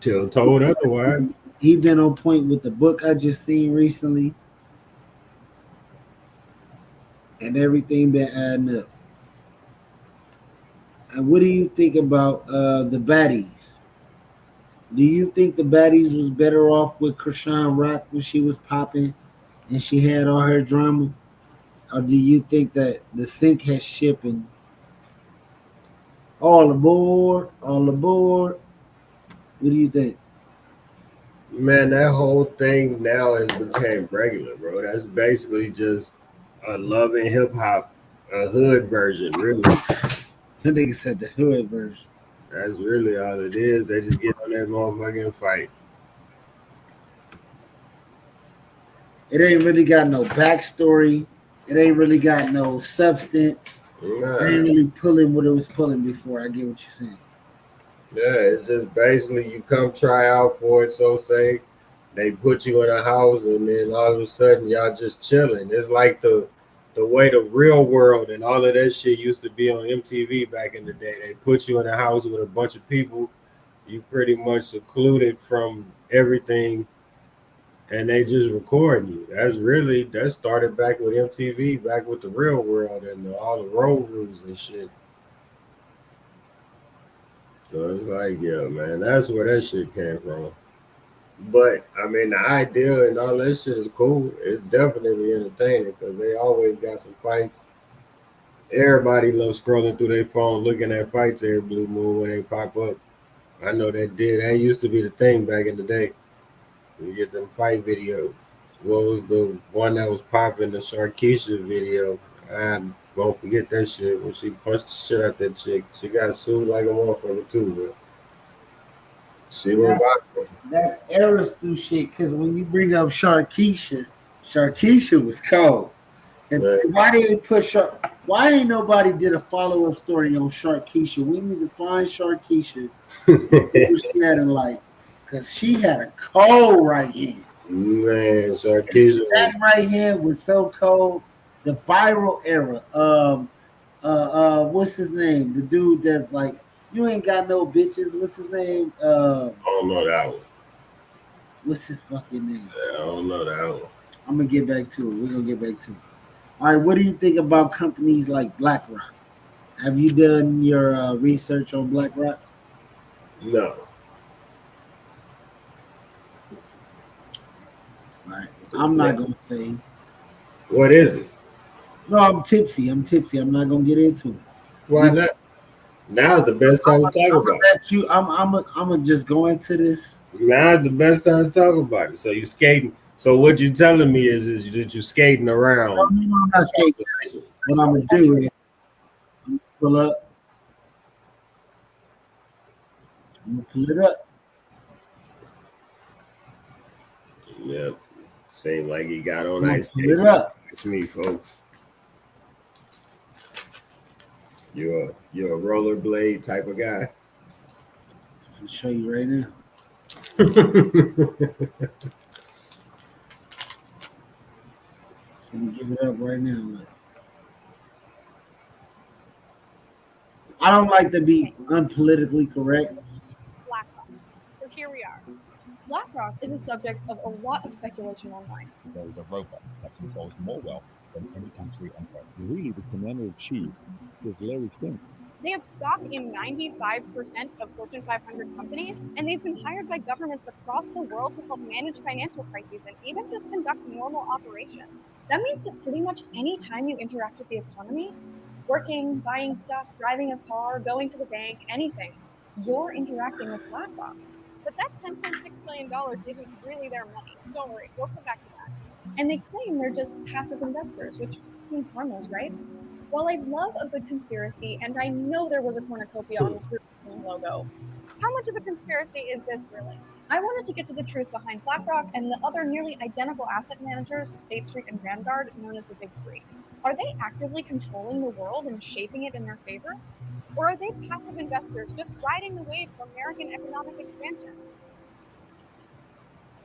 till told otherwise. he been on point with the book I just seen recently, and everything been adding up. And what do you think about the baddies? Do you think the baddies was better off with Krishan Rock when she was popping and she had all her drama? Or do you think that the sink has shipped and all aboard, all aboard? What do you think? Man, that whole thing now has became regular, bro. That's basically just a love and hip hop, a hood version, really. I think it said the hood version. That's really all it is. They just get on that motherfucking fight. It ain't really got no backstory. It ain't really got no substance. It Nah. ain't really pulling what it was pulling before. I get what you're saying. Yeah, it's just basically you come try out for it, so say they put you in a house and then all of a sudden y'all just chilling. It's like the way the real world and all of that shit used to be on MTV back in the day. They put you in a house with a bunch of people, you pretty much secluded from everything and they just record you. That started back with MTV, back with the real world and all the road rules and shit. So it's like, yeah, man, that's where that shit came from. But I mean, the idea and all that shit is cool. It's definitely entertaining because they always got some fights. Everybody loves scrolling through their phone looking at fights every blue moon when they pop up. I know that did. That used to be the thing back in the day. You get them fight videos. What was the one that was popping? The Sharkeisha video. I won't forget that shit when she punched the shit out that chick. She got sued like a motherfucker too, She went viral. That's errors through shit. Because when you bring up Sharkeisha was cold. And Right. why they ain't put Why ain't nobody did a follow up story on Sharkeisha? We need to find Sharkeisha. What she had in life, because she had a cold right hand. Man, Sarkeesian. That right hand was so cold. The viral era. What's his name? The dude that's like, you ain't got no bitches. What's his name? I don't know that one. What's his fucking name? I don't know that one. I'm gonna get back to it. We're gonna get back to it. All right, what do you think about companies like BlackRock? Have you done your research on BlackRock? No. All right, I'm not gonna say. What is it? No, I'm tipsy. I'm not gonna get into it. Why not? Now's the best time to talk about it. I'm just go into this. Now's the best time to talk about it. So you skating. So what you telling me is that you're skating around. No, I'm not skating. What I'm gonna do is I'm gonna pull up. I'm gonna pull it up. Yep. Seemed like he got on I'm ice gonna pull skates. it up. It's me, folks. You're a rollerblade type of guy. I'll show you right now. Let me give it up right now. Look. I don't like to be unpolitically correct. BlackRock. So here we are. BlackRock is the subject of a lot of speculation online. There is a robot that controls more wealth than any country on earth. Really, the commander-in-chief is Larry Fink. They have stock in 95% of Fortune 500 companies, and they've been hired by governments across the world to help manage financial crises and even just conduct normal operations. That means that pretty much any time you interact with the economy, working, buying stuff, driving a car, going to the bank, anything, you're interacting with BlackRock. But that $10.6 trillion isn't really their money. Don't worry, we'll come back to that. And they claim they're just passive investors, which seems harmless, right? While I love a good conspiracy, and I know there was a cornucopia on the Fruit logo, how much of a conspiracy is this really? I wanted to get to the truth behind BlackRock and the other nearly identical asset managers, State Street and Vanguard, known as the Big Three. Are they actively controlling the world and shaping it in their favor? Or are they passive investors just riding the wave of American economic expansion?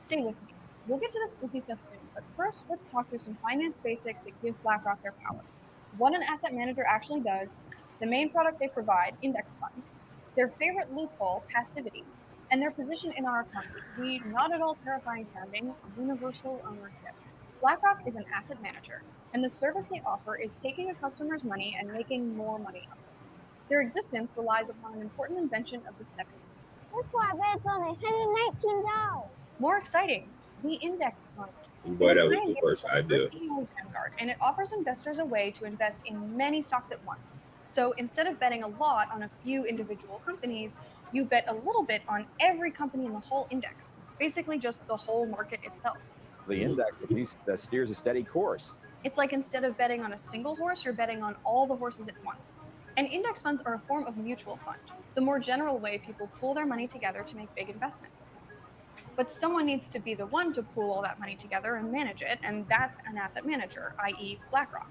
Stay with me. We'll get to the spooky stuff soon, but first let's talk through some finance basics that give BlackRock their power. What an asset manager actually does, the main product they provide, index funds, their favorite loophole, passivity, and their position in our economy, the not at all terrifying sounding universal ownership. BlackRock is an asset manager, and the service they offer is taking a customer's money and making more money of it. Their existence relies upon an important invention of the 70s. That's why it's only $119. More exciting, the index fund. Boy, that was the worst idea. Vanguard, and it offers investors a way to invest in many stocks at once. So instead of betting a lot on a few individual companies, you bet a little bit on every company in the whole index, basically just the whole market itself. The index at least steers a steady course. It's like instead of betting on a single horse, you're betting on all the horses at once. And index funds are a form of mutual fund, the more general way people pool their money together to make big investments. But someone needs to be the one to pool all that money together and manage it, and that's an asset manager, i.e. BlackRock.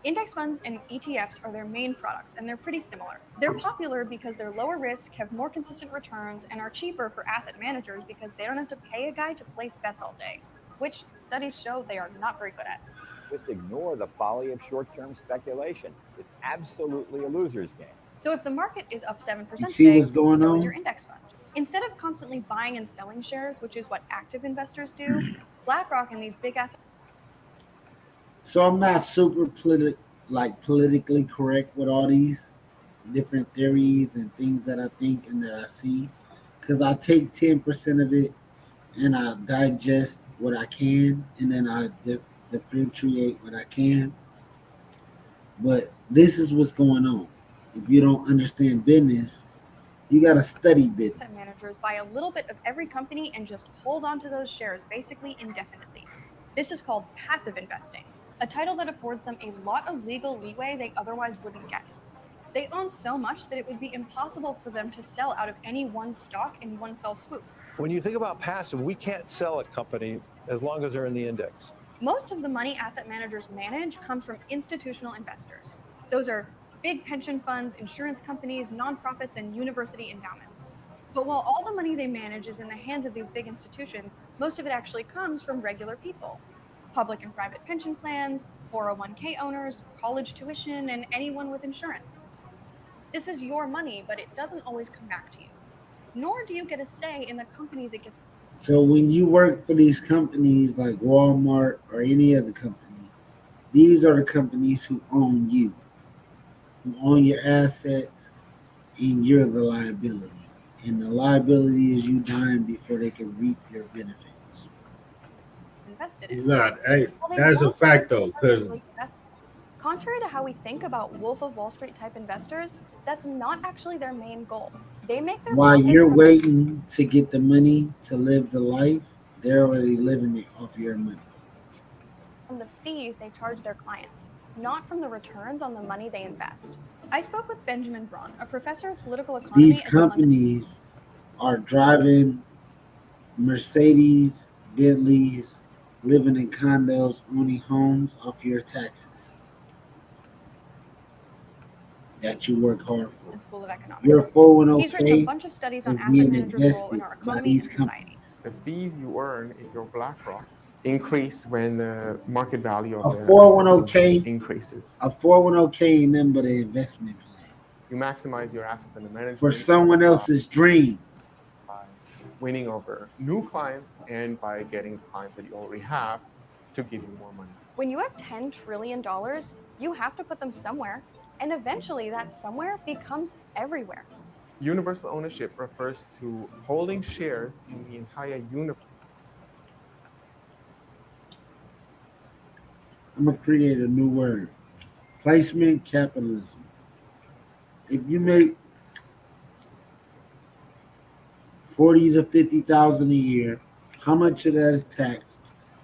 Index funds and ETFs are their main products, and they're pretty similar. They're popular because they're lower risk, have more consistent returns, and are cheaper for asset managers because they don't have to pay a guy to place bets all day, which studies show they are not very good at. Just ignore the folly of short-term speculation. It's absolutely a loser's game. So if the market is up 7% today, so is your index fund. Instead of constantly buying and selling shares, which is what active investors do, BlackRock and these big assets. So I'm not super politically correct with all these different theories and things that I think and that I see, because I take 10% of it and I digest what I can, and then I differentiate what I can. But this is what's going on. If you don't understand business, you got to study business. Asset managers buy a little bit of every company and just hold on to those shares basically indefinitely. This is called passive investing, a title that affords them a lot of legal leeway they otherwise wouldn't get. They own so much that it would be impossible for them to sell out of any one stock in one fell swoop. When you think about passive, we can't sell a company as long as they're in the index. Most of the money asset managers manage comes from institutional investors. Those are big pension funds, insurance companies, nonprofits, and university endowments. But while all the money they manage is in the hands of these big institutions, most of it actually comes from regular people. Public and private pension plans, 401k owners, college tuition, and anyone with insurance. This is your money, but it doesn't always come back to you. Nor do you get a say in the companies it gets. So when you work for these companies like Walmart or any other company, these are the companies who own you, who own your assets, and you're the liability. And the liability is you dying before they can reap your benefits. Invested in. Not, hey, Well, they that's a won't fact though, those because investments. Contrary to how we think about Wolf of Wall Street type investors, that's not actually their main goal. They make their While profits you're from waiting to get the money to live the life, they're already living it off your money. the fees they charge their clients, not from the returns on the money they invest. I spoke with Benjamin Braun, a professor of political economy These at the London. companies are driving Mercedes, Bentleys, living in condos, owning homes off your taxes that you work hard for. School of Economics. Your He's written a 401k bunch of studies is on asset being managers' role in invested our by economy these and society. companies. The fees you earn if you're BlackRock increase when the market value of A the 401k assets increases. A 401k ain't nothing but an investment plan You maximize your assets under management for someone else's dream. by winning over new clients and by getting clients that you already have to give you more money. When you have $10 trillion, you have to put them somewhere, and eventually that somewhere becomes everywhere. Universal ownership refers to holding shares in the entire universe. I'm gonna create a new word: placement capitalism. If you make 40 to 50,000 a year, how much of that is taxed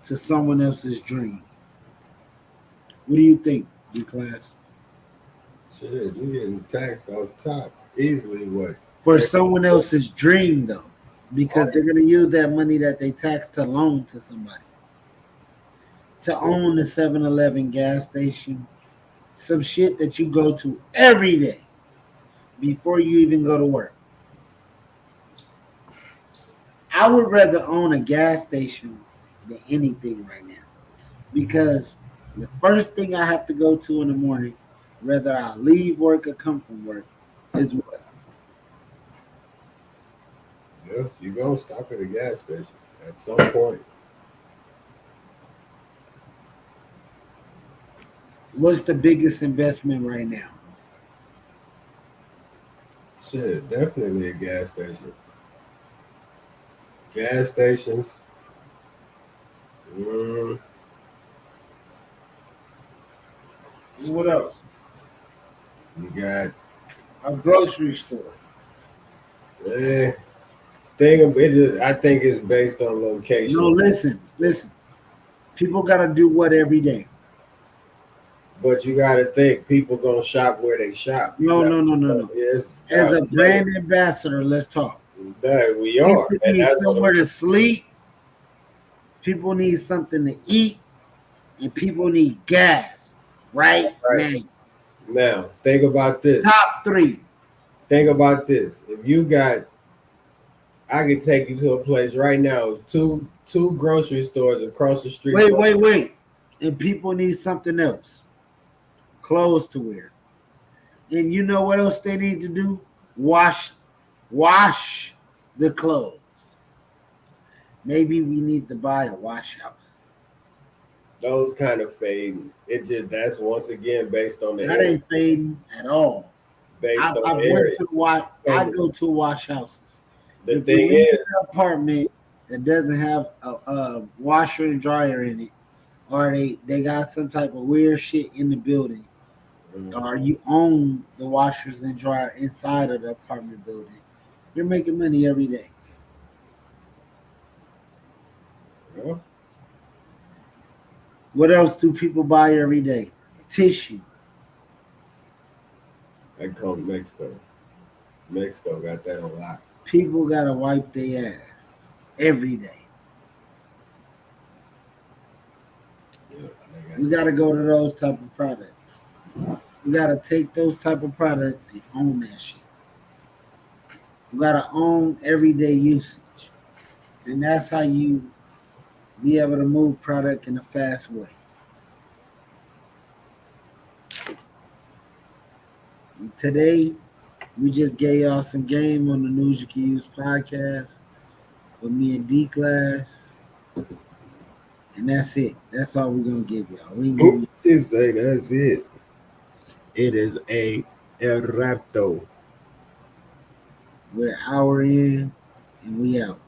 to someone else's dream? What do you think, D-Class? shit, you're getting taxed off top easily. What? For someone else's dream, though, because they're gonna use that money that they tax to loan to somebody. To own the 7-Eleven gas station, some shit that you go to every day before you even go to work. I would rather own a gas station than anything right now, because the first thing I have to go to in the morning, whether I leave work or come from work, is what? Yeah, you're gonna stop at a gas station at some point. What's the biggest investment right now? Shit, definitely a gas station. Gas stations. What else? You got A grocery store. I think it's based on location. No, listen. People gotta do what every day? But you gotta think people gonna shop where they shop. No. Yes, As a brand ambassador, let's talk. That we are. People need somewhere to sleep. People need something to eat, and people need gas. Right now, think about this. Top 3. Think about this. If you got, I could take you to a place right now. Two grocery stores across the street. Wait. And people need something else. Clothes to wear. And you know what else they need to do? Wash the clothes. Maybe we need to buy a wash house. Those kind of fade. That's once again based on the that area. Ain't fading at all. I go to wash houses. The thing is, an apartment that doesn't have a washer and dryer in it, or they got some type of weird shit in the building, or you own the washers and dryer inside of the apartment building, you're making money every day. Yeah. What else do people buy every day? Tissue. That comes Mexico. Mexico got that on lock. People gotta wipe their ass every day. Yeah, We gotta go to those type of products. We gotta take those type of products and own that shit. We gotta own everyday usage. And that's how you be able to move product in a fast way. And today, we just gave y'all some game on the News You Can Use podcast with me and D-Class. And that's it. That's all we're going to give y'all. We ain't give you. This ain't that's it. It is a rato. We're an hour in, and we out.